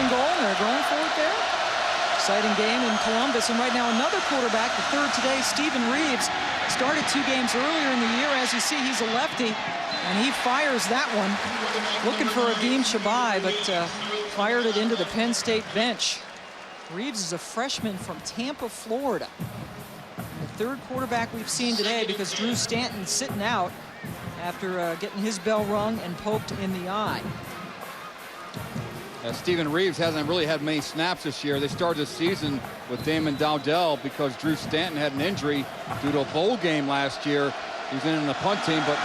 and goal, and they're going for it there. Exciting game in Columbus, and right now another quarterback, the third today, Stephen Reeves, started 2 games earlier in the year. As you see, he's a lefty, and he fires that one. Looking for Adim Shabai, but fired it into the Penn State bench. Reeves is a freshman from Tampa, Florida. The third quarterback we've seen today because Drew Stanton's sitting out after getting his bell rung and poked in the eye. Stephen Reeves hasn't really had many snaps this year. They started the season with Damon Dowdell because Drew Stanton had an injury due to a bowl game last year. He was in the punt team, but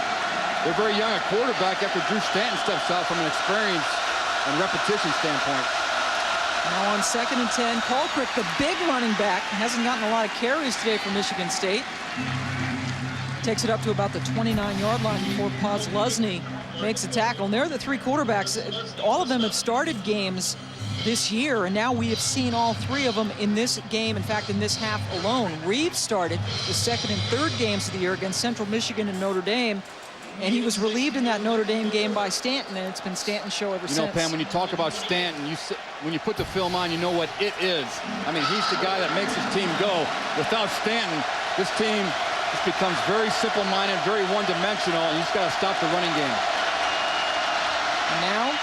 they're very young at quarterback after Drew Stanton steps out from an experience and repetition standpoint. Now on 2nd and 10, Colquitt, the big running back, hasn't gotten a lot of carries today for Michigan State. Takes it up to about the 29-yard line before Posluszny makes a tackle. And they're the 3 quarterbacks. All of them have started games this year, and now we have seen all 3 of them in this game. In fact, in this half alone. Reeves started the 2nd and 3rd games of the year against Central Michigan and Notre Dame. And he was relieved in that Notre Dame game by Stanton, and it's been Stanton's show ever since. You know, Pam, when you talk about Stanton, when you put the film on, you know what it is. I mean, he's the guy that makes his team go. Without Stanton, this team This becomes very simple-minded, very one-dimensional, and you just got to stop the running game. Now,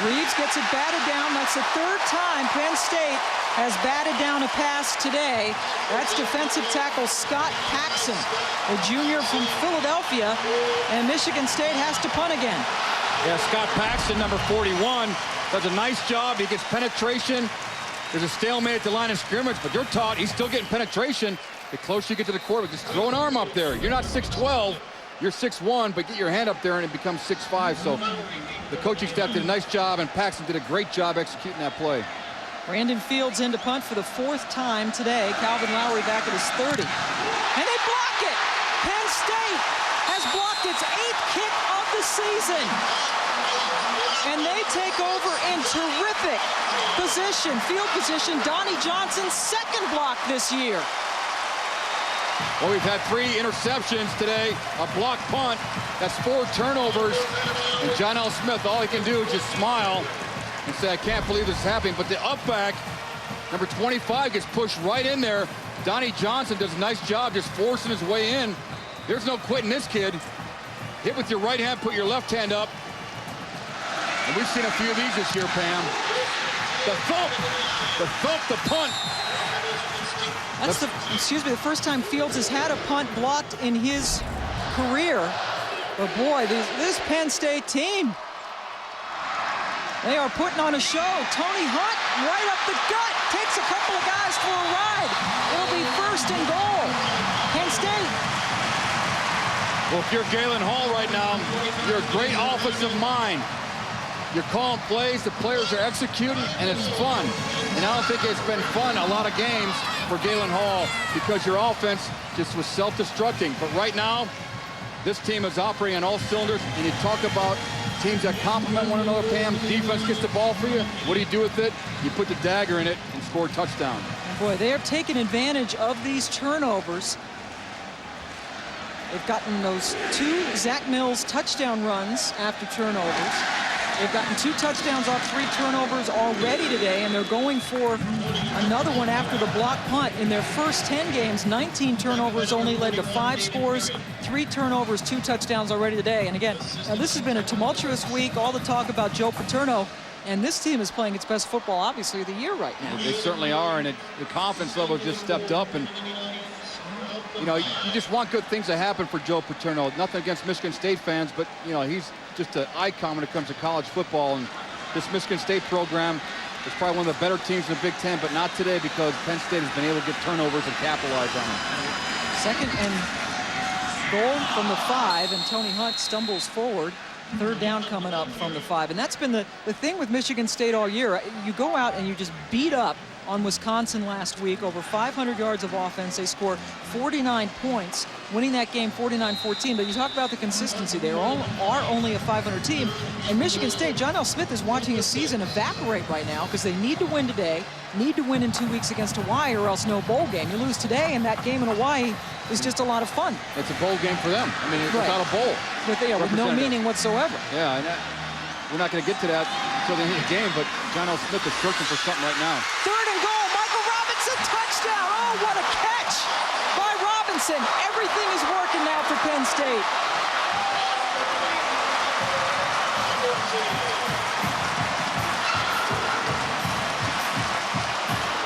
Reeves gets it batted down. That's the third time Penn State has batted down a pass today. That's defensive tackle Scott Paxson, a junior from Philadelphia, and Michigan State has to punt again. Yeah, Scott Paxson, number 41, does a nice job. He gets penetration. There's a stalemate at the line of scrimmage, but you're taught he's still getting penetration. The closer you get to the quarterback, just throw an arm up there. You're not 6'12", you're 6'1", but get your hand up there and it becomes 6'5". So the coaching staff did a nice job, and Paxson did a great job executing that play. Brandon Fields in to punt for the fourth time today. Calvin Lowry back at his 30. And they block it! Penn State has blocked its 8th kick of the season. And they take over in terrific position, field position. Donnie Johnson's second block this year. Well, we've had 3 interceptions today, a blocked punt. That's 4 turnovers. And John L. Smith, all he can do is just smile and say, I can't believe this is happening. But the upback, number 25, gets pushed right in there. Donnie Johnson does a nice job just forcing his way in. There's no quitting this kid. Hit with your right hand, put your left hand up. And we've seen a few of these this year, Pam. The thump, the punt. That's the first time Fields has had a punt blocked in his career. But boy, this Penn State team, they are putting on a show. Tony Hunt right up the gut, takes a couple of guys for a ride. It'll be 1st and goal. Penn State. Well, if you're Galen Hall right now, you're a great offensive mind. You're calling plays, the players are executing, and it's fun. And I don't think it's been fun a lot of games for Galen Hall because your offense just was self-destructing. But right now, this team is operating on all cylinders, and you talk about teams that complement one another, Pam. Defense gets the ball for you. What do you do with it? You put the dagger in it and score a touchdown. And boy, they are taking advantage of these turnovers. They've gotten those 2 Zach Mills touchdown runs after turnovers. They've gotten 2 touchdowns off 3 turnovers already today, and they're going for another one after the block punt. In their first 10 games, 19 turnovers only led to 5 scores, 3 turnovers, 2 touchdowns already today. And again, now this has been a tumultuous week, all the talk about Joe Paterno, and this team is playing its best football, obviously, of the year right now. They certainly are, and the confidence level just stepped up. And you know, you just want good things to happen for Joe Paterno. Nothing against Michigan State fans, but you know, he's just an icon when it comes to college football. And this Michigan State program is probably one of the better teams in the Big Ten, but not today because Penn State has been able to get turnovers and capitalize on them. 2nd and goal from the 5, and Tony Hunt stumbles forward. 3rd down coming up from the 5. And that's been the thing with Michigan State all year. You go out and you just beat up on Wisconsin last week, over 500 yards of offense. They score 49 points, winning that game 49-14. But you talk about the consistency. They are only a 500 team. And Michigan State, John L. Smith is watching his season evaporate right now because they need to win today, need to win in 2 weeks against Hawaii, or else no bowl game. You lose today, and that game in Hawaii is just a lot of fun. It's a bowl game for them. I mean, it's without a bowl. With no meaning whatsoever. Yeah, and we're not going to get to that until the end of the game, but John L. Smith is searching for something right now. 3rd and goal, Michael Robinson, touchdown! Oh, what a catch by Robinson. Everything is working now for Penn State.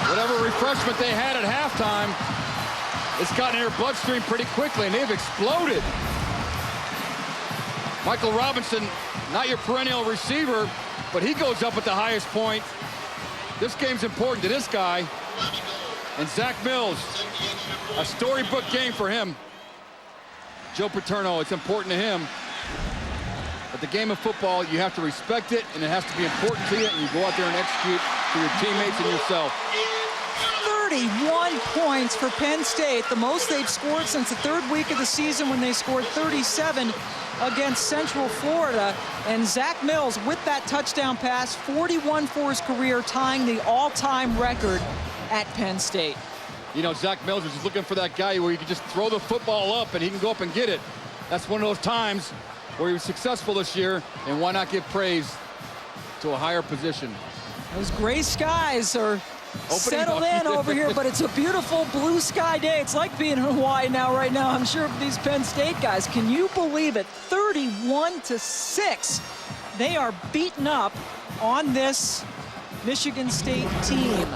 Whatever refreshment they had at halftime, it's gotten in their bloodstream pretty quickly, and they've exploded. Michael Robinson, not your perennial receiver, but he goes up at the highest point. This game's important to this guy. And Zach Mills, a storybook game for him. Joe Paterno, it's important to him. But the game of football, you have to respect it, and it has to be important to you, and you go out there and execute for your teammates and yourself. 31 points for Penn State, the most they've scored since the 3rd week of the season when they scored 37 against Central Florida. And Zach Mills with that touchdown pass, 41 for his career, tying the all-time record at Penn State. You know, Zach Mills is just looking for that guy where you can just throw the football up and he can go up and get it. That's one of those times where he was successful this year, and why not give praise to a higher position? Those gray skies are settled in over here, but it's a beautiful blue sky day. It's like being in Hawaii right now. I'm sure for these Penn State guys. Can you believe it? 31-6. They are beaten up on this Michigan State team.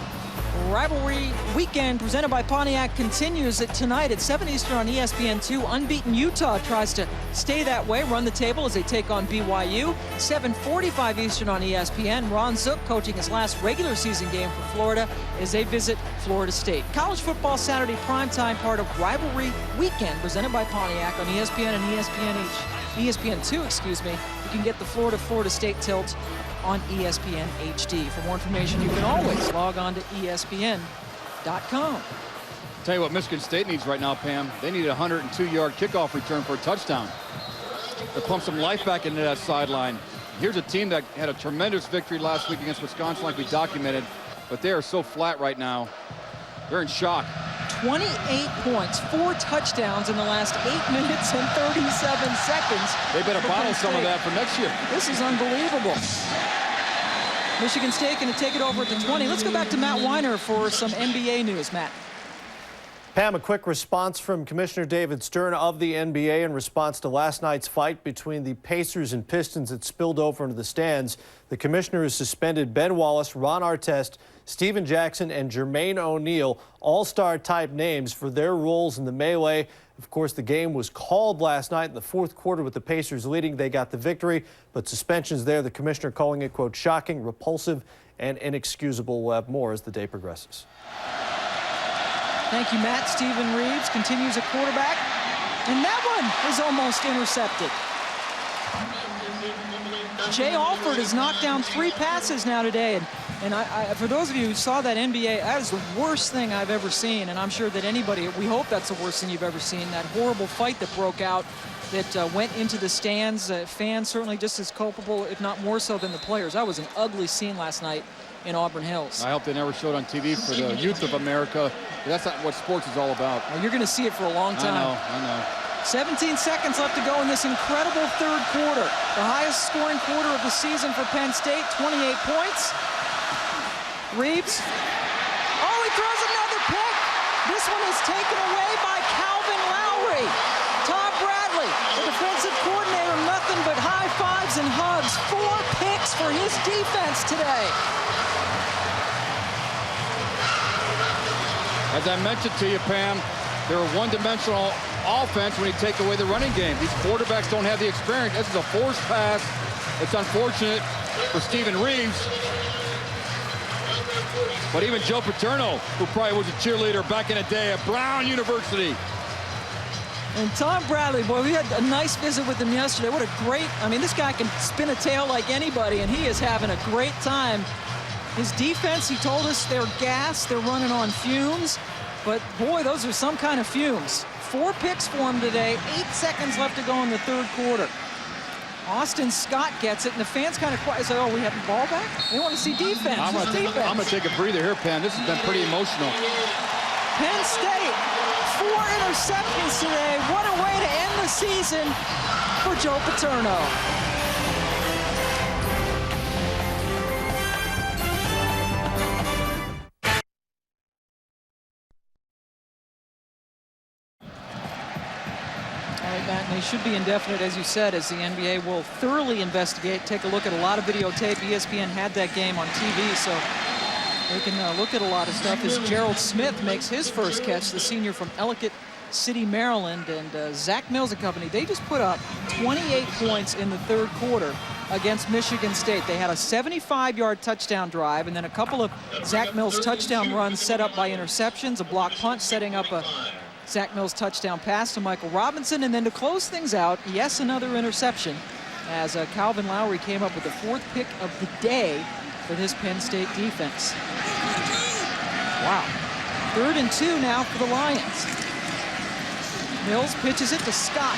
Rivalry weekend presented by Pontiac continues tonight at 7 Eastern on ESPN2. Unbeaten Utah tries to stay that way, run the table as they take on BYU. 7:45 Eastern on ESPN. Ron Zook coaching his last regular season game for Florida as they visit Florida State. College football Saturday primetime, part of Rivalry Weekend presented by Pontiac on ESPN and ESPN2, excuse me. You can get the Florida State tilt on ESPN HD. For more information, you can always log on to ESPN.com. Tell you what Michigan State needs right now, Pam. They need a 102-yard kickoff return for a touchdown to pump some life back into that sideline. Here's a team that had a tremendous victory last week against Wisconsin, like we documented, but they are so flat right now. They're in shock. 28 points, 4 touchdowns in the last 8 minutes and 37 seconds. They better bottle some of that for next year. This is unbelievable. Michigan State going to take it over at the 20. Let's go back to Matt Weiner for some NBA news. Matt. Pam, a quick response from Commissioner David Stern of the NBA in response to last night's fight between the Pacers and Pistons that spilled over into the stands. The commissioner has suspended Ben Wallace, Ron Artest, Steven Jackson, and Jermaine O'Neal, all-star type names, for their roles in the melee. Of course, the game was called last night in the fourth quarter with the Pacers leading. They got the victory, but suspensions there. The commissioner calling it, quote, shocking, repulsive, and inexcusable. We'll have more as the day progresses. Thank you, Matt. Steven Reeves continues at quarterback, and that one is almost intercepted. Jay Alford has knocked down 3 passes now today, and for those of you who saw that NBA, that is the worst thing I've ever seen, and I'm sure that anybody, we hope that's the worst thing you've ever seen. That horrible fight that broke out that went into the stands. Fans certainly just as culpable, if not more so, than the players. That was an ugly scene last night in Auburn Hills. I hope they never showed on TV for the youth of America. That's not what sports is all about. Well, you're going to see it for a long time. I know. 17 seconds left to go in this incredible third quarter. The highest scoring quarter of the season for Penn State, 28 points. Reeves. Oh, he throws another pick. This one is taken away by Calvin Lowry. Tom Bradley, the defensive coordinator, nothing but high fives and hugs. 4 picks for his defense today. As I mentioned to you, Pam, they're a one-dimensional offense when you take away the running game. These quarterbacks don't have the experience. This is a forced pass. It's unfortunate for Steven Reeves. But even Joe Paterno, who probably was a cheerleader back in the day at Brown University. And Tom Bradley, boy, we had a nice visit with him yesterday. What a great, I mean, this guy can spin a tail like anybody, and he is having a great time. His defense, he told us they're gassed, they're running on fumes. But, boy, those are some kind of fumes. 4 picks for him today, 8 seconds left to go in the third quarter. Austin Scott gets it, and the fans kind of quiet. Say, oh, we have the ball back? They want to see defense. I'm going to take a breather here, Pam. This has been pretty emotional. Penn State, 4 interceptions today. What a way to end the season for Joe Paterno. And they should be indefinite, as you said, as the NBA will thoroughly investigate, take a look at a lot of videotape. ESPN had that game on TV, so they can look at a lot of stuff. As Gerald Smith makes his first catch, the senior from Ellicott City, Maryland, and Zach Mills and company, they just put up 28 points in the third quarter against Michigan State. They had a 75-yard touchdown drive, and then a couple of Zach Mills touchdown runs set up by interceptions, a block punt setting up a Zach Mills touchdown pass to Michael Robinson, and then to close things out, yes, another interception as Calvin Lowry came up with the 4th pick of the day for this Penn State defense. Wow. 3rd and 2 now for the Lions. Mills pitches it to Scott,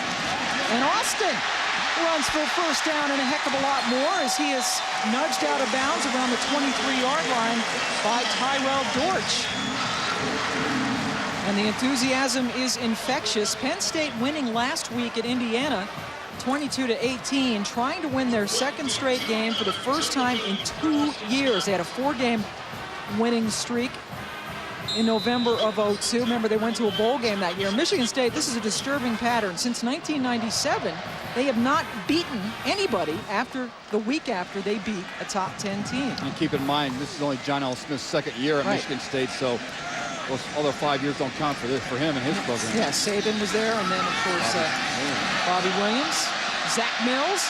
and Austin runs for a first down and a heck of a lot more as he is nudged out of bounds around the 23-yard line by Tyrell Dortch. And the enthusiasm is infectious. Penn State winning last week at Indiana, 22-18, trying to win their 2nd straight game for the first time in 2 years. They had a 4-game winning streak in November of '02. Remember, they went to a bowl game that year. Michigan State, this is a disturbing pattern. Since 1997, they have not beaten anybody the week after they beat a top 10 team. And keep in mind, this is only John L. Smith's second year at Michigan State, so those other 5 years don't count for him and his program. Yeah, Saban was there, and then, of course, Bobby Williams, Zach Mills,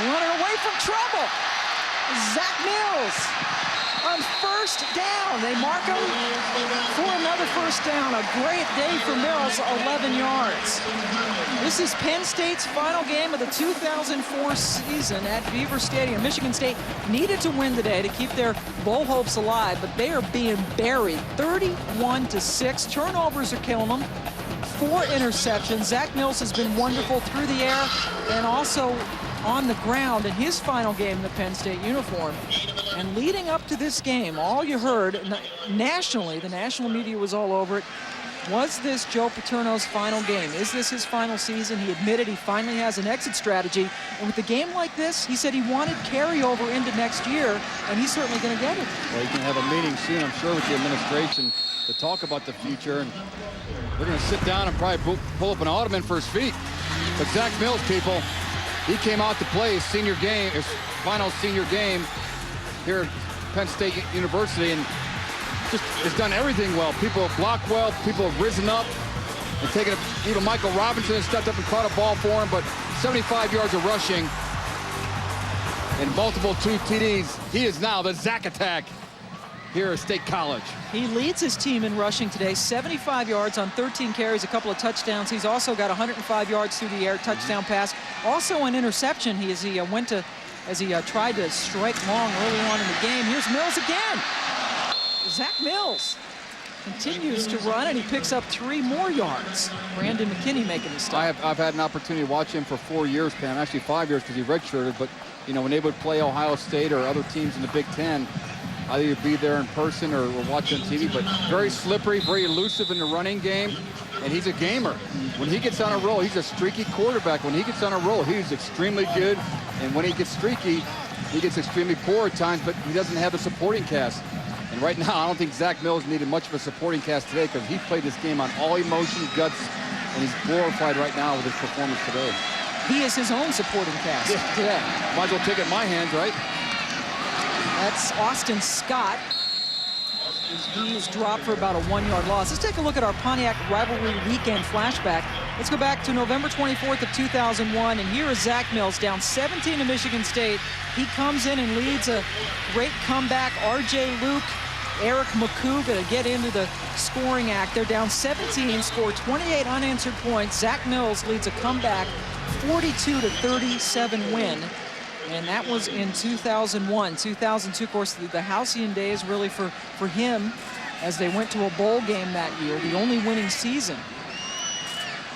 running away from trouble. Zach Mills on first down. They mark him for another first down. A great day for Mills, 11 yards. This is Penn State's final game of the 2004 season at Beaver Stadium. Michigan State needed to win today to keep their bowl hopes alive, but they are being buried 31-6. Turnovers are killing them. 4 interceptions. Zach Mills has been wonderful through the air and also on the ground in his final game in the Penn State uniform. And leading up to this game, all you heard nationally, the national media was all over it, was this Joe Paterno's final game? Is this his final season? He admitted he finally has an exit strategy. And with a game like this, he said he wanted carryover into next year, and he's certainly going to get it. Well, he can have a meeting soon, I'm sure, with the administration to talk about the future. And they're going to sit down and probably pull up an ottoman for his feet. But Zach Mills, people, he came out to play his senior game, his final senior game here at Penn State University, and just has done everything well. People have blocked well, people have risen up and taken it. Even Michael Robinson has stepped up and caught a ball for him, but 75 yards of rushing and multiple 2 TDs. He is now the Zach Attack here at State College. He leads his team in rushing today, 75 yards on 13 carries, a couple of touchdowns. He's also got 105 yards through the air, touchdown pass. Also an interception as he tried to strike long early on in the game. Here's Mills again. Zach Mills continues to run, and he picks up 3 more yards. Brandon McKinney making the stop. I've had an opportunity to watch him for 4 years, Pam, actually 5 years because he redshirted, but you know, when they would play Ohio State or other teams in the Big Ten, I'd either be there in person or watch on TV, but very slippery, very elusive in the running game, and he's a gamer. When he gets on a roll, he's a streaky quarterback. When he gets on a roll, he's extremely good, and when he gets streaky, he gets extremely poor at times, but he doesn't have the supporting cast. And right now, I don't think Zach Mills needed much of a supporting cast today because he played this game on all emotion, guts, and he's glorified right now with his performance today. He is his own supporting cast today. Might as well take it in my hands, right? That's Austin Scott. He is dropped for about a 1-yard loss. Let's take a look at our Pontiac rivalry weekend flashback. Let's go back to November 24th of 2001, and here is Zach Mills down 17 to Michigan State. He comes in and leads a great comeback. R.J. Luke, Eric McCoo going to get into the scoring act. They're down 17, score 28 unanswered points. Zach Mills leads a comeback, 42-37 win. And that was in 2001. 2002, of course, the halcyon days really for him as they went to a bowl game that year, the only winning season.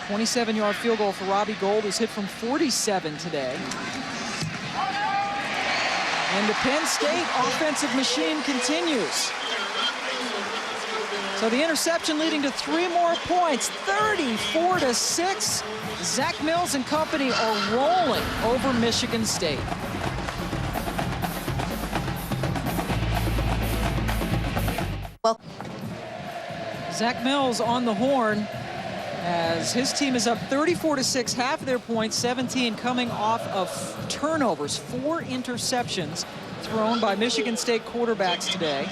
27-yard field goal for Robbie Gould is hit from 47 today. And the Penn State offensive machine continues. So the interception leading to 3 more points, 34-6. Zach Mills and company are rolling over Michigan State. Well, Zach Mills on the horn as his team is up 34-6, half of their points, 17 coming off of turnovers, 4 interceptions thrown by Michigan State quarterbacks today.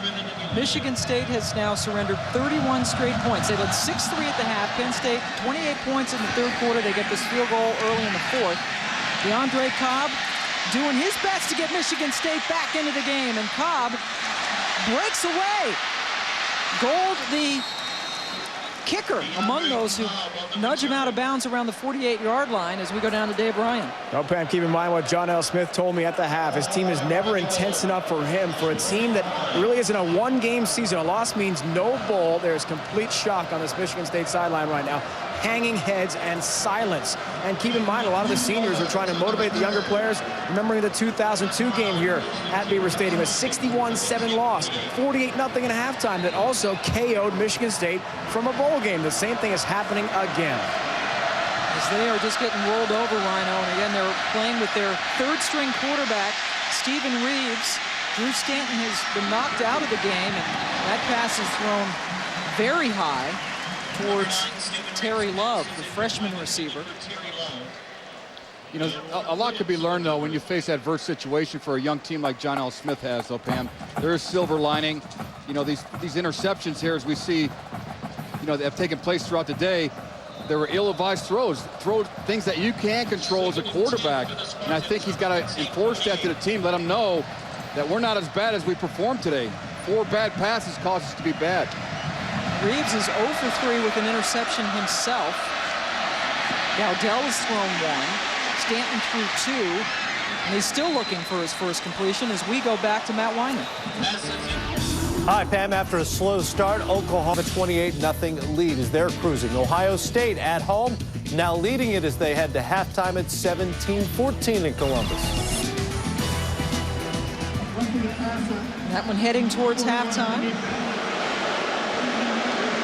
Michigan State has now surrendered 31 straight points. They led 6-3 at the half. Penn State 28 points in the third quarter. They get this field goal early in the fourth. DeAndre Cobb doing his best to get Michigan State back into the game, and Cobb breaks away. Gould, the kicker, among those who nudge him out of bounds around the 48-yard line as we go down to Dave Ryan. No, Pam, keep in mind what John L. Smith told me at the half. His team is never intense enough for him. For a team that really isn't a one-game season, a loss means no bowl. There's complete shock on this Michigan State sideline right now. Hanging heads and silence. And keep in mind, a lot of the seniors are trying to motivate the younger players. Remembering the 2002 game here at Beaver Stadium, a 61-7 loss, 48-0 at halftime that also KO'd Michigan State from a bowl game. The same thing is happening again. As they are just getting rolled over, Rhino, and again, they're playing with their third-string quarterback, Stephen Reeves, Drew Stanton has been knocked out of the game, and that pass is thrown very high towards Terry Love, the freshman receiver. You know, a lot could be learned, though, when you face adverse situation for a young team like John L. Smith has, though, Pam. There is silver lining. You know, these interceptions here, as we see, you know, that have taken place throughout the day, there were ill-advised throws things that you can't control as a quarterback. And I think he's got to enforce that to the team, let them know that we're not as bad as we performed today. 4 bad passes caused us to be bad. Reeves is 0 for 3 with an interception himself. Dowdell has thrown 1. Stanton threw 2. And he's still looking for his first completion as we go back to Matt Wyman. Hi, Pam. After a slow start, Oklahoma 28-0 lead as they're cruising. Ohio State at home, now leading it as they head to halftime at 17-14 in Columbus. That one heading towards halftime.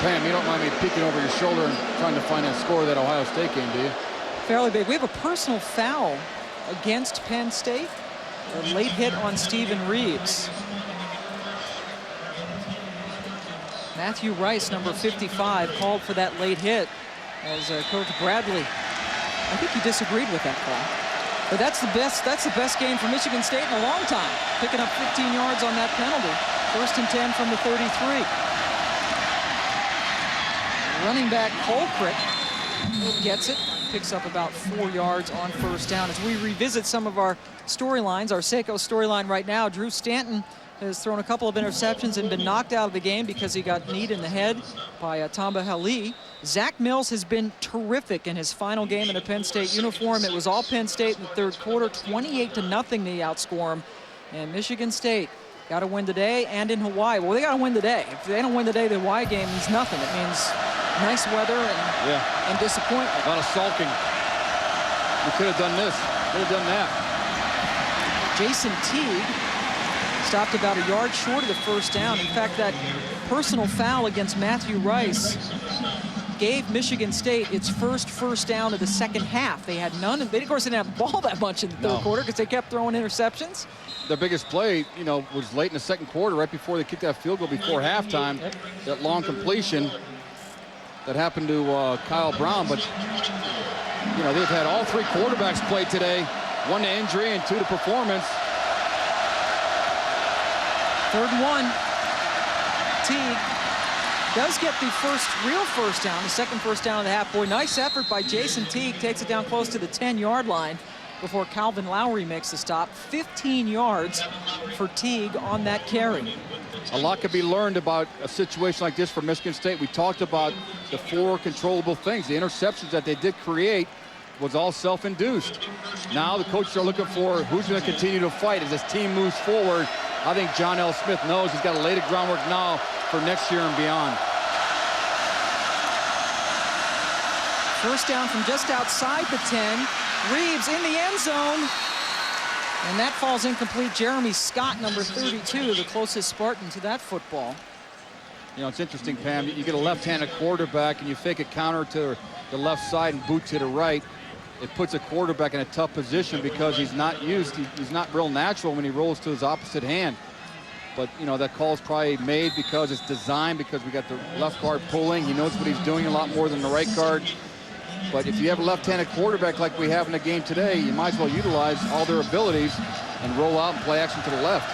Pam, you don't mind me peeking over your shoulder and trying to find that score of that Ohio State game, do you? Fairly big. We have a personal foul against Penn State. A late hit on Stephen Reeves. Matthew Rice, number 55, called for that late hit as Coach Bradley, I think he disagreed with that call. But that's the best game for Michigan State in a long time, picking up 15 yards on that penalty. 1st and 10 from the 33. Running back Colquitt gets it, picks up about 4 yards on 1st down. As we revisit some of our storylines, our Seiko storyline right now, Drew Stanton has thrown a couple of interceptions and been knocked out of the game because he got kneed in the head by Tamba Hali. Zach Mills has been terrific in his final game in a Penn State uniform. It was all Penn State in the 3rd quarter, 28-0 they outscore him. And Michigan State got to win today and in Hawaii. Well, they got to win today. If they don't win today, the Hawaii game means nothing. It means nice weather and disappointment. A lot of sulking. We could have done this, could have done that. Jason Teague stopped about a yard short of the 1st down. In fact, that personal foul against Matthew Rice gave Michigan State its first down of the 2nd half. They had none. They, of course, didn't have the ball that much in the 3rd quarter because they kept throwing interceptions. Their biggest play, you know, was late in the 2nd quarter, right before they kicked that field goal before halftime. That long completion that happened to Kyle Brown. But, you know, they've had all 3 quarterbacks play today. 1 to injury and 2 to performance. 3rd and 1. Teague does get the real first down, the 2nd first down of the half. Boy, nice effort by Jason Teague. Takes it down close to the 10-yard line before Calvin Lowry makes the stop. 15 yards for Teague on that carry. A lot could be learned about a situation like this for Michigan State. We talked about the 4 controllable things. The interceptions that they did create was all self-induced. Now the coaches are looking for who's going to continue to fight as this team moves forward. I think John L. Smith knows he's got to lay the groundwork now for next year and beyond. First down from just outside the 10. Reeves in the end zone. And that falls incomplete. Jeremy Scott, number 32, the closest Spartan to that football. You know, it's interesting, Pam. You get a left-handed quarterback and you fake a counter to the left side and boot to the right. It puts a quarterback in a tough position because he's not used. He's not real natural when he rolls to his opposite hand. But, you know, that call is probably made because it's designed, because we got the left guard pulling. He knows what he's doing a lot more than the right guard. But if you have a left-handed quarterback like we have in the game today, you might as well utilize all their abilities and roll out and play action to the left.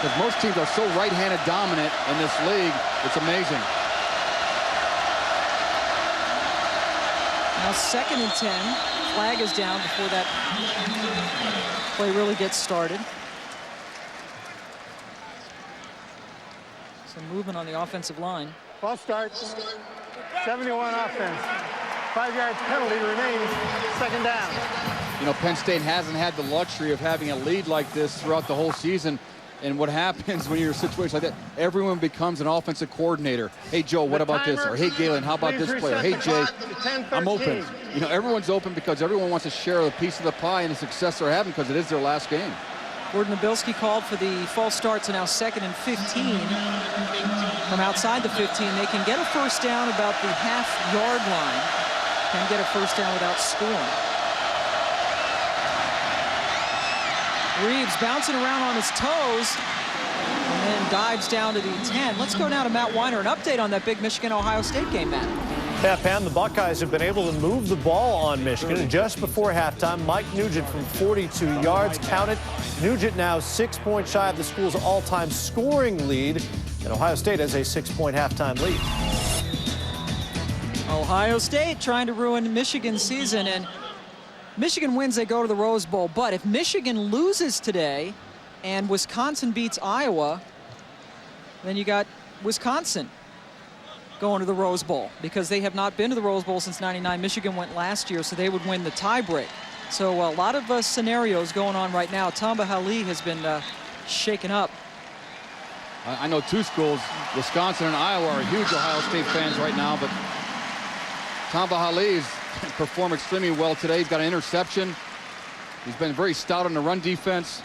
Because most teams are so right-handed dominant in this league, it's amazing. Now 2nd and 10. Flag is down before that play really gets started. Some movement on the offensive line. False start. 71 offense. 5 yards penalty remains. 2nd down. You know, Penn State hasn't had the luxury of having a lead like this throughout the whole season. And what happens when you're in a situation like that, everyone becomes an offensive coordinator. Hey, Joe, what about this? Or, hey, Galen, how about this player? Hey, Jay, I'm open. You know, everyone's open because everyone wants to share a piece of the pie and the success they're having because it is their last game. Gordon Nabilski called for the false start, so now 2nd and 15. From outside the 15, they can get a first down about the half-yard line. Can get a first down without scoring. Reeves bouncing around on his toes and then dives down to the 10. Let's go now to Matt Weiner, an update on that big Michigan-Ohio State game, Matt. Yeah, Pam, the Buckeyes have been able to move the ball on Michigan. And just before halftime, Mike Nugent from 42 yards counted. Nugent now 6 points shy of the school's all-time scoring lead. And Ohio State has a 6-point halftime lead. Ohio State trying to ruin Michigan's season. And Michigan wins, they go to the Rose Bowl. But if Michigan loses today and Wisconsin beats Iowa, then you got Wisconsin going to the Rose Bowl, because they have not been to the Rose Bowl since '99. Michigan went last year, so they would win the tiebreak. So a lot of scenarios going on right now. Tamba Hali has been shaken up. I know two schools, Wisconsin and Iowa, are huge Ohio State fans right now, but Tamba Hali's performed extremely well today. He's got an interception. He's been very stout on the run defense.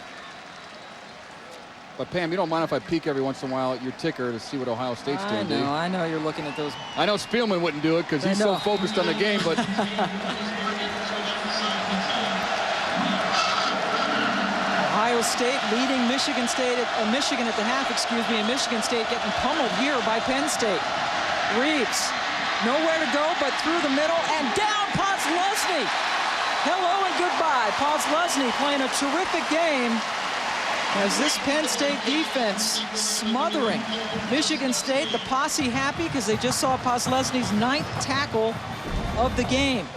But Pam, you don't mind if I peek every once in a while at your ticker to see what Ohio State's doing, do you? I know you're looking at those. I know Spielman wouldn't do it because he's so focused on the game, but Ohio State leading Michigan State Michigan at the half, excuse me, and Michigan State getting pummeled here by Penn State. Reeves, nowhere to go but through the middle and down Podlesny. Hello and goodbye. Podlesny playing a terrific game as this Penn State defense smothering Michigan State. The posse happy because they just saw Podlesny's 9th tackle of the game.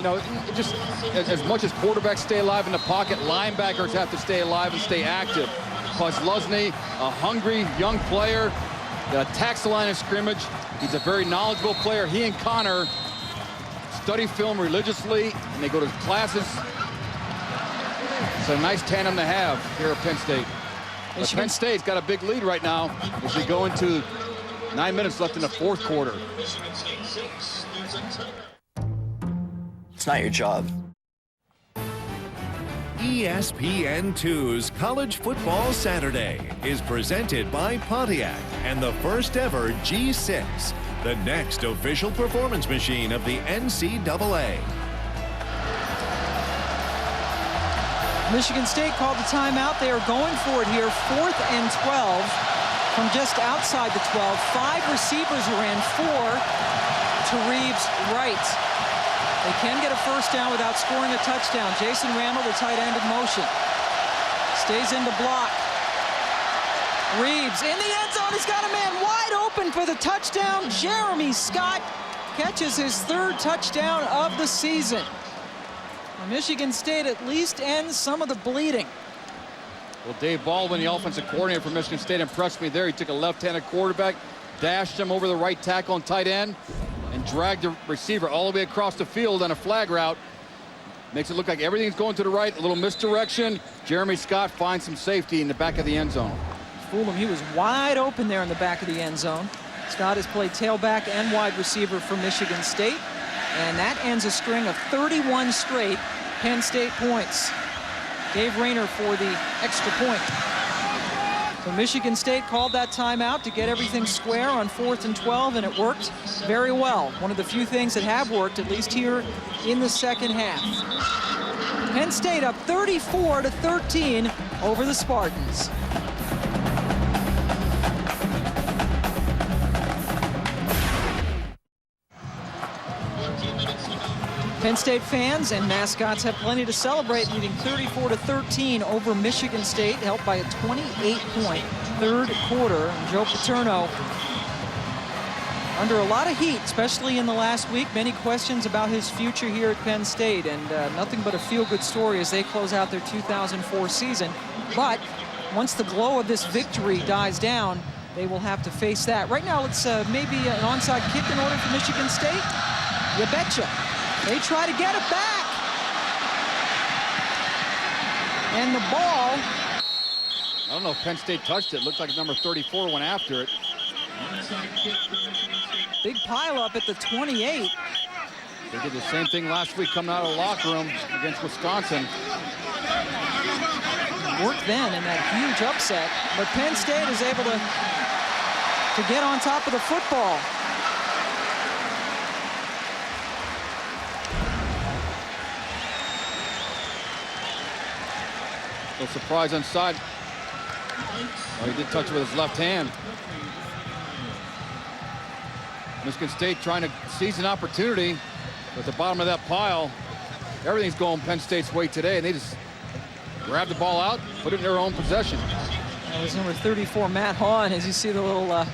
you know, just as much as quarterbacks stay alive in the pocket, linebackers have to stay alive and stay active. Podlesny, a hungry young player that attacks the line of scrimmage. He's a very knowledgeable player. He and Connor study film religiously, and they go to classes. It's a nice tandem to have here at Penn State. But Penn State's got a big lead right now as we go into 9 minutes left in the fourth quarter. It's not your job. ESPN2's College Football Saturday is presented by Pontiac and the first ever G6, the next official performance machine of the NCAA. Michigan State called the timeout. They are going for it here, 4th and 12 from just outside the 12. 5 receivers are in, 4 to Reeves' right. They can get a first down without scoring a touchdown. Jason Randall, the tight end, in motion. Stays in the block. Reeves in the end zone. He's got a man wide open for the touchdown. Jeremy Scott catches his 3rd touchdown of the season. Michigan State at least ends some of the bleeding. Well, Dave Baldwin, the offensive coordinator for Michigan State, impressed me there. He took a left-handed quarterback, dashed him over the right tackle and tight end, and dragged the receiver all the way across the field on a flag route. Makes it look like everything's going to the right, a little misdirection. Jeremy Scott finds some safety in the back of the end zone. Fooled him. He was wide open there in the back of the end zone. Scott has played tailback and wide receiver for Michigan State. And that ends a string of 31 straight Penn State points. Dave Rayner for the extra point. So Michigan State called that timeout to get everything square on 4th and 12, and it worked very well. One of the few things that have worked, at least here in the second half. Penn State up 34-13 over the Spartans. Penn State fans and mascots have plenty to celebrate, leading 34-13 over Michigan State, helped by a 28-point third quarter. And Joe Paterno under a lot of heat, especially in the last week. Many questions about his future here at Penn State, and nothing but a feel-good story as they close out their 2004 season. But once the glow of this victory dies down, they will have to face that. Right now, it's maybe an onside kick in order for Michigan State. You betcha. They try to get it back. And the ball. I don't know if Penn State touched it. Looked like number 34 went after it. Big pile up at the 28. They did the same thing last week coming out of the locker room against Wisconsin. Worked then in that huge upset. But Penn State is able to get on top of the football. No surprise onside. Oh, he did touch it with his left hand. Michigan State trying to seize an opportunity at the bottom of that pile. Everything's going Penn State's way today, and they just grab the ball out, put it in their own possession. That was number 34, Matt Hahn, as you see the little,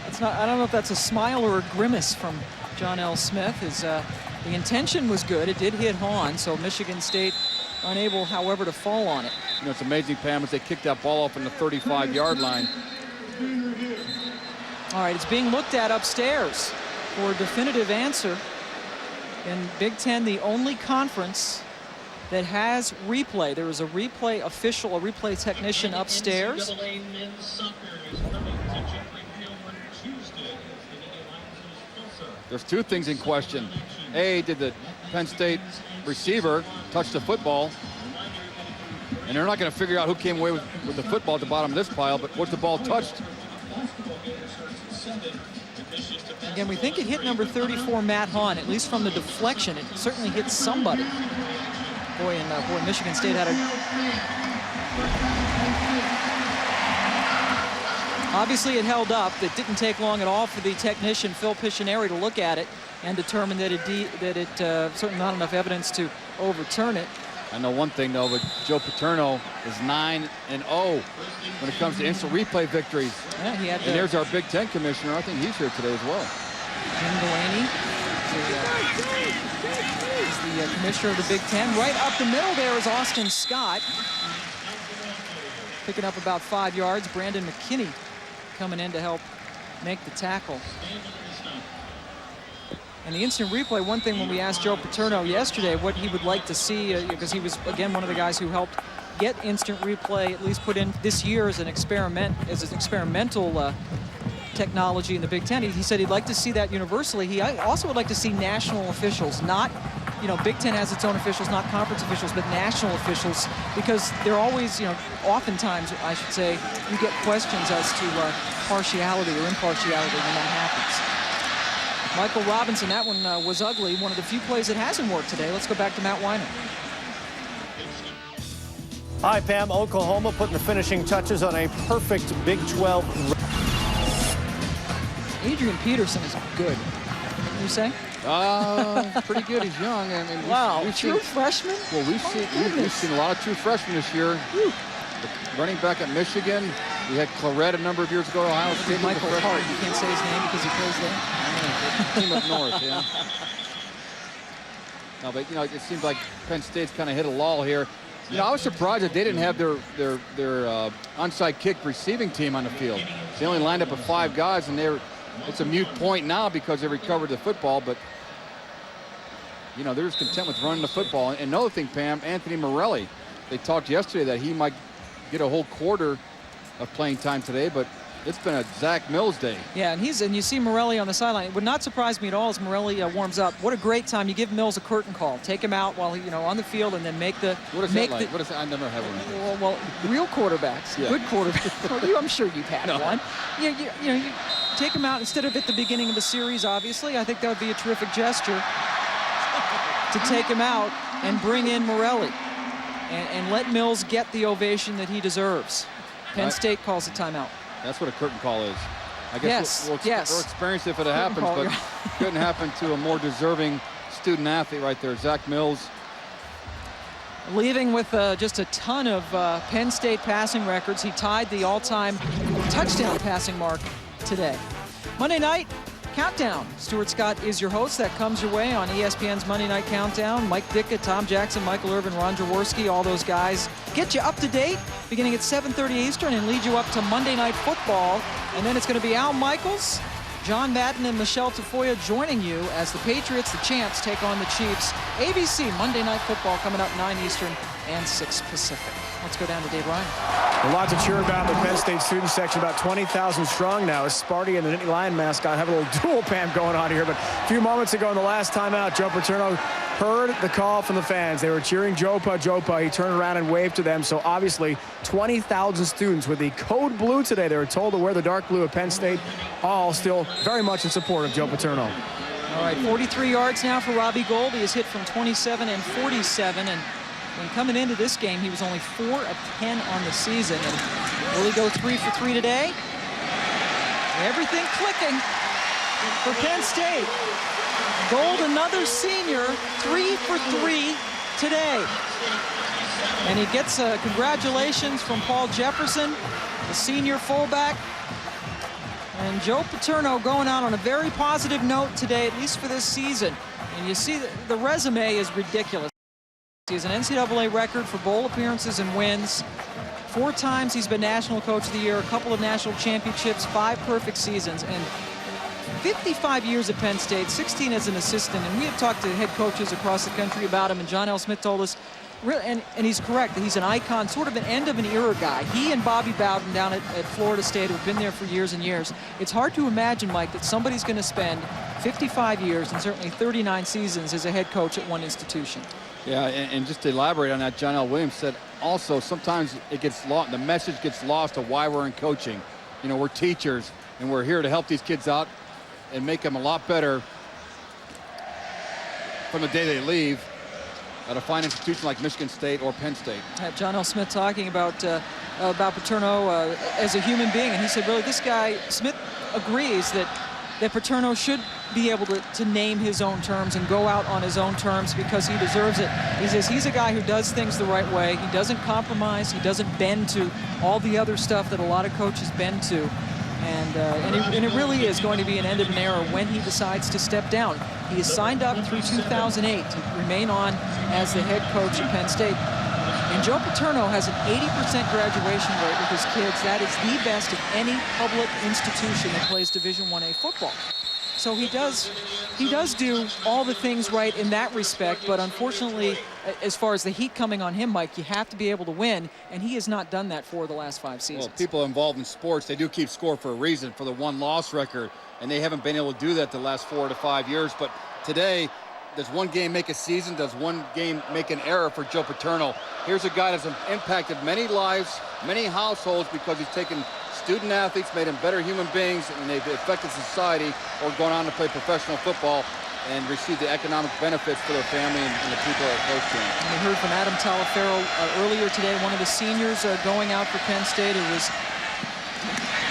it's not, I don't know if that's a smile or a grimace from John L. Smith. The intention was good. It did hit Hahn, so Michigan State unable, however, to fall on it. You know, it's amazing, Pam, as they kicked that ball off in the 35-yard line. All right, it's being looked at upstairs for a definitive answer. In Big Ten, the only conference that has replay. There is a replay official, a replay technician upstairs. There's two things in question. A, did the Penn State receiver touch the football? And they're not going to figure out who came away with the football at the bottom of this pile, but was the ball touched? Again, we think it hit number 34, Matt Hahn, at least from the deflection. It certainly hit somebody. Boy, Michigan State had a... Obviously, it held up. It didn't take long at all for the technician, Phil Pictionary, to look at it and determine that it certainly not enough evidence to overturn it. I know one thing, though, but Joe Paterno is 9-0 when it comes to instant replay victories. Yeah, he had and there's our Big Ten commissioner. I think he's here today as well. Jim Delaney is the commissioner of the Big Ten. Right up the middle there is Austin Scott, picking up about 5 yards. Brandon McKinney coming in to help make the tackle. And the instant replay, one thing when we asked Joe Paterno yesterday what he would like to see, because he was, again, one of the guys who helped get instant replay at least put in this year as an experimental technology in the Big Ten. He said he'd like to see that universally. He also would like to see national officials, not, Big Ten has its own officials, not conference officials, but national officials, because they're always, oftentimes, I should say, you get questions as to partiality or impartiality when that happens. Michael Robinson, that one was ugly. One of the few plays that hasn't worked today. Let's go back to Matt Weiner. Hi, Pam. Oklahoma putting the finishing touches on a perfect Big 12. Adrian Peterson is good. What you say? Pretty good. He's young. I mean, wow, true freshman? Well, we've seen a lot of true freshmen this year. Running back at Michigan. We had Claret a number of years ago at Ohio State. Michael Hart. You can't say his name because he plays there. Team up north, yeah. No, but it seems like Penn State's kind of hit a lull here. I was surprised that they didn't have their onside kick receiving team on the field. They only lined up with 5 guys, and it's a moot point now because they recovered the football. But they're just content with running the football. And another thing, Pam, Anthony Morelli. They talked yesterday that he might get a whole quarter of playing time today, but it's been a Zach Mills day. Yeah, and you see Morelli on the sideline. It would not surprise me at all as Morelli warms up. What a great time. You give Mills a curtain call. Take him out while he, on the field, and then make the... What is that like? What is that? I never have one. Well, real quarterbacks, good quarterbacks. Well, I'm sure you've had one. You take him out instead of at the beginning of the series, obviously. I think that would be a terrific gesture to take him out and bring in Morelli and let Mills get the ovation that he deserves. Penn State calls a timeout. That's what a curtain call is. I guess we'll experience it if it happens, but couldn't happen to a more deserving student athlete right there, Zach Mills. Leaving with just a ton of Penn State passing records. He tied the all-time touchdown passing mark today. Monday night countdown. Stuart Scott is your host. That comes your way on ESPN's Monday Night Countdown. Mike Ditka, Tom Jackson, Michael Irvin, Ron Jaworski, all those guys get you up to date beginning at 7:30 Eastern and lead you up to Monday Night Football. And then it's going to be Al Michaels, John Madden, and Michelle Tafoya joining you as the Patriots, the champs, take on the Chiefs. ABC Monday Night Football coming up 9 Eastern and 6 Pacific. Let's go down to Dave Ryan. A lot to cheer about in the Penn State student section, about 20,000 strong now. As Sparty and the Nittany Lion mascot have a little dual Pam going on here. But a few moments ago in the last timeout, Joe Paterno heard the call from the fans. They were cheering Jopa, Jopa. He turned around and waved to them. So obviously 20,000 students with the code blue today. They were told to wear the dark blue of Penn State, all still very much in support of Joe Paterno. All right, 43 yards now for Robbie Gould. He is hit from 27 and 47. And when coming into this game, he was only 4 of 10 on the season. And will he go 3 for 3 today? Everything clicking for Penn State. Gold, another senior, 3 for 3 today. And he gets congratulations from Paul Jefferson, the senior fullback. And Joe Paterno going out on a very positive note today, at least for this season. And you see the resume is ridiculous. He has an NCAA record for bowl appearances and wins. 4 times he's been National Coach of the Year, a couple of national championships, 5 perfect seasons, and 55 years at Penn State, 16 as an assistant. And we have talked to head coaches across the country about him, and John L. Smith told us, and he's correct, that he's an icon, sort of an end of an era guy. He and Bobby Bowden down at Florida State have been there for years and years. It's hard to imagine, Mike, that somebody's going to spend 55 years and certainly 39 seasons as a head coach at one institution. Yeah, and just to elaborate on that, John L. Williams said also sometimes it gets lost, the message gets lost of why we're in coaching. You know, we're teachers, and we're here to help these kids out and make them a lot better from the day they leave at a fine institution like Michigan State or Penn State. John L. Smith talking about Paterno as a human being, and he said, really, this guy, Smith agrees that Paterno should be able to name his own terms and go out on his own terms because he deserves it. He says he's a guy who does things the right way. He doesn't compromise. He doesn't bend to all the other stuff that a lot of coaches bend to. And it really is going to be an end of an era when he decides to step down. He is signed up through 2008 to remain on as the head coach at Penn State. And Joe Paterno has an 80% graduation rate with his kids. That is the best of any public institution that plays Division I-A football. So he does do all the things right in that respect, but unfortunately, as far as the heat coming on him, Mike, you have to be able to win, and he has not done that for the last 5 seasons. Well, people involved in sports, they do keep score for a reason, for the 1-loss record, and they haven't been able to do that the last 4 to 5 years. But today, does one game make a season? Does one game make an error for Joe Paterno? Here's a guy that's impacted many lives, many households, because he's taken student athletes, made them better human beings, and they've affected society, or gone on to play professional football and receive the economic benefits for their family and the people that are close to him. We heard from Adam Talaferro earlier today, one of the seniors going out for Penn State, who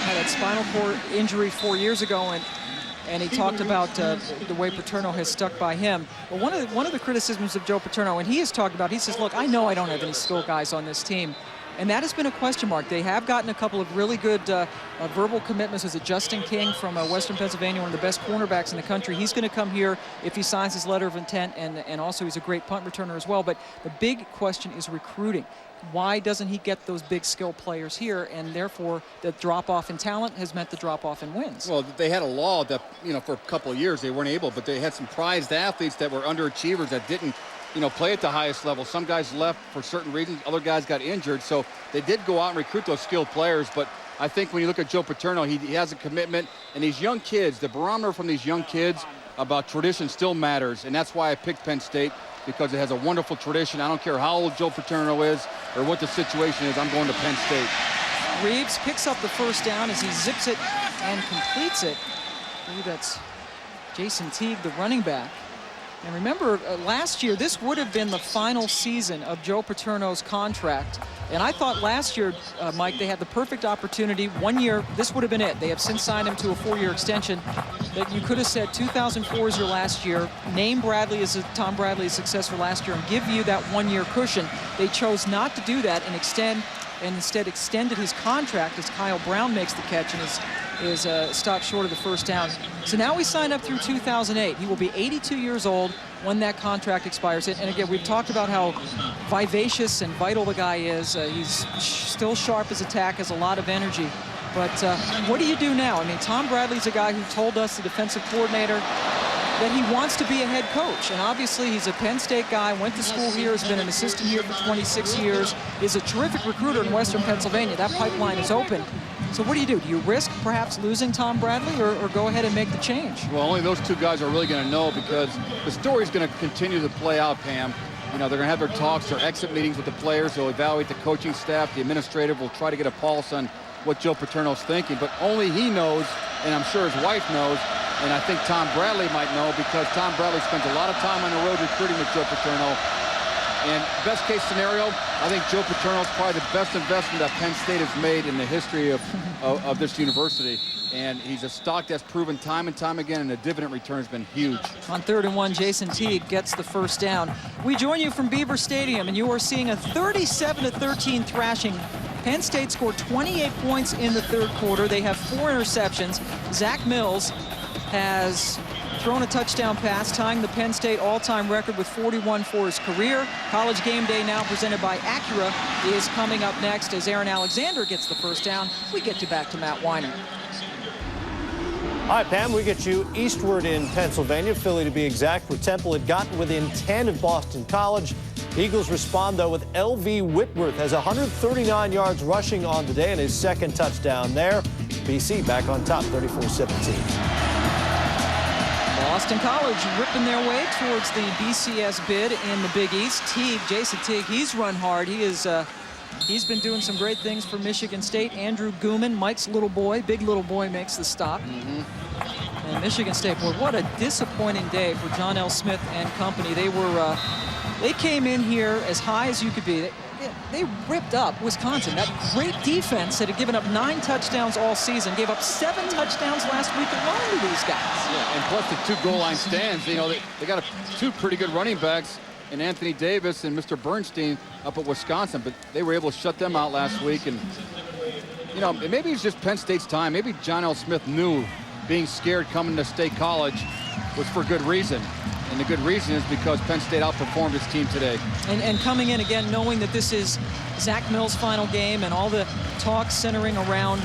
had that spinal cord injury 4 years ago, and he talked about the way Paterno has stuck by him. But one of the criticisms of Joe Paterno, and he has talked about, he says, look, I know I don't have any skill guys on this team. And that has been a question mark. They have gotten a couple of really good verbal commitments. Was it Justin King from Western Pennsylvania, one of the best cornerbacks in the country? He's going to come here if he signs his letter of intent, and also he's a great punt returner as well. But the big question is recruiting. Why doesn't he get those big skill players here? And therefore, the drop-off in talent has meant the drop-off in wins. Well, they had a law that, for a couple of years they weren't able, but they had some prized athletes that were underachievers that didn't play at the highest level. Some guys left for certain reasons. Other guys got injured. So they did go out and recruit those skilled players. But I think when you look at Joe Paterno, he has a commitment. And these young kids, the barometer from these young kids about tradition still matters. And that's why I picked Penn State, because it has a wonderful tradition. I don't care how old Joe Paterno is or what the situation is. I'm going to Penn State. Reeves picks up the first down as he zips it and completes it. I believe that's Jason Teague, the running back. And remember, last year, this would have been the final season of Joe Paterno's contract. And I thought last year, Mike, they had the perfect opportunity. 1 year, this would have been it. They have since signed him to a 4-year extension. That you could have said 2004 is your last year. Name Tom Bradley as successful last year and give you that 1-year cushion. They chose not to do that and instead extended his contract as Kyle Brown makes the catch and is stopped short of the first down. So now we sign up through 2008. He will be 82 years old when that contract expires. And again, we've talked about how vivacious and vital the guy is. He's still sharp as a tack, has a lot of energy. But what do you do now? I mean, Tom Bradley's a guy who told us, the defensive coordinator, that he wants to be a head coach. And obviously he's a Penn State guy, went to school here, has been an assistant here for 26 years, is a terrific recruiter in Western Pennsylvania. That pipeline is open. So what do you do? Do you risk perhaps losing Tom Bradley or go ahead and make the change? Well, only those two guys are really going to know, because the story's going to continue to play out, Pam. They're going to have their talks, their exit meetings with the players. They'll evaluate the coaching staff. The administrative will try to get a pulse on what Joe Paterno's thinking. But only he knows, and I'm sure his wife knows, and I think Tom Bradley might know, because Tom Bradley spends a lot of time on the road recruiting with Joe Paterno. And best case scenario, I think Joe Paterno is probably the best investment that Penn State has made in the history of this university. And he's a stock that's proven time and time again, and the dividend return has been huge. On 3rd and 1, Jason Teague gets the first down. We join you from Beaver Stadium, and you are seeing a 37-13 thrashing. Penn State scored 28 points in the third quarter. They have 4 interceptions. Zach Mills has thrown a touchdown pass, tying the Penn State all-time record with 41 for his career. College Game Day, now presented by Acura, is coming up next as Aaron Alexander gets the first down. We get you back to Matt Weiner. All right, Pam, we get you eastward in Pennsylvania, Philly to be exact, where Temple had gotten within 10 of Boston College. Eagles respond, though, with L.V. Whitworth has 139 yards rushing on the day and his second touchdown there. BC back on top, 34-17. Boston College ripping their way towards the BCS bid in the Big East. Teague, Jason Teague, he's run hard. He's been doing some great things for Michigan State. Andrew Gooman, Mike's little boy, big little boy, makes the stop. And Michigan State, boy, what a disappointing day for John L. Smith and company. They came in here as high as you could be. They ripped up Wisconsin. That great defense that had given up 9 touchdowns all season, gave up 7 touchdowns last week alone to these guys. Yeah, and plus the 2 goal line stands. You know, they got 2 pretty good running backs, and Anthony Davis and Mr. Bernstein up at Wisconsin, but they were able to shut them out last week. And, you know, maybe it's just Penn State's time. Maybe John L. Smith knew being scared coming to State College was for good reason. And the good reason is because Penn State outperformed his team today. And coming in again, knowing that this is Zach Mills' final game and all the talk centering around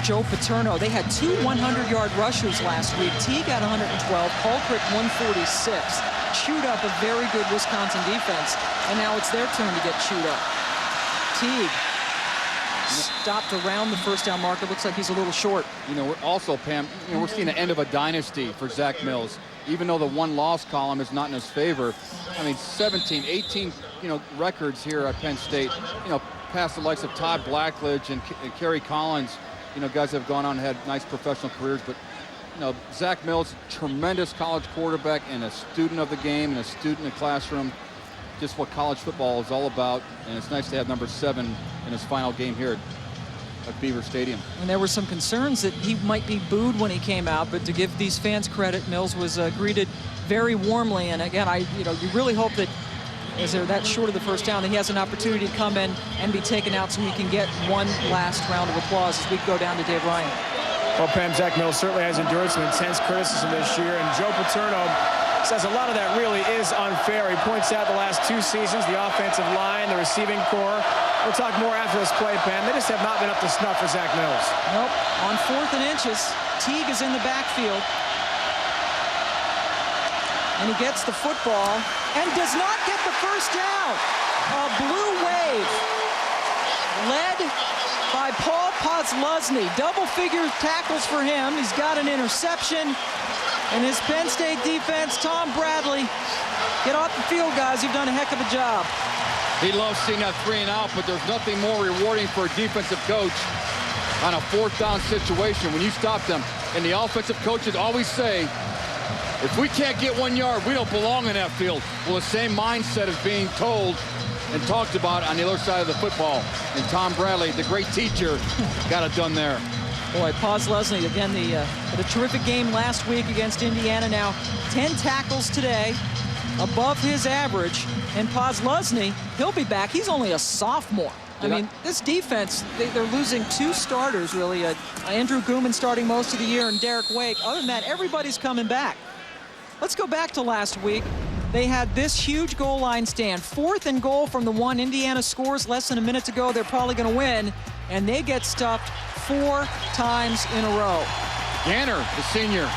Joe Paterno. They had 2 100-yard rushers last week. Teague got 112, Colquitt 146. Chewed up a very good Wisconsin defense, and now it's their turn to get chewed up. Teague stopped around the first down marker. Looks like he's a little short. You know, we're also, Pam, you know, we're seeing the end of a dynasty for Zach Mills. Even though the 1-loss column is not in his favor, I mean, 17, 18, you know, records here at Penn State, you know, past the likes of Todd Blackledge and Kerry Collins, you know, guys that have gone on and had nice professional careers. But, you know, Zach Mills, tremendous college quarterback and a student of the game and a student in the classroom. Just what college football is all about. And it's nice to have number 7 in his final game here at Beaver Stadium. And there were some concerns that he might be booed when he came out, but to give these fans credit, Mills was greeted very warmly. And again, you really hope that as they're that short of the first down, that he has an opportunity to come in and be taken out so he can get one last round of applause as we go down to Dave Ryan. Well, Pam, Zach Mills certainly has endured some intense criticism this year, and Joe Paterno says a lot of that really is unfair. He points out the last 2 seasons, the offensive line, the receiving core. We'll talk more after this play, Pam. They just have not been up to snuff for Zach Mills. Nope. On 4th and inches, Teague is in the backfield. And he gets the football and does not get the first down. A blue wave led by Paul Podlesny. Double-figure tackles for him. He's got an interception. And his Penn State defense, Tom Bradley, get off the field, guys. You've done a heck of a job. He loves seeing that 3 and out, but there's nothing more rewarding for a defensive coach on a 4th down situation when you stop them. And the offensive coaches always say, if we can't get 1 yard, we don't belong in that field. Well, the same mindset is being told and talked about on the other side of the football. And Tom Bradley, the great teacher, got it done there. Boy, Podlesny, again, the terrific game last week against Indiana. Now 10 tackles today, above his average. And Podlesny, he'll be back. He's only a sophomore. I mean, this defense, they're losing 2 starters, really. Andrew Gooman starting most of the year and Derek Wake. Other than that, everybody's coming back. Let's go back to last week. They had this huge goal line stand. 4th and goal from the 1. Indiana scores less than a minute to go. They're probably going to win. And they get stuffed 4 times in a row. Ganner, the senior.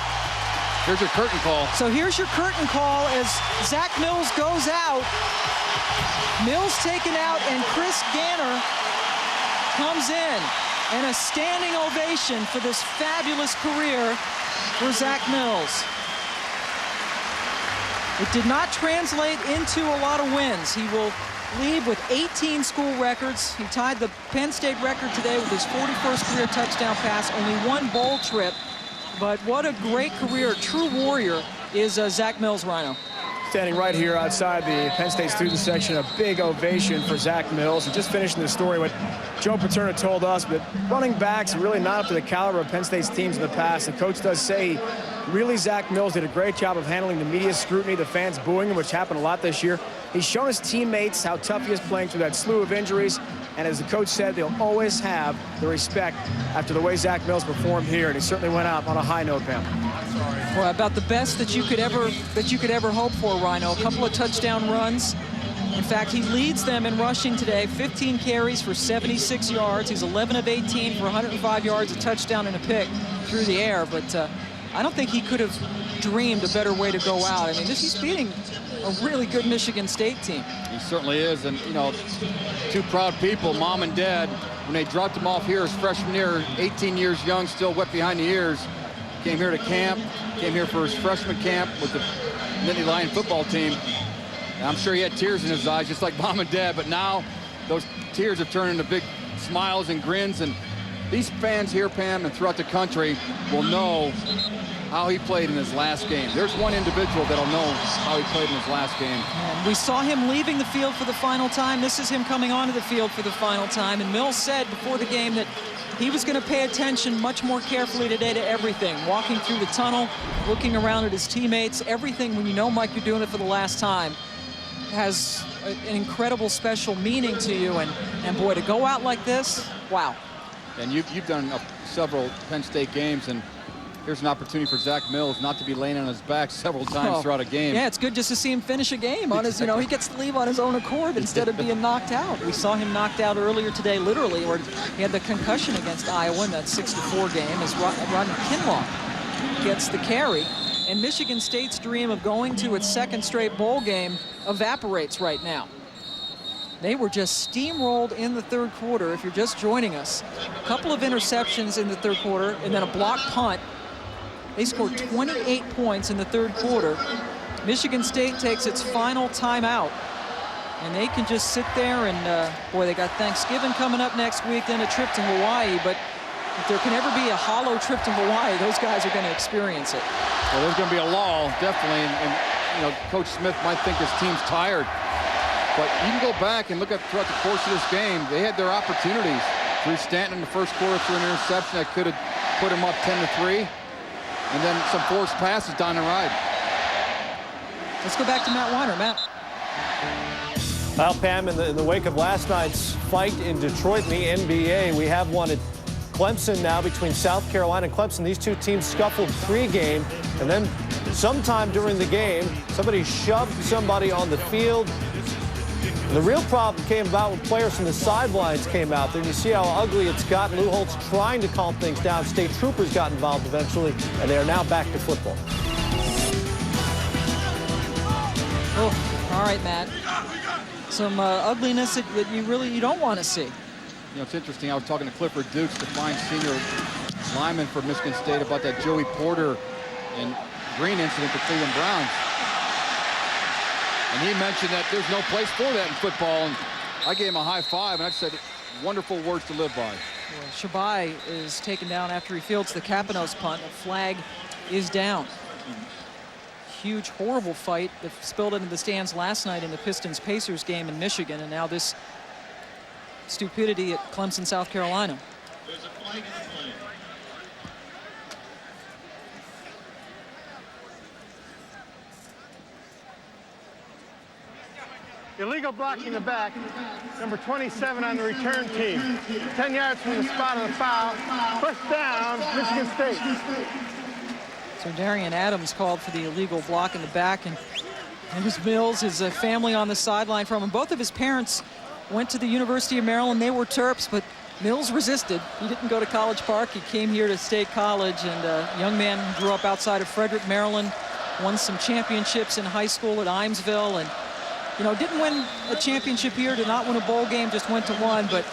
Here's your curtain call. So here's your curtain call as Zach Mills goes out. Mills taken out, and Chris Ganner comes in. And a standing ovation for this fabulous career for Zach Mills. It did not translate into a lot of wins. He will leave with 18 school records. He tied the Penn State record today with his 41st career touchdown pass, only 1 bowl trip. But what a great career, true warrior, is Zach Mills, Rhino. Standing right here outside the Penn State student section, a big ovation for Zach Mills. And just finishing the story, what Joe Paterno told us, but running backs are really not up to the caliber of Penn State's teams in the past. The coach does say, really, Zach Mills did a great job of handling the media scrutiny, the fans booing him, which happened a lot this year. He's shown his teammates how tough he is playing through that slew of injuries. And as the coach said, they'll always have the respect after the way Zach Mills performed here. And he certainly went out on a high note, Pam. Well, about the best that you could ever hope for, Rhino. A couple of touchdown runs. In fact, he leads them in rushing today. 15 carries for 76 yards. He's 11 of 18 for 105 yards, a touchdown and a pick through the air. But I don't think he could have dreamed a better way to go out. I mean, he's beating a really good Michigan State team. He certainly is. And, you know, two proud people, mom and dad, when they dropped him off here his freshman year, 18 years young, still wet behind the ears, came here to camp, came here for his freshman camp with the Nittany Lions football team. And I'm sure he had tears in his eyes, just like mom and dad, but now those tears have turned into big smiles and grins. And these fans here, Pam, and throughout the country will know how he played in his last game. There's one individual that'll know how he played in his last game. And we saw him leaving the field for the final time. This is him coming onto the field for the final time. And Mills said before the game that he was going to pay attention much more carefully today to everything. Walking through the tunnel, looking around at his teammates, everything, when you know, Mike, you're doing it for the last time, has an incredible special meaning to you. And boy, to go out like this, wow. And you've done several Penn State games, and here's an opportunity for Zach Mills not to be laying on his back several times throughout a game. Yeah, it's good just to see him finish a game on his, you know, he gets to leave on his own accord instead of being knocked out. We saw him knocked out earlier today, literally, where he had the concussion against Iowa in that 6-4 game as Rodney Kinlaw gets the carry. And Michigan State's dream of going to its second straight bowl game evaporates right now. They were just steamrolled in the third quarter, if you're just joining us. A couple of interceptions in the third quarter, and then a block punt. They scored 28 points in the third quarter. Michigan State takes its final timeout, and they can just sit there and, boy, they got Thanksgiving coming up next week, then a trip to Hawaii. But if there can ever be a hollow trip to Hawaii, those guys are going to experience it. Well, there's going to be a lull, definitely, and you know, Coach Smith might think his team's tired. But you can go back and look at throughout the course of this game, they had their opportunities. Drew Stanton in the first quarter threw an interception that could have put him up 10-3. And then some forced passes down the ride. Let's go back to Matt Weiner. Matt. Well, Pam, in the wake of last night's fight in Detroit in the NBA, we have one at Clemson now between South Carolina and Clemson. These two teams scuffled pregame, and then sometime during the game, somebody shoved somebody on the field. The real problem came about when players from the sidelines came out there. And you see how ugly it's gotten. Lou Holtz trying to calm things down. State troopers got involved eventually, and they are now back to football. Oh, all right, Matt. Some ugliness that you don't want to see. You know, it's interesting. I was talking to Clifford Dukes, the fine senior lineman for Michigan State, about that Joey Porter and Green incident with the Cleveland Browns. And he mentioned that there's no place for that in football. And I gave him a high five, and I said, wonderful words to live by. Well, Shabai is taken down after he fields the Capanos punt. A flag is down. Huge, horrible fight that spilled into the stands last night in the Pistons-Pacers game in Michigan, and now this stupidity at Clemson, South Carolina. There's a flag in the play. Illegal blocking the back, number 27 on the return team. 10 yards from the spot of the foul. First down, Michigan State. So Darian Adams called for the illegal block in the back, and there's Mills, his family on the sideline from him. Both of his parents went to the University of Maryland. They were Terps, but Mills resisted. He didn't go to College Park. He came here to State College, and a young man who grew up outside of Frederick, Maryland, won some championships in high school at Imesville, and you know, didn't win a championship here, did not win a bowl game, just went to one. But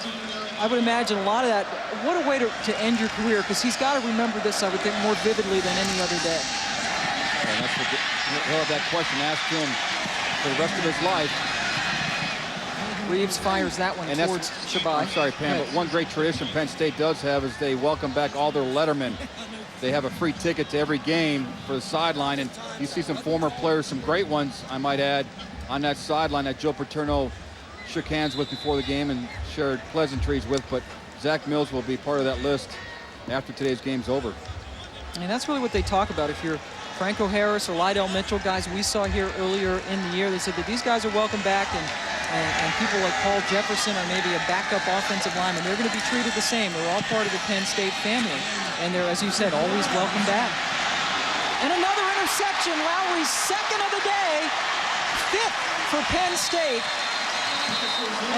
I would imagine a lot of that, what a way to end your career, because he's got to remember this, I would think, more vividly than any other day. And that's what he'll have that question asked to him for the rest of his life. Reeves fires that one towards Shabai. I'm sorry, Pam, but one great tradition Penn State does have is they welcome back all their lettermen. they have a free ticket to every game for the sideline, and you see some former players, some great ones, I might add, on that sideline that Joe Paterno shook hands with before the game and shared pleasantries with. But Zach Mills will be part of that list after today's game's over. I mean, that's really what they talk about. If you're Franco Harris or Lydell Mitchell, guys we saw here earlier in the year, they said that these guys are welcome back, and people like Paul Jefferson or maybe a backup offensive lineman, they're going to be treated the same. They're all part of the Penn State family, and they're, as you said, always welcome back. And another interception, Lowry's second of the day, 5th for Penn State.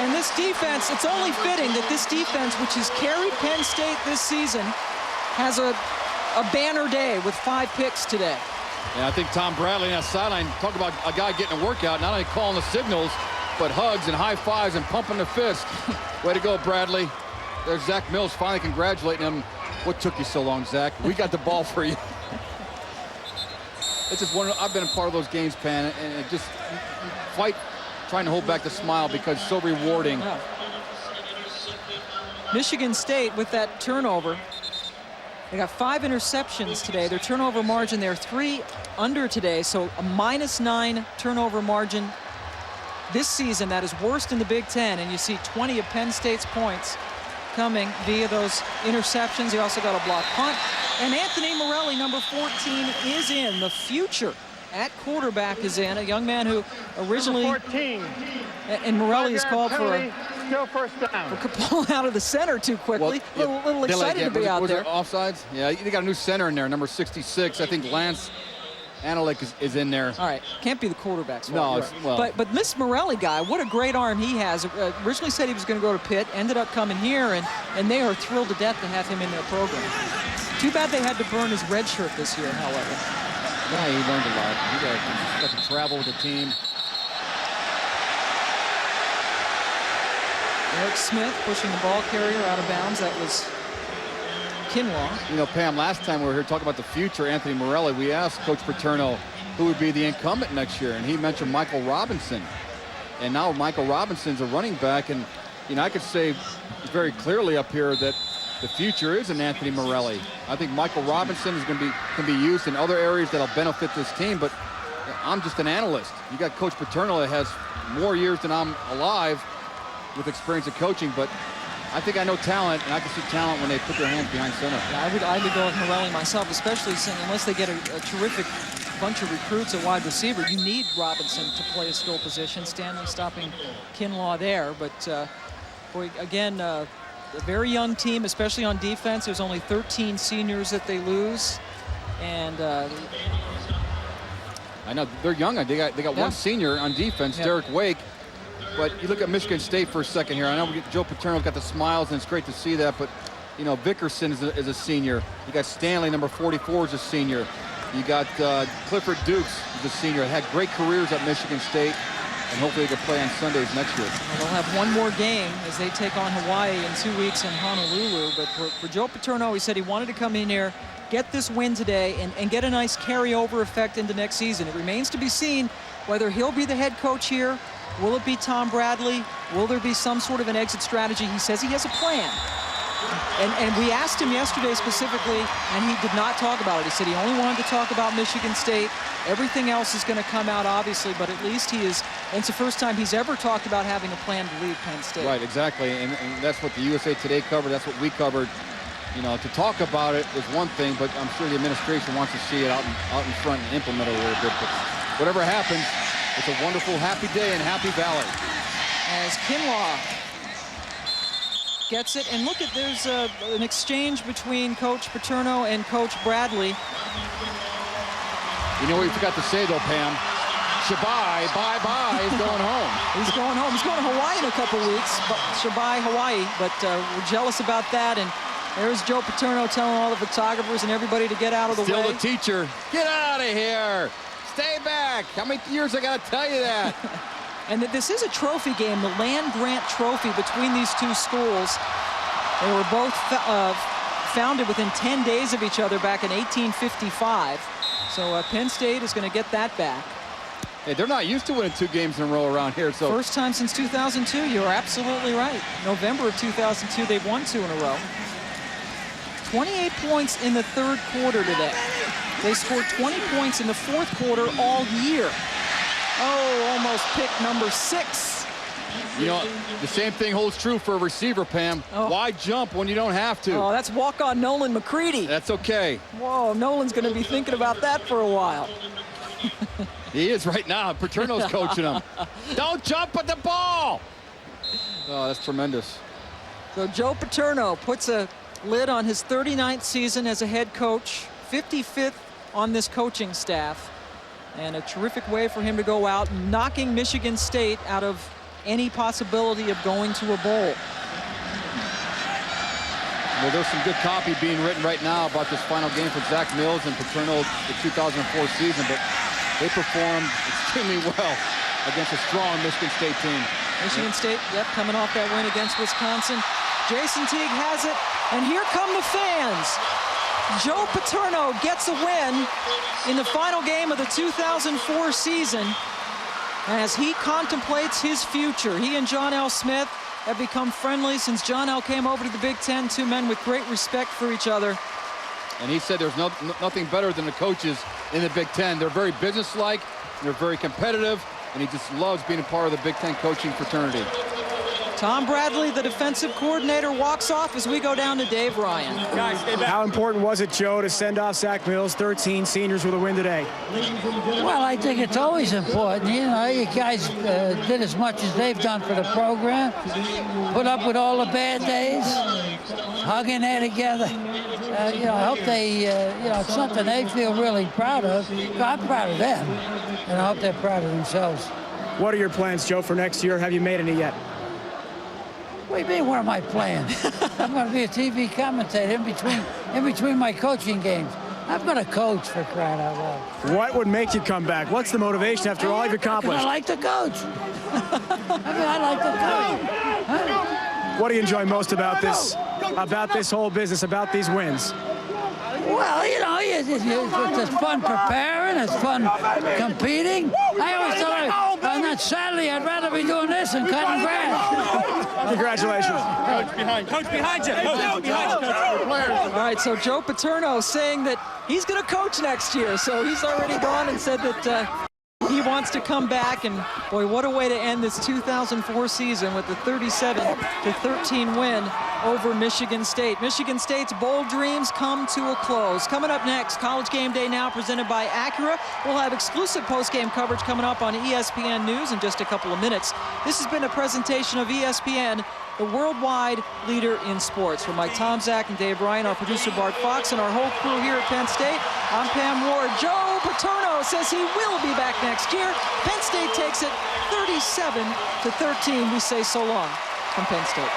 And this defense, it's only fitting that this defense, which has carried Penn State this season, has a banner day with 5 picks today. Yeah, I think Tom Bradley on that sideline, talk about a guy getting a workout, not only calling the signals, but hugs and high fives and pumping the fist. Way to go, Bradley. There's Zach Mills finally congratulating him. What took you so long, Zach? We got the ball for you. It's just one. I've been a part of those games, Pan, and it just fight, trying to hold back the smile because it's so rewarding. Yeah. Michigan State with that turnover. They got 5 interceptions today. Their turnover margin, they're 3 under today, so a -9 turnover margin this season. That is worst in the Big Ten, and you see 20 of Penn State's points coming via those interceptions. They also got a blocked punt. And Anthony Morelli, number 14, is in. The future at quarterback is in. A young man who originally... Number 14. And Morelli is called for a... Still first down. Pull out of the center too quickly. Well, little excited to be out there. Was it offsides? Yeah, they got a new center in there, number 66. I think Lance Analik is in there. All right, can't be the quarterback's fault. No, well, but this Morelli guy, what a great arm he has. Originally said he was going to go to Pitt, ended up coming here, and they are thrilled to death to have him in their program. Too bad they had to burn his red shirt this year, however. Yeah, he learned a lot. He got to travel with the team. Eric Smith pushing the ball carrier out of bounds. That was Kinlaw. You know, Pam, last time we were here talking about the future, Anthony Morelli, we asked Coach Paterno who would be the incumbent next year, and he mentioned Michael Robinson. And now Michael Robinson's a running back, and, you know, I could say very clearly up here that the future is in Anthony Morelli. I think Michael Robinson is going to can be used in other areas that'll benefit this team, but I'm just an analyst. You got Coach Paterno that has more years than I'm alive with experience of coaching, but I think I know talent, and I can see talent when they put their hands behind center. Yeah, I would go with Morelli myself, especially unless they get a terrific bunch of recruits at wide receiver. You need Robinson to play a skill position. Stanley stopping Kinlaw there, but boy, again, a very young team, especially on defense. There's only 13 seniors that they lose, and I know they're young. They got one senior on defense, Derek Wake. But you look at Michigan State for a second here. I know Joe Paterno's got the smiles, and it's great to see that. But, you know, Vickerson is a senior. You got Stanley, number 44, is a senior. You got Clifford Dukes, who's a senior. Had great careers at Michigan State, and hopefully they can play on Sundays next year. Well, they'll have one more game as they take on Hawaii in 2 weeks in Honolulu. But for Joe Paterno, he said he wanted to come in here, get this win today, and get a nice carryover effect into next season. It remains to be seen whether he'll be the head coach here. Will it be Tom Bradley? Will there be some sort of an exit strategy? He says he has a plan. And we asked him yesterday specifically, and he did not talk about it. He said he only wanted to talk about Michigan State. Everything else is going to come out, obviously, but at least he is, and it's the first time he's ever talked about having a plan to leave Penn State. Right, exactly, and that's what the USA Today covered. That's what we covered. You know, to talk about it is one thing, but I'm sure the administration wants to see it out in front and implement it a little bit. But whatever happens, it's a wonderful, happy day in Happy Valley. As Kinlaw gets it, and look at, there's an exchange between Coach Paterno and Coach Bradley. You know what you forgot to say, though, Pam? Shabai, bye-bye, is going home. He's going home. He's going to Hawaii in a couple weeks, but Shabai, Hawaii, but we're jealous about that. And there's Joe Paterno telling all the photographers and everybody to get out of the way. Still the teacher. Get out of here. Stay back. How many years I got to tell you that? And this is a trophy game, the land grant trophy between these two schools. They were both founded within 10 days of each other back in 1855. So Penn State is going to get that back. Hey, they're not used to winning 2 games in a row around here. So first time since 2002. You're absolutely right. November of 2002, they've won 2 in a row. 28 points in the third quarter today. They scored 20 points in the fourth quarter all year. Oh, almost picked number 6. You know, the same thing holds true for a receiver, Pam. Oh. Why jump when you don't have to? Oh, that's walk-on Nolan McCready. That's okay. Whoa, Nolan's going to be thinking about that for a while. He is right now. Paterno's coaching him. Don't jump at the ball. Oh, that's tremendous. So Joe Paterno puts a lid on his 39th season as a head coach, 55th on this coaching staff, and a terrific way for him to go out, knocking Michigan State out of any possibility of going to a bowl. Well, there's some good copy being written right now about this final game for Zach Mills and Paterno, the 2004 season, but they performed extremely well against a strong Michigan State team. Michigan State, yep, coming off that win against Wisconsin. Jason Teague has it, and here come the fans. Joe Paterno gets a win in the final game of the 2004 season as he contemplates his future. He and John L. Smith have become friendly since John L. came over to the Big Ten, two men with great respect for each other. And he said there's nothing better than the coaches in the Big Ten. They're very businesslike, they're very competitive, and he just loves being a part of the Big Ten coaching fraternity. Tom Bradley, the defensive coordinator, walks off as we go down to Dave Ryan. How important was it, Joe, to send off Zach Mills, 13 seniors with a win today? Well, I think it's always important. You know, you guys did as much as they've done for the program. Put up with all the bad days, hugging there together. You know, I hope they, you know, it's something they feel really proud of. I'm proud of them, and I hope they're proud of themselves. What are your plans, Joe, for next year? Have you made any yet? What do you mean, what are my plans? I'm going to be a TV commentator in between my coaching games. I'm going to coach, for crying out loud. What would make you come back? What's the motivation after all you've accomplished? I like to coach. I like to coach. Huh? What do you enjoy most about this whole business, about these wins? Well, you know, it's fun preparing, it's fun competing. I always thought on that Saturday I'd rather be doing this than cutting grass. Congratulations. Coach behind you. Coach behind you. All right, so Joe Paterno saying that he's going to coach next year. So he's already gone and said that he wants to come back. And boy, what a way to end this 2004 season with the 37-13 win over Michigan State. Michigan State's bold dreams come to a close. Coming up next, College Game Day Now presented by Acura. We'll have exclusive post-game coverage coming up on ESPN News in just a couple of minutes. This has been a presentation of ESPN, the worldwide leader in sports. For Mike Tomczak and Dave Ryan, our producer Bart Fox, and our whole crew here at Penn State, I'm Pam Ward. Joe Paterno says he will be back next year. Penn State takes it 37-13. We say so long from Penn State.